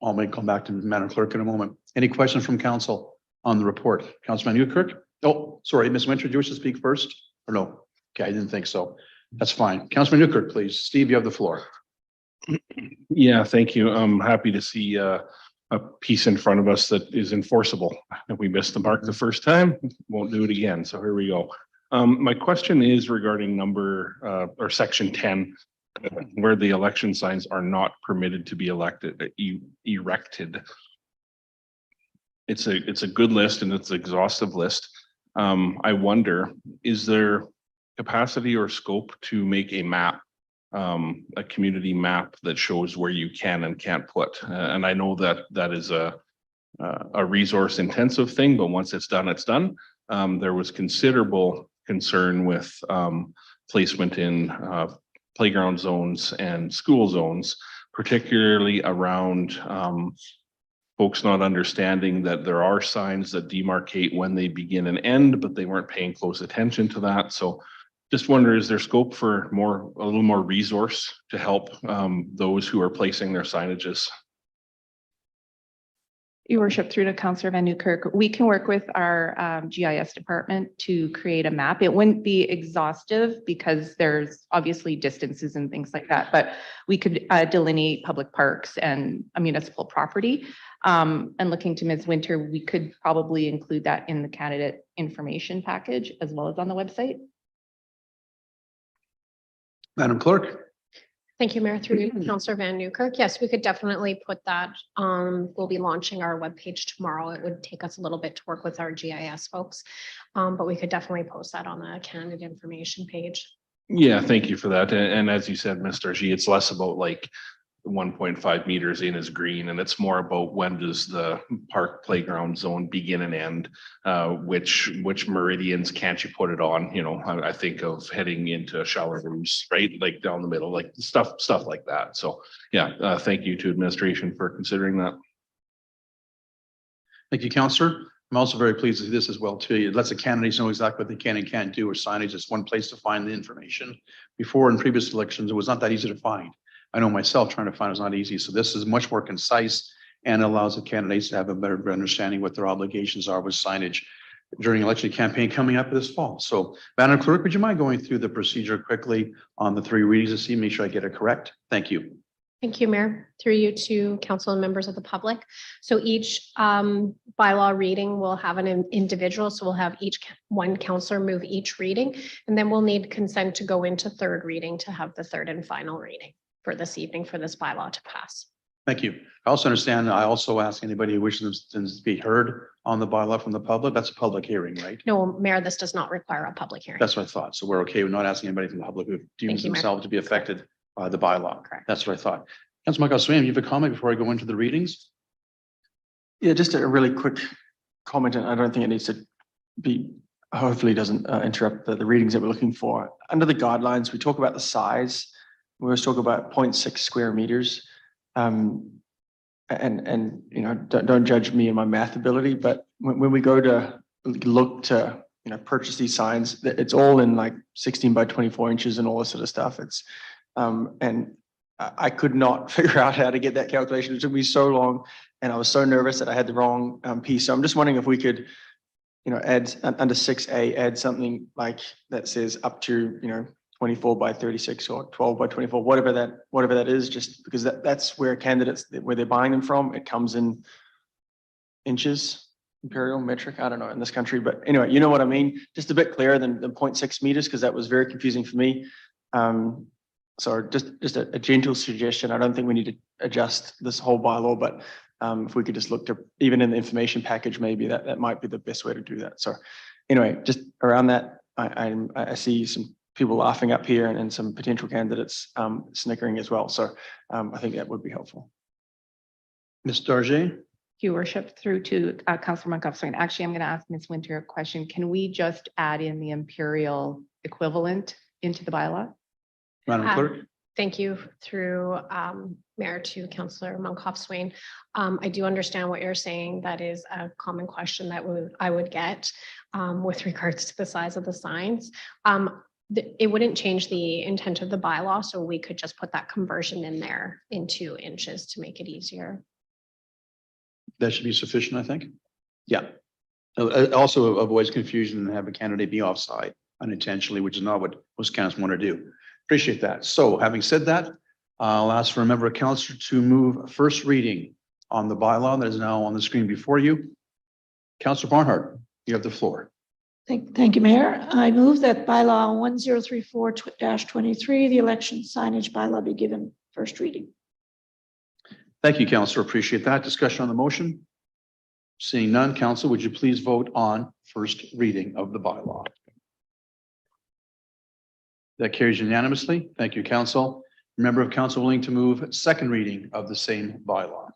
I'll come back to Madam Clerk in a moment. Any questions from council on the report? Councilman Newkirk? Oh, sorry, Ms. Winter, do you wish to speak first or no? Okay, I didn't think so. That's fine. Councilman Newkirk, please. Steve, you have the floor. Yeah, thank you. I'm happy to see a piece in front of us that is enforceable. If we missed the mark the first time, won't do it again. So here we go. My question is regarding section 10, where the election signs are not permitted to be erected. It's a good list and it's an exhaustive list. I wonder, is there capacity or scope to make a map, a community map that shows where you can and can't put? And I know that is a resource intensive thing, but once it's done, it's done. There was considerable concern with placement in playground zones and school zones, particularly around folks not understanding that there are signs that demarcate when they begin and end, but they weren't paying close attention to that. So just wonder, is there scope for a little more resource to help those who are placing their signages? Your worship, through to Councillor Van Newkirk, we can work with our GIS department to create a map. It wouldn't be exhaustive because there's obviously distances and things like that, but we could delineate public parks and a municipal property. And looking to Ms. Winter, we could probably include that in the candidate information package as well as on the website. Madam Clerk. Thank you, Mayor, through you, Councillor Van Newkirk. Yes, we could definitely put that. We'll be launching our webpage tomorrow. It would take us a little bit to work with our GIS folks, but we could definitely post that on the candidate information page. Yeah, thank you for that. And as you said, Mr. G, it's less about like 1.5 meters in is green, and it's more about when does the park playground zone begin and end? Which meridians can't you put it on? You know, I think of heading into Shower Roost, right? Like down the middle, like stuff like that. So yeah, thank you to administration for considering that. Thank you, Councillor. I'm also very pleased to see this as well too. It lets the candidates know exactly what they can and can't do, or signage is one place to find the information. Before in previous elections, it was not that easy to find. I know myself trying to find it was not easy. So this is much more concise and allows the candidates to have a better understanding what their obligations are with signage during election campaign coming up this fall. So Madam Clerk, would you mind going through the procedure quickly on the 3 readings to see, make sure I get it correct? Thank you. Thank you, Mayor. Through you to council and members of the public. So each bylaw reading will have an individual. So we'll have one councillor move each reading, and then we'll need consent to go into 3rd reading to have the 3rd and final reading for this evening for this bylaw to pass. Thank you. I also understand, I also ask anybody who wishes to be heard on the bylaw from the public. That's a public hearing, right? No, Mayor, this does not require a public hearing. That's what I thought. So we're okay with not asking anybody from the public who deems you, Mayor. themselves to be affected by the bylaw. Correct. That's what I thought. Councilor Moncalves, you have a comment before I go into the readings? Yeah, just a really quick comment, and I don't think it needs to be, hopefully doesn't interrupt the readings that we're looking for. Under the guidelines, we talk about the size. We always talk about 0.6 square meters. And you know, don't judge me and my math ability, but when we go to look to, you know, purchase these signs, it's all in like 16 by 24 inches and all this sort of stuff. It's and I could not figure out how to get that calculation. It took me so long, and I was so nervous that I had the wrong piece. So I'm just wondering if we could, you know, add under 6A, add something like that says up to, you know, 24 by 36 or 12 by 24, whatever that is, just because that's where candidates, where they're buying them from, it comes in inches, imperial, metric, I don't know in this country, but anyway, you know what I mean? Just a bit clearer than 0.6 meters, because that was very confusing for me. So just a gentle suggestion. I don't think we need to adjust this whole bylaw, but if we could just look to, even in the information package, maybe that might be the best way to do that. So anyway, just around that, I see some people laughing up here and some potential candidates snickering as well. So I think that would be helpful. Ms. Darget? Your worship, through to Councilor Moncalves. Actually, I'm going to ask Ms. Winter a question. Can we just add in the imperial equivalent into the bylaw? Madam Clerk? Thank you through Mayor to Councillor Moncalves. I do understand what you're saying. That is a common question that I would get with regards to the size of the signs. It wouldn't change the intent of the bylaw, so we could just put that conversion in there into inches to make it easier. That should be sufficient, I think. Yeah. Also avoids confusion and have a candidate be offside unintentionally, which is not what most candidates want to do. Appreciate that. So having said that, I'll ask for a member of council to move first reading on the bylaw that is now on the screen before you. Councillor Barnhart, you have the floor. Thank you, Mayor. I move that bylaw 1034-23, the election signage bylaw, be given first reading. Thank you, Councillor. Appreciate that. Discussion on the motion. Seeing none, Council, would you please vote on first reading of the bylaw? That carries unanimously. Thank you, Council. Member of Council willing to move second reading of the same bylaw.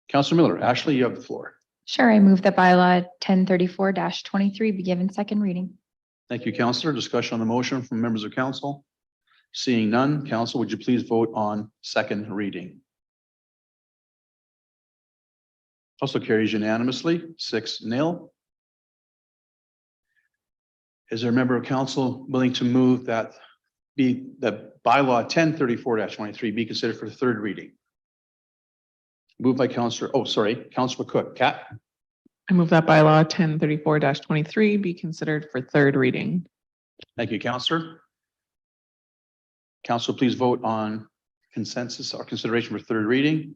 Councillor Miller, Ashley, you have the floor. Sure, I move that bylaw 1034-23 be given second reading. Thank you, Councillor. Discussion on the motion from members of Council. Seeing none, Council, would you please vote on second reading? Also carries unanimously, 6-0. Is there a member of Council willing to move that bylaw 1034-23 be considered for third reading? Moved by Councillor, Councillor Cook. Kat? I move that bylaw 1034-23 be considered for third reading. Thank you, Councillor. Council, please vote on consensus or consideration for third reading.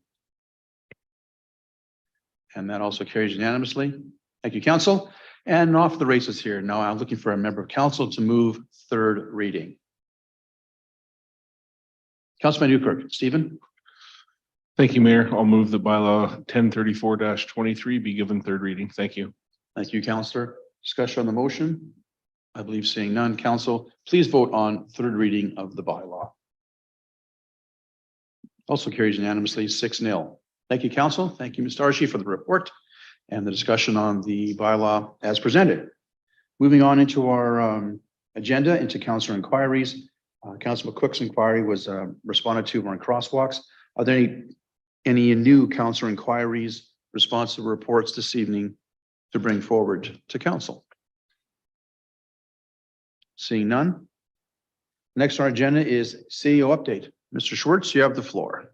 And that also carries unanimously. Thank you, Council. And off the races here. Now I'm looking for a member of Council to move third reading. Councilman Newkirk. Stephen? Thank you, Mayor. I'll move the bylaw 1034-23 be given third reading. Thank you. Thank you, Councillor. Discussion on the motion. I believe seeing none. Council, please vote on third reading of the bylaw. Also carries unanimously 6-0. Thank you, council. Thank you, Ms. Darcy, for the report and the discussion on the bylaw as presented. Moving on into our agenda, into councillor inquiries. Councillor McCook's inquiry was responded to on crosswalks. Are there any new councillor inquiries, responsive reports this evening to bring forward to council? Seeing none. Next on our agenda is CEO update. Mr. Schwartz, you have the floor.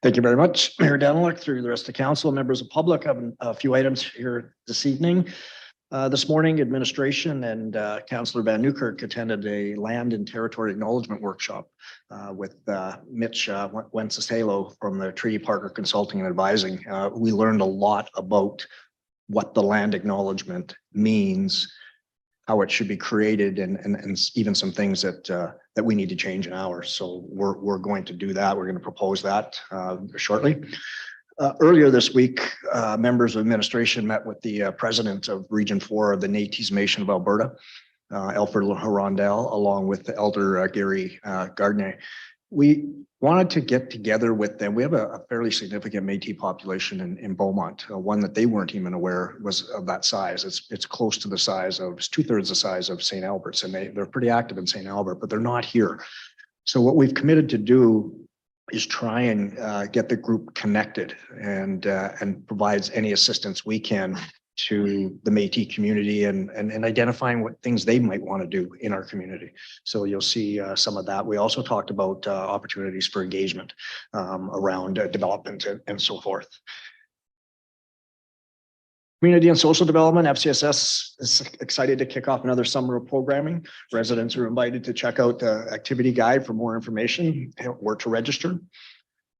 Thank you very much, Mayor Daniluk, through the rest of council, members of public. I have a few items here this evening. This morning, administration and Councillor Van Newkirk attended a land and territory acknowledgement workshop with Mitch Wencesalo from the Treaty Partner Consulting and Advising. We learned a lot about what the land acknowledgement means, how it should be created, and even some things that that we need to change in ours. So we're going to do that. We're going to propose that shortly. Earlier this week, members of administration met with the president of Region 4 of the Métis Nation of Alberta, Alfred Rondell, along with the Elder Gary Gardner. We wanted to get together with them. We have a fairly significant Métis population in Beaumont, one that they weren't even aware was of that size. It's close to the size of, it's 2/3 the size of St. Albert's, and they're pretty active in St. Albert, but they're not here. So what we've committed to do is try and get the group connected and provides any assistance we can to the Métis community and identifying what things they might want to do in our community. So you'll see some of that. We also talked about opportunities for engagement around development and so forth. Community and Social Development, FCSS is excited to kick off another summer of programming. Residents are invited to check out the activity guide for more information or to register.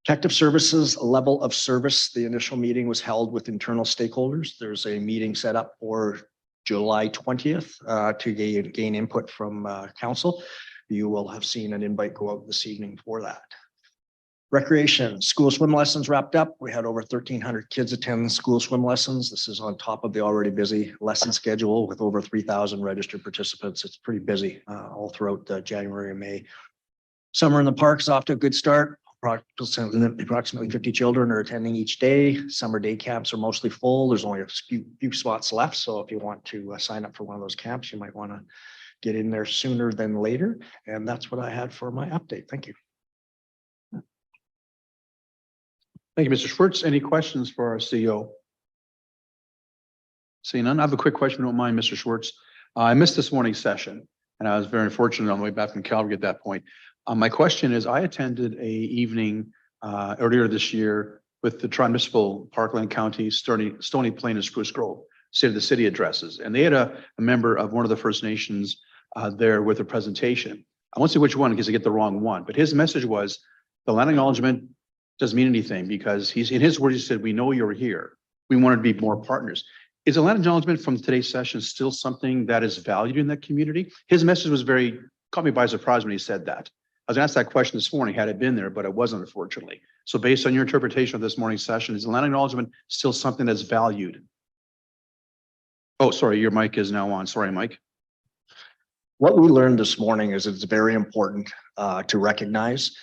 Protective Services level of service. The initial meeting was held with internal stakeholders. There's a meeting set up for July 20th to gain input from council. You will have seen an invite go out this evening for that. Recreation, school swim lessons wrapped up. We had over 1,300 kids attend school swim lessons. This is on top of the already busy lesson schedule with over 3,000 registered participants. It's pretty busy all throughout January and May. Summer in the park is off to a good start. Approximately 50 children are attending each day. Summer day camps are mostly full. There's only a few spots left. So if you want to sign up for one of those camps, you might want to get in there sooner than later. And that's what I had for my update. Thank you. Thank you, Mr. Schwartz. Any questions for our CEO? Seeing none, I have a quick question, if you don't mind, Mr. Schwartz. I missed this morning's session, and I was very unfortunate on the way back from Calgary at that point. My question is, I attended a evening earlier this year with the Toronto Municipal, Parkland County, Stony Plain, and Spruce Grove, State of the City addresses, and they had a member of one of the First Nations there with a presentation. I won't say which one because I get the wrong one, but his message was the land acknowledgement doesn't mean anything because in his words, he said, we know you're here. We want to be more partners. Is the land acknowledgement from today's session still something that is valued in that community? His message was caught me by surprise when he said that. I was asked that question this morning, had it been there, but it wasn't, unfortunately. So based on your interpretation of this morning's session, is the land acknowledgement still something that's valued? Oh, sorry, your mic is now on. Sorry, Mike. What we learned this morning is it's very important to recognize,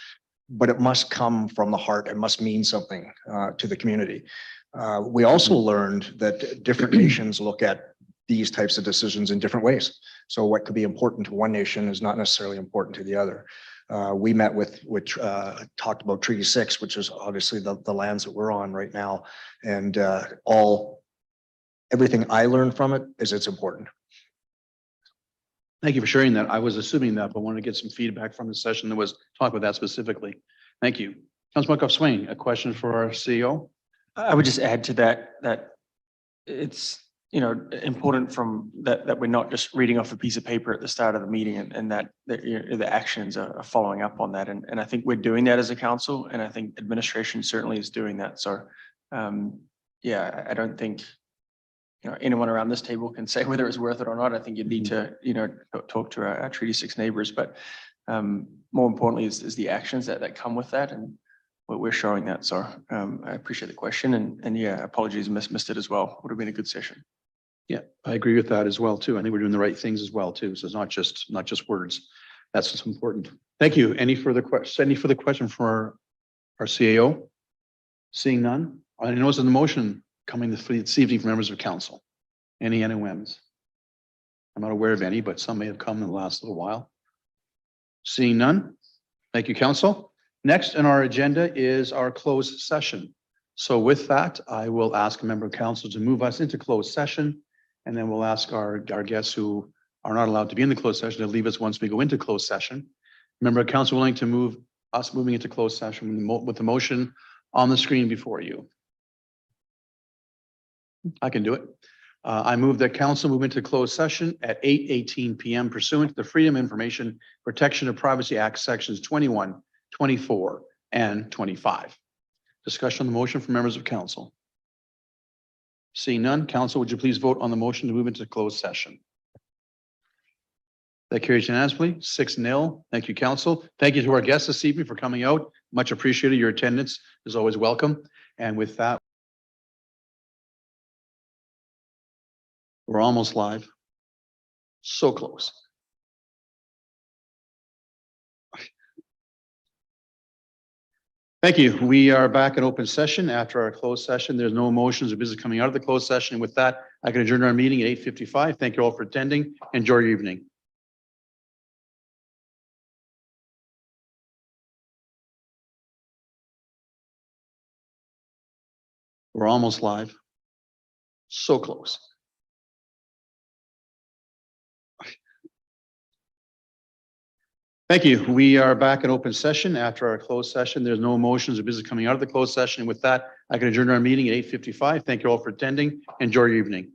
but it must come from the heart. It must mean something to the community. We also learned that different nations look at these types of decisions in different ways. So what could be important to one nation is not necessarily important to the other. We met talked about Treaty 6, which is obviously the lands that we're on right now. And everything I learned from it is it's important. Thank you for sharing that. I was assuming that, but wanted to get some feedback from the session that was talk about that specifically. Thank you. Councilor McCook-Swain, a question for our CEO. I would just add to that it's important from that we're not just reading off a piece of paper at the start of the meeting and that the actions are following up on that. And I think we're doing that as a council, and I think administration certainly is doing that. So yeah, I don't think anyone around this table can say whether it's worth it or not. I think you need to talk to our Treaty 6 neighbors, but more importantly is the actions that come with that, and what we're showing that. So I appreciate the question, and yeah, apologies, missed it as well. Would have been a good session. Yeah, I agree with that as well, too. I think we're doing the right things as well, too. So it's not just words. That's what's important. Thank you. Any further question for our CAO? Seeing none. I notice in the motion coming this evening from members of council. Any NOMs? I'm not aware of any, but some may have come in the last little while. Seeing none. Thank you, council. Next on our agenda is our closed session. So with that, I will ask a member of council to move us into closed session. And then we'll ask our guests who are not allowed to be in the closed session to leave us once we go into closed session. Member of council willing to move us moving into closed session with the motion on the screen before you. I can do it. I move that council move into closed session at 8:18 PM pursuant to the Freedom of Information Protection of Privacy Act, sections 21, 24, and 25. Discussion on the motion from members of council. Seeing none, council, would you please vote on the motion to move into closed session? That carries unanimously, 6-0. Thank you, council. Thank you to our guests this evening for coming out. Much appreciated. Your attendance is always welcome. And with that, we're almost live. So close. Thank you. We are back in open session after our closed session. There's no motions or business coming out of the closed session. With that, I can adjourn our meeting at 8:55. Thank you all for attending. Enjoy your evening. We're almost live. So close. Thank you. We are back in open session after our closed session. There's no motions or business coming out of the closed session. With that, I can adjourn our meeting at 8:55. Thank you all for attending. Enjoy your evening.